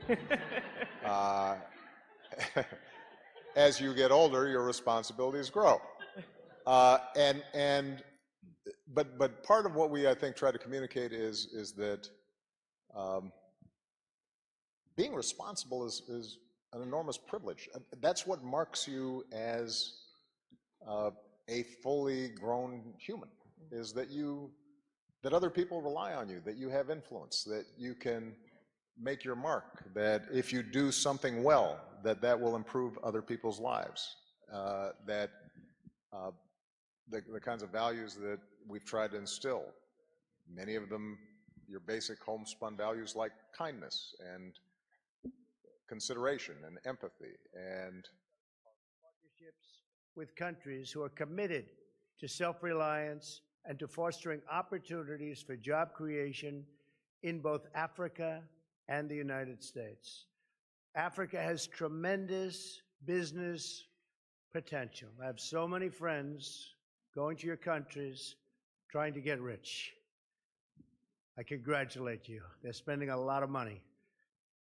as you get older, your responsibilities grow. But part of what we, I think, try to communicate is that being responsible is an enormous privilege. That's what marks you as a fully grown human, is that other people rely on you, that you have influence, that you can make your mark, that if you do something well, that will improve other people's lives, that the kinds of values that we've tried to instill, many of them your basic homespun values like kindness and consideration and empathy and partnerships with countries who are committed to self-reliance and to fostering opportunities for job creation in both Africa and the United States. Africa has tremendous business potential. I have so many friends going to your countries trying to get rich. I congratulate you. They're spending a lot of money.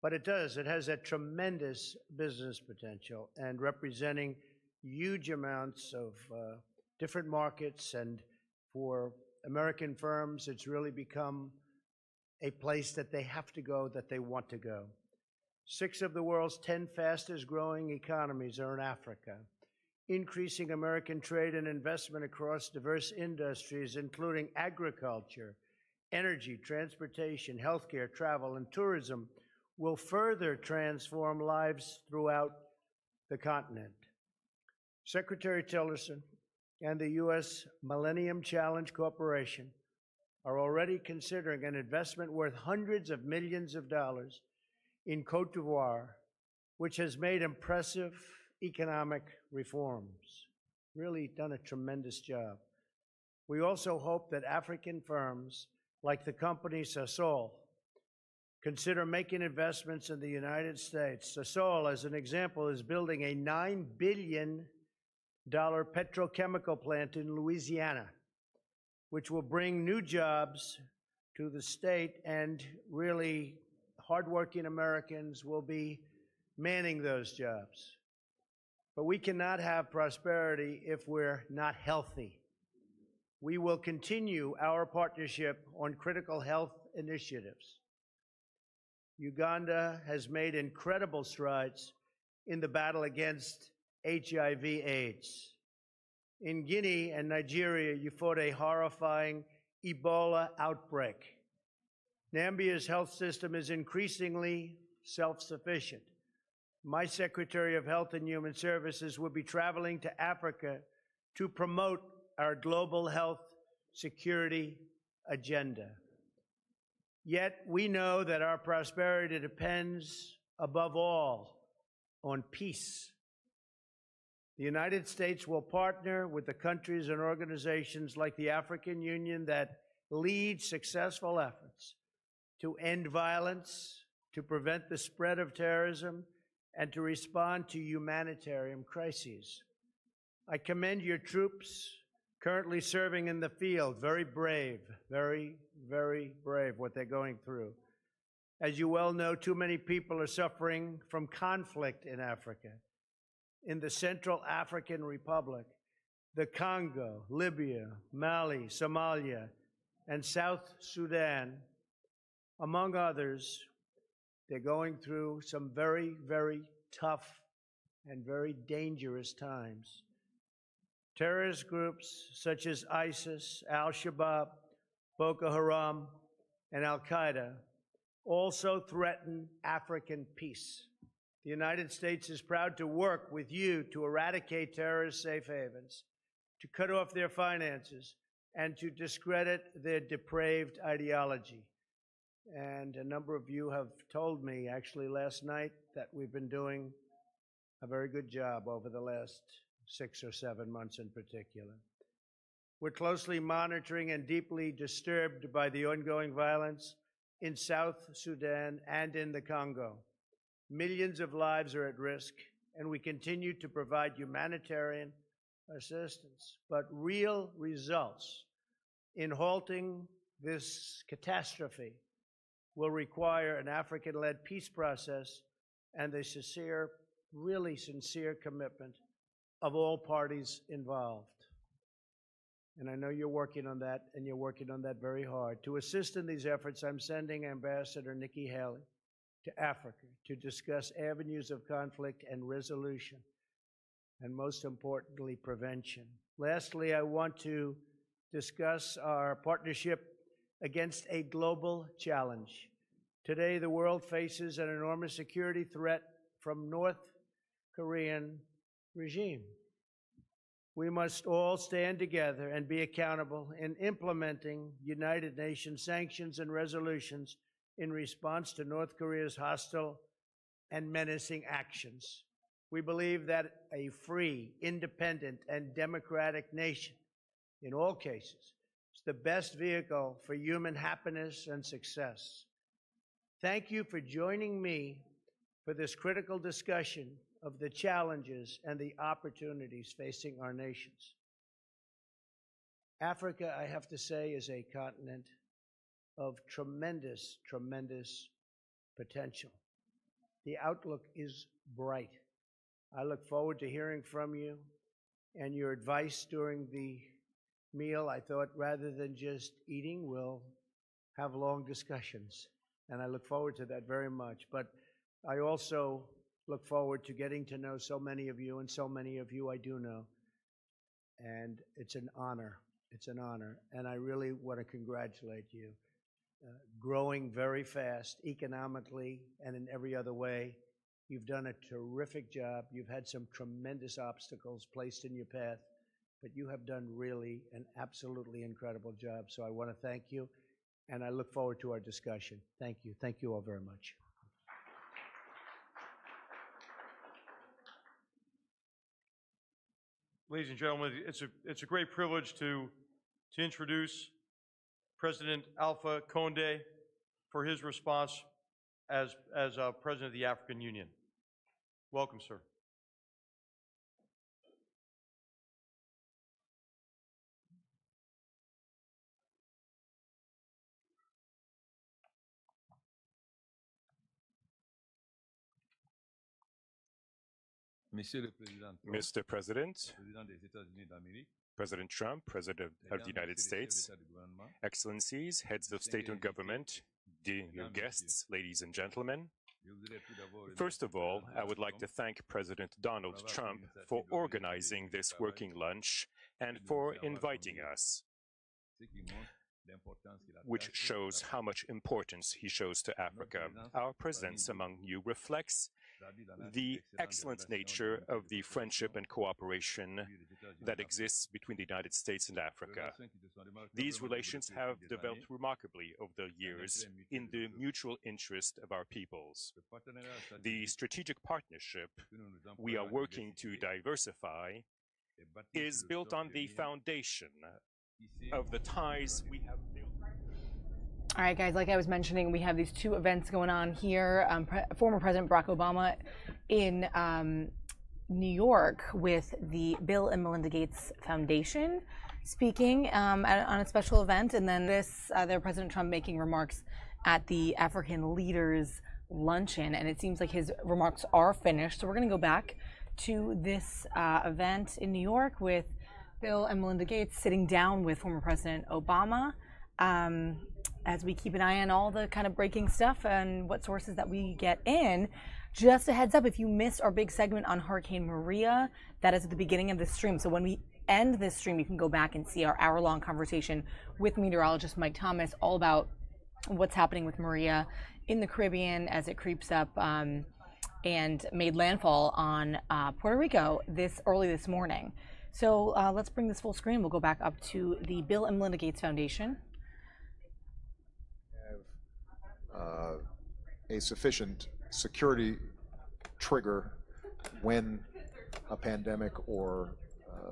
But it has a tremendous business potential and representing huge amounts of different markets, and for American firms, it's really become a place that they have to go, that they want to go. 6 of the world's 10 fastest growing economies are in Africa. Increasing American trade and investment across diverse industries, including agriculture, energy, transportation, healthcare, travel, and tourism, will further transform lives throughout the continent. Secretary Tillerson and the U.S. Millennium Challenge Corporation are already considering an investment worth hundreds of millions of dollars in Cote d'Ivoire, which has made impressive economic reforms. Really done a tremendous job. We also hope that African firms like the company Sasol consider making investments in the United States. Sasol, as an example, is building a $9 billion petrochemical plant in Louisiana, which will bring new jobs to the state, and really hardworking Americans will be manning those jobs. But we cannot have prosperity if we're not healthy. We will continue our partnership on critical health initiatives. Uganda has made incredible strides in the battle against HIV/AIDS. In Guinea and Nigeria, you fought a horrifying Ebola outbreak. Nambia's health system is increasingly self-sufficient. My Secretary of Health and Human Services will be traveling to Africa to promote our global health security agenda. Yet we know that our prosperity depends above all on peace. The United States will partner with the countries and organizations like the African Union that lead successful efforts to end violence, to prevent the spread of terrorism, and to respond to humanitarian crises. I commend your troops currently serving in the field. Very brave, very, very brave what they're going through. As you well know, too many people are suffering from conflict in Africa. In the Central African Republic, the Congo, Libya, Mali, Somalia, and South Sudan, among others, they're going through some very, very tough and very dangerous times. Terrorist groups such as ISIS, Al-Shabaab, Boko Haram, and Al-Qaeda also threaten African peace. The United States is proud to work with you to eradicate terrorist safe havens, to cut off their finances, and to discredit their depraved ideology. And a number of you have told me, actually last night, that we've been doing a very good job over the last 6 or 7 months in particular. We're closely monitoring and deeply disturbed by the ongoing violence in South Sudan and in the Congo. Millions of lives are at risk, and we continue to provide humanitarian assistance. But real results in halting this catastrophe will require an African-led peace process and the sincere, really sincere commitment of all parties involved. And I know you're working on that, and you're working on that very hard. To assist in these efforts, I'm sending Ambassador Nikki Haley to Africa to discuss avenues of conflict and resolution, and most importantly, prevention. Lastly, I want to discuss our partnership against a global challenge. Today, the world faces an enormous security threat from North Korean regime. We must all stand together and be accountable in implementing United Nations sanctions and resolutions in response to North Korea's hostile and menacing actions. We believe that a free, independent, and democratic nation, in all cases, is the best vehicle for human happiness and success. Thank you for joining me for this critical discussion of the challenges and the opportunities facing our nations. Africa, I have to say, is a continent of tremendous, tremendous potential. The outlook is bright. I look forward to hearing from you and your advice during the meal. I thought rather than just eating, we'll have long discussions, and I look forward to that very much. But I also look forward to getting to know so many of you, and so many of you I do know. And it's an honor. It's an honor. And I really want to congratulate you. Growing very fast, economically and in every other way. You've done a terrific job. You've had some tremendous obstacles placed in your path, but you have done really an absolutely incredible job. So I want to thank you, and I look forward to our discussion. Thank you. Thank you all very much. Ladies and gentlemen, it's a great privilege to introduce President Alpha Condé for his response as President of the African Union. Welcome, sir. Mr. President, President Trump, President of the United States, Excellencies, heads of state and government, dear guests, ladies and gentlemen. First of all, I would like to thank President Donald Trump for organizing this working lunch and for inviting us, which shows how much importance he shows to Africa. Our presence among you reflects the excellent nature of the friendship and cooperation that exists between the United States and Africa. These relations have developed remarkably over the years in the mutual interest of our peoples. The strategic partnership we are working to diversify is built on the foundation of the ties we have built. All right, guys, like I was mentioning, we have these two events going on here. Former President Barack Obama in New York with the Bill and Melinda Gates Foundation speaking on a special event. And then there President Trump making remarks at the African Leaders Luncheon. And it seems like his remarks are finished. So we're going to go back to this event in New York with Bill and Melinda Gates sitting down with former President Obama. As we keep an eye on all the kind of breaking stuff and what sources that we get in. Just a heads up, if you missed our big segment on Hurricane Maria, that is at the beginning of the stream. So when we end this stream, you can go back and see our hour-long conversation with meteorologist Mike Thomas all about what's happening with Maria in the Caribbean as it creeps up and made landfall on Puerto Rico early this morning. So let's bring this full screen. We'll go back up to the Bill and Melinda Gates Foundation. A sufficient security trigger when a pandemic or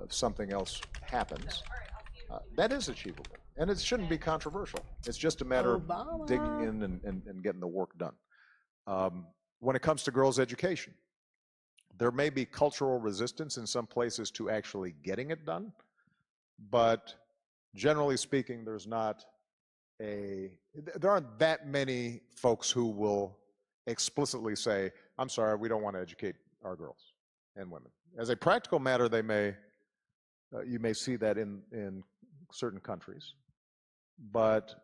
something else happens, that is achievable. And it shouldn't be controversial. It's just a matter of digging in and getting the work done. When it comes to girls' education, there may be cultural resistance in some places to actually getting it done, but generally speaking, there aren't that many folks who will explicitly say, I'm sorry, we don't want to educate our girls and women. As a practical matter, you may see that in certain countries, but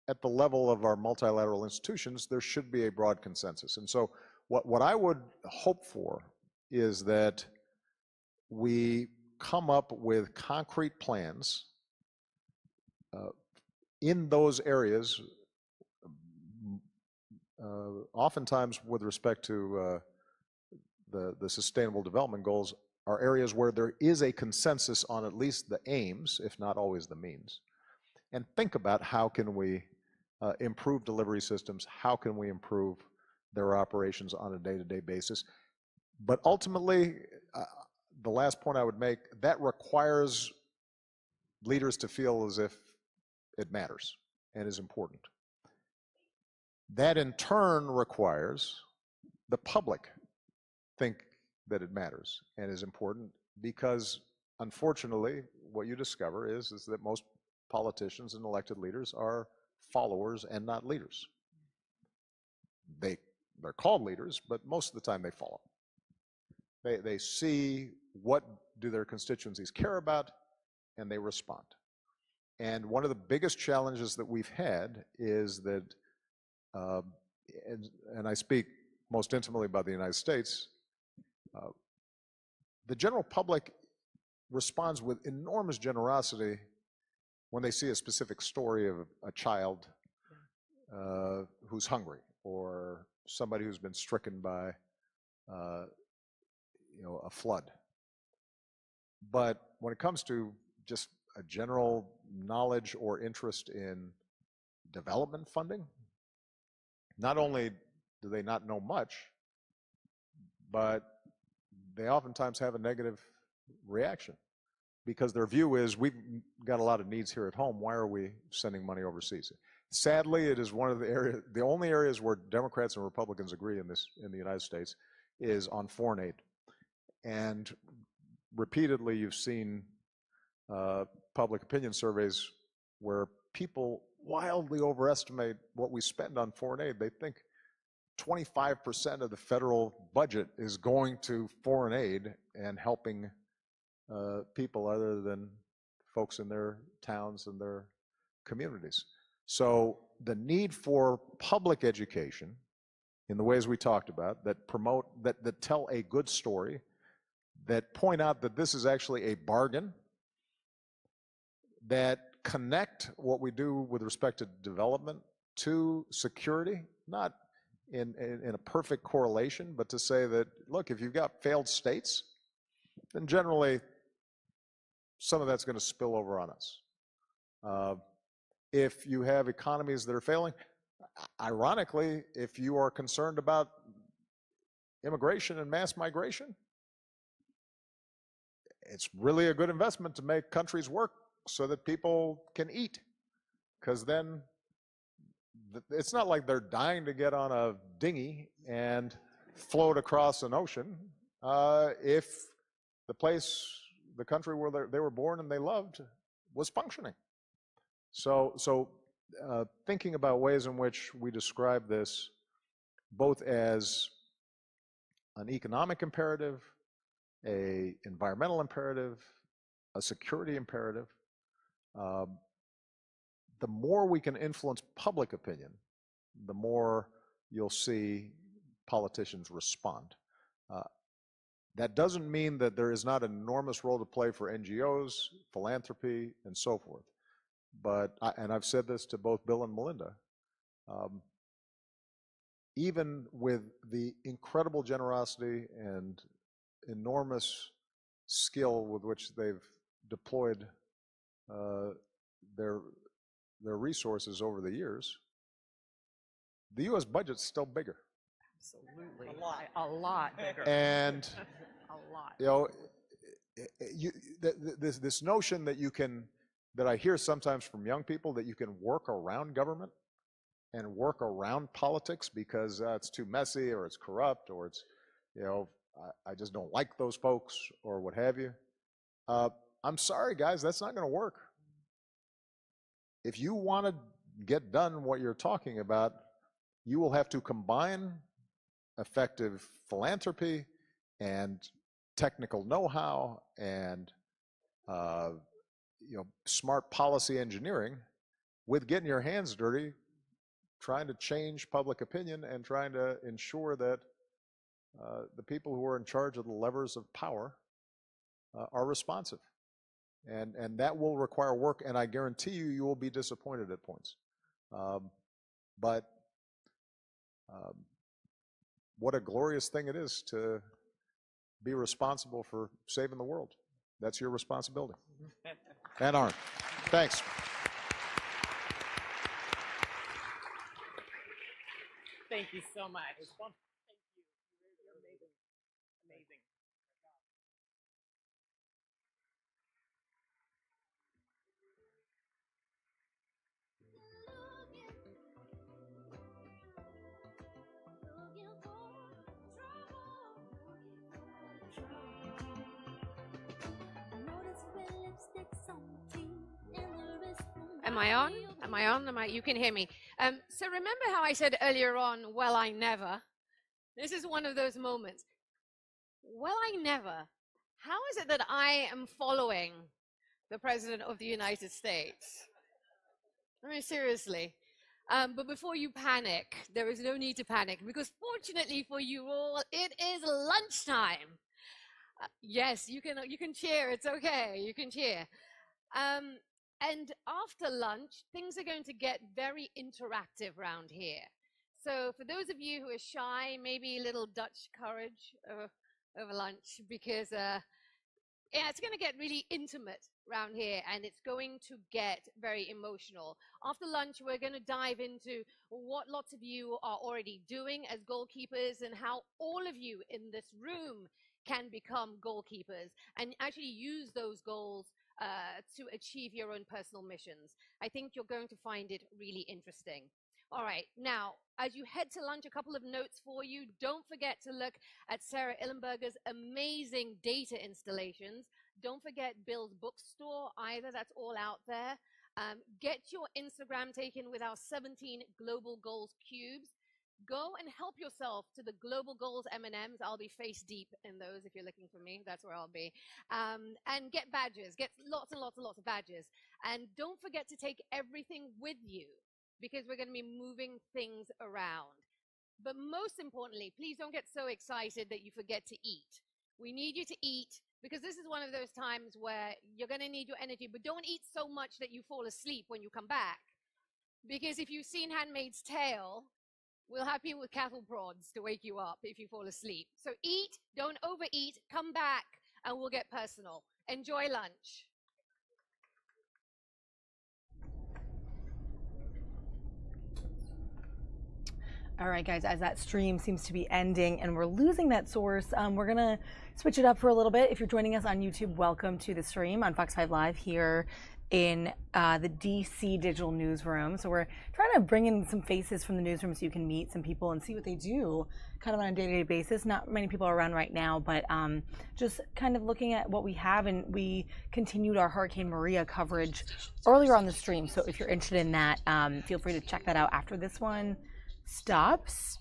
at the level of our multilateral institutions, there should be a broad consensus. And so what I would hope for is that we come up with concrete plans in those areas, oftentimes with respect to the Sustainable Development Goals, are areas where there is a consensus on at least the aims, if not always the means. And think about how can we improve delivery systems, how can we improve their operations on a day-to-day basis. But ultimately, the last point I would make, that requires leaders to feel as if it matters and is important. That in turn requires the public think that it matters and is important, because unfortunately what you discover is that most politicians and elected leaders are followers and not leaders. They're called leaders, but most of the time they follow. They see what do their constituencies care about, and they respond. And one of the biggest challenges that we've had is that, and I speak most intimately about the United States, the general public responds with enormous generosity when they see a specific story of a child who's hungry, or somebody who's been stricken by a flood. But when it comes to just a general knowledge or interest in development funding, not only do they not know much, but they oftentimes have a negative reaction, because their view is, we've got a lot of needs here at home, why are we sending money overseas? Sadly, it is one of the only areas where Democrats and Republicans agree in the United States is on foreign aid. And repeatedly you've seen public opinion surveys where people wildly overestimate what we spend on foreign aid. They think 25% of the federal budget is going to foreign aid and helping people other than folks in their towns and their communities. So the need for public education in the ways we talked about, that promote, that tell a good story, that point out that this is actually a bargain, that connect what we do with respect to development to security, not in a perfect correlation, but to say that, look, if you've got failed states, then generally some of that's going to spill over on us. If you have economies that are failing, ironically, if you are concerned about immigration and mass migration, it's really a good investment to make countries work so that people can eat, because then it's not like they're dying to get on a dinghy and float across an ocean. If the country where they were born and they loved was functioning. So thinking about ways in which we describe this both as an economic imperative, an environmental imperative, a security imperative, the more we can influence public opinion, the more you'll see politicians respond. That doesn't mean that there is not an enormous role to play for NGOs, philanthropy, and so forth. But, and I've said this to both Bill and Melinda, even with the incredible generosity and enormous skill with which they've deployed their resources over the years, the U.S. budget's still bigger. Absolutely. A lot bigger. And a lot. You know, this notion that you can, that I hear sometimes from young people, that you can work around government and work around politics because it's too messy or it's corrupt or it's, you know, I just don't like those folks or what have you. I'm sorry, guys, that's not going to work. If you want to get done what you're talking about, you will have to combine effective philanthropy and technical know-how and you know, smart policy engineering with getting your hands dirty, trying to change public opinion and trying to ensure that the people who are in charge of the levers of power are responsive. And that will require work, and I guarantee you, you will be disappointed at points. But what a glorious thing it is to be responsible for saving the world. That's your responsibility. And ours. Thanks. Thank you so much. Thank you. You're amazing. Amazing. Am I on? Am I on? You can hear me. So remember how I said earlier on, well, I never. This is one of those moments. Well, I never. How is it that I am following the President of the United States? I mean, seriously. But before you panic, there is no need to panic, because fortunately for you all, it is lunchtime. Yes, you can cheer. It's okay. You can cheer. And after lunch, things are going to get very interactive around here. So for those of you who are shy, maybe a little Dutch courage over lunch, because yeah, it's going to get really intimate around here, and it's going to get very emotional. After lunch, we're going to dive into what lots of you are already doing as goalkeepers and how all of you in this room can become goalkeepers and actually use those goals to achieve your own personal missions. I think you're going to find it really interesting. All right, now, as you head to lunch, a couple of notes for you. Don't forget to look at Sarah Illenberger's amazing data installations. Don't forget Bill's bookstore either. That's all out there. Get your Instagram taken with our 17 Global Goals Cubes. Go and help yourself to the Global Goals M&Ms. I'll be face deep in those if you're looking for me. That's where I'll be. And get badges. Get lots and lots and lots of badges. And don't forget to take everything with you, because we're going to be moving things around. But most importantly, please don't get so excited that you forget to eat. We need you to eat, because this is one of those times where you're going to need your energy. But don't eat so much that you fall asleep when you come back. Because if you've seen Handmaid's Tale, we'll have people with cattle prods to wake you up if you fall asleep. So eat, don't overeat, come back, and we'll get personal. Enjoy lunch. All right, guys, as that stream seems to be ending and we're losing that source, we're going to switch it up for a little bit. If you're joining us on YouTube, welcome to the stream on Fox 5 Live here in the DC Digital Newsroom. So we're trying to bring in some faces from the newsroom so you can meet some people and see what they do kind of on a day-to-day basis. Not many people are around right now, but just kind of looking at what we have. And we continued our Hurricane Maria coverage earlier on the stream. So if you're interested in that, feel free to check that out after this one stops.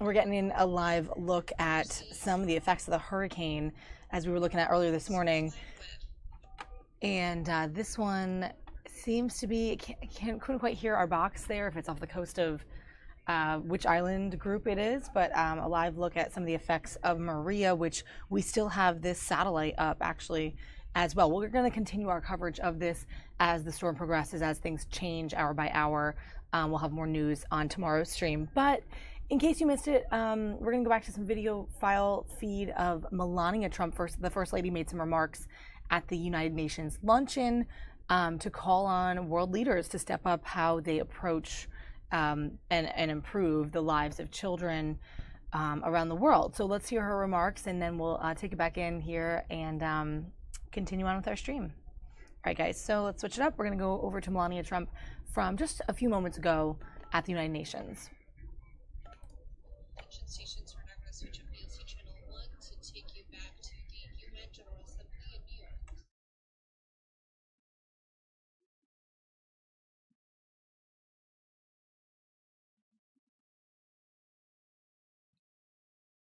We're getting in a live look at some of the effects of the hurricane as we were looking at earlier this morning. And this one seems to be, couldn't quite hear our box there if it's off the coast of which island group it is, but a live look at some of the effects of Maria, which we still have this satellite up actually as well. We're going to continue our coverage of this as the storm progresses, as things change hour by hour. We'll have more news on tomorrow's stream. But in case you missed it, we're going to go back to some video file feed of Melania Trump. The First Lady made some remarks at the United Nations luncheon to call on world leaders to step up how they approach and improve the lives of children around the world. So let's hear her remarks, and then we'll take it back in here and continue on with our stream. All right, guys, so let's switch it up. We're going to go over to Melania Trump from just a few moments ago at the United Nations. Stations, we're not going to switch up PLC channel 1 to take you back to the UN General Assembly in New York.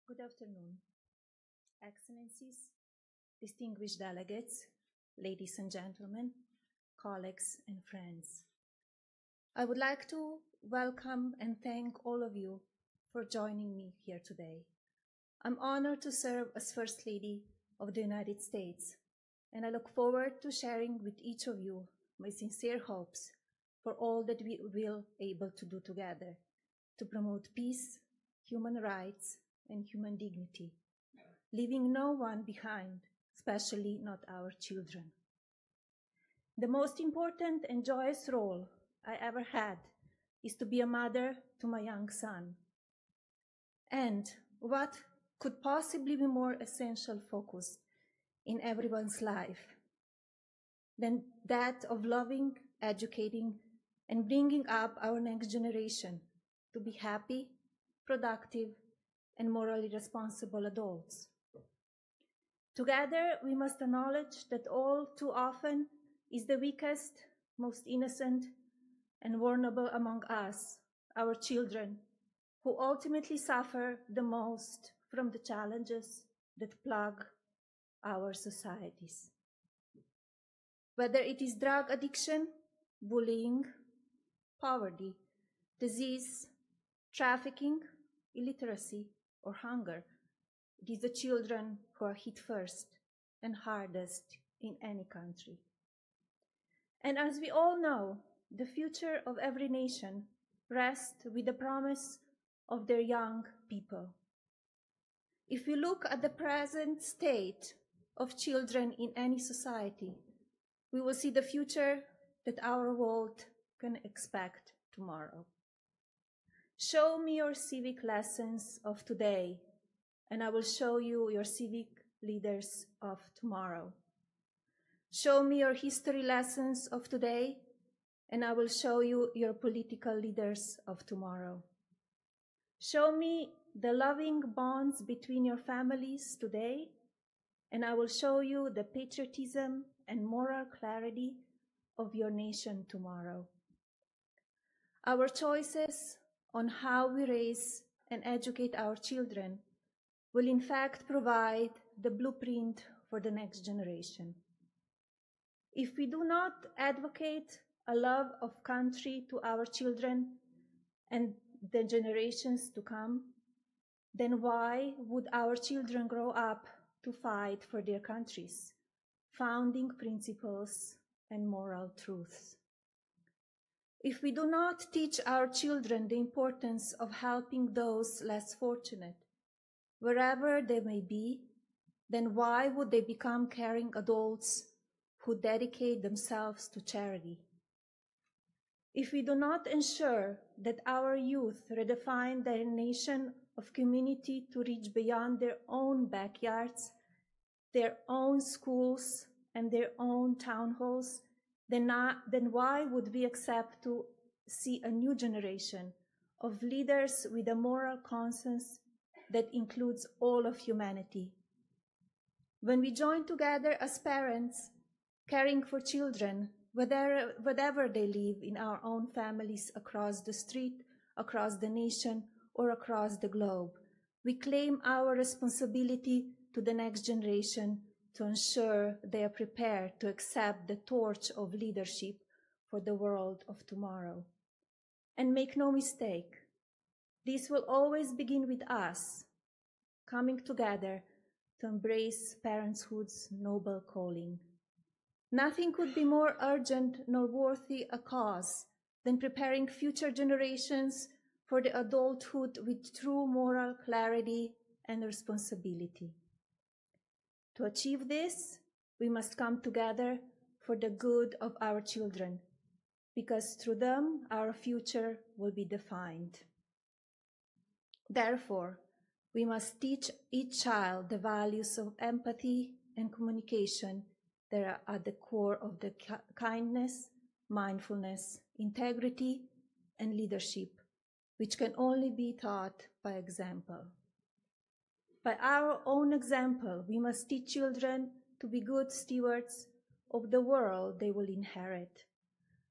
Good afternoon, Excellencies, distinguished delegates, ladies and gentlemen, colleagues and friends. I would like to welcome and thank all of you for joining me here today. I'm honored to serve as First Lady of the United States, and I look forward to sharing with each of you my sincere hopes for all that we will be able to do together to promote peace, human rights, and human dignity, leaving no one behind, especially not our children. The most important and joyous role I ever had is to be a mother to my young son. And what could possibly be more essential focus in everyone's life than that of loving, educating, and bringing up our next generation to be happy, productive, and morally responsible adults. Together, we must acknowledge that all too often is the weakest, most innocent, and vulnerable among us, our children, who ultimately suffer the most from the challenges that plague our societies. Whether it is drug addiction, bullying, poverty, disease, trafficking, illiteracy, or hunger, it is the children who are hit first and hardest in any country. And as we all know, the future of every nation rests with the promise of their young people. If we look at the present state of children in any society, we will see the future that our world can expect tomorrow. Show me your civic lessons of today, and I will show you your civic leaders of tomorrow. Show me your history lessons of today, and I will show you your political leaders of tomorrow. Show me the loving bonds between your families today, and I will show you the patriotism and moral clarity of your nation tomorrow. Our choices on how we raise and educate our children will in fact provide the blueprint for the next generation. If we do not advocate a love of country to our children and the generations to come, then why would our children grow up to fight for their countries, founding principles, and moral truths? If we do not teach our children the importance of helping those less fortunate, wherever they may be, then why would they become caring adults who dedicate themselves to charity? If we do not ensure that our youth redefine their nation of community to reach beyond their own backyards, their own schools, and their own town halls, then why would we accept to see a new generation of leaders with a moral conscience that includes all of humanity? When we join together as parents, caring for children, wherever they live in our own families, across the street, across the nation, or across the globe, we claim our responsibility to the next generation to ensure they are prepared to accept the torch of leadership for the world of tomorrow. And make no mistake, this will always begin with us coming together to embrace parenthood's noble calling. Nothing could be more urgent nor worthy a cause than preparing future generations for the adulthood with true moral clarity and responsibility. To achieve this, we must come together for the good of our children, because through them our future will be defined. Therefore, we must teach each child the values of empathy and communication that are at the core of the kindness, mindfulness, integrity, and leadership, which can only be taught by example. By our own example, we must teach children to be good stewards of the world they will inherit.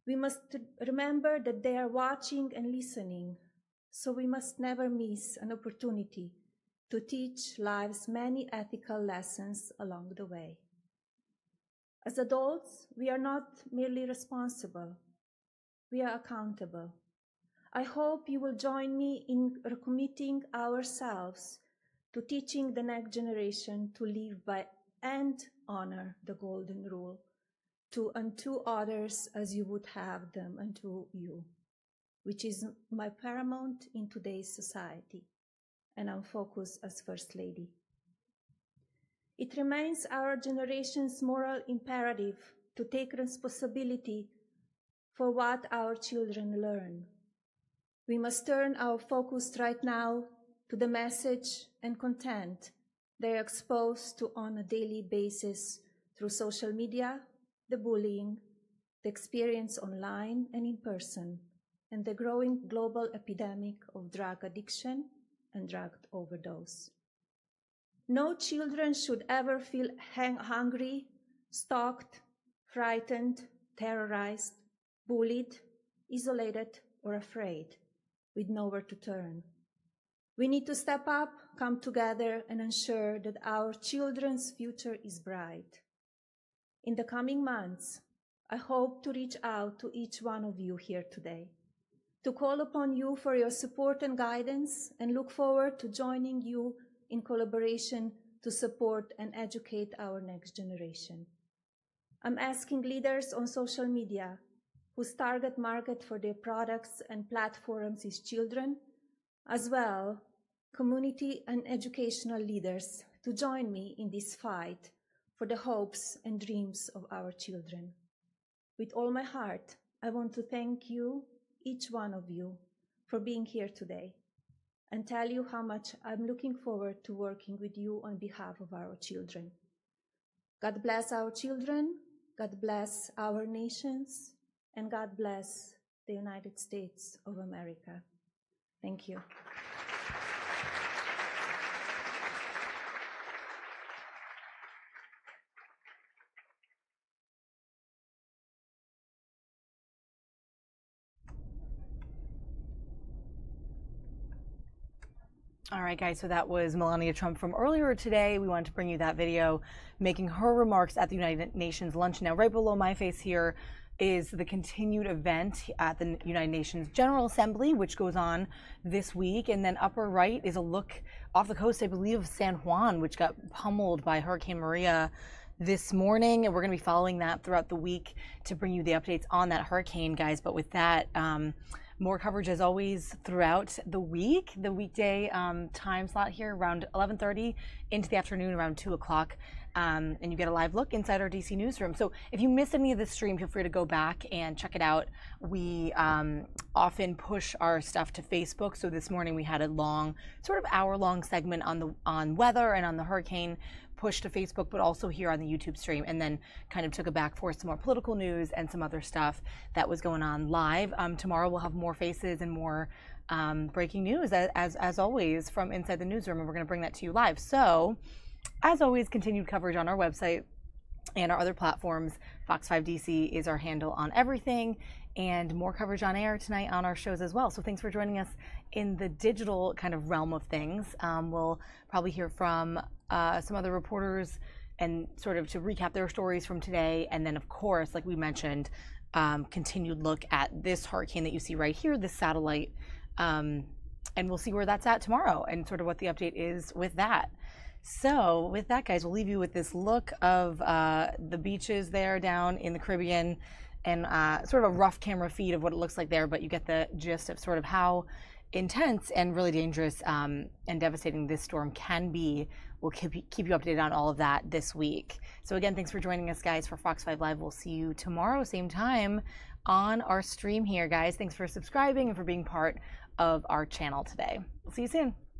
We must remember that they are watching and listening, so we must never miss an opportunity to teach life's many ethical lessons along the way. As adults, we are not merely responsible, we are accountable. I hope you will join me in recommitting ourselves to teaching the next generation to live by and honor the golden rule, to unto others as you would have them unto you, which is my paramount in today's society, and I'm focused as First Lady. It remains our generation's moral imperative to take responsibility for what our children learn. We must turn our focus right now to the message and content they are exposed to on a daily basis through social media, the bullying, the experience online and in person, and the growing global epidemic of drug addiction and drug overdose. No children should ever feel hungry, stalked, frightened, terrorized, bullied, isolated, or afraid, with nowhere to turn. We need to step up, come together, and ensure that our children's future is bright. In the coming months, I hope to reach out to each one of you here today, to call upon you for your support and guidance, and look forward to joining you in collaboration to support and educate our next generation. I'm asking leaders on social media whose target market for their products and platforms is children, as well community and educational leaders, to join me in this fight for the hopes and dreams of our children. With all my heart, I want to thank you, each one of you, for being here today, and tell you how much I'm looking forward to working with you on behalf of our children. God bless our children, God bless our nations, and God bless the United States of America. Thank you. All right, guys, so that was Melania Trump from earlier today. We wanted to bring you that video making her remarks at the United Nations luncheon. Now, right below my face here is the continued event at the United Nations General Assembly, which goes on this week. And then upper right is a look off the coast, I believe, of San Juan, which got pummeled by Hurricane Maria this morning. And we're going to be following that throughout the week to bring you the updates on that hurricane, guys. But with that, more coverage as always throughout the week. The weekday time slot here around 11:30 into the afternoon around 2 o'clock. And you get a live look inside our DC newsroom. So if you missed any of this stream, feel free to go back and check it out. We often push our stuff to Facebook. So this morning we had a long, sort of hour-long segment on weather and on the hurricane, push to Facebook, but also here on the YouTube stream, and then kind of took it back for some more political news and some other stuff that was going on live. Tomorrow we'll have more faces and more breaking news, as always, from inside the newsroom, and we're going to bring that to you live. So, as always, continued coverage on our website and our other platforms. Fox 5 DC is our handle on everything, and more coverage on air tonight on our shows as well. So thanks for joining us in the digital kind of realm of things. We'll probably hear from some other reporters and sort of to recap their stories from today. And then, of course, like we mentioned, continued look at this hurricane that you see right here, this satellite. And we'll see where that's at tomorrow and sort of what the update is with that. So with that, guys, we'll leave you with this look of the beaches there down in the Caribbean, and sort of a rough camera feed of what it looks like there, but you get the gist of sort of how intense and really dangerous and devastating this storm can be. We'll keep you updated on all of that this week. So again, thanks for joining us, guys, for Fox 5 Live. We'll see you tomorrow, same time, on our stream here, guys. Thanks for subscribing and for being part of our channel today. We'll see you soon.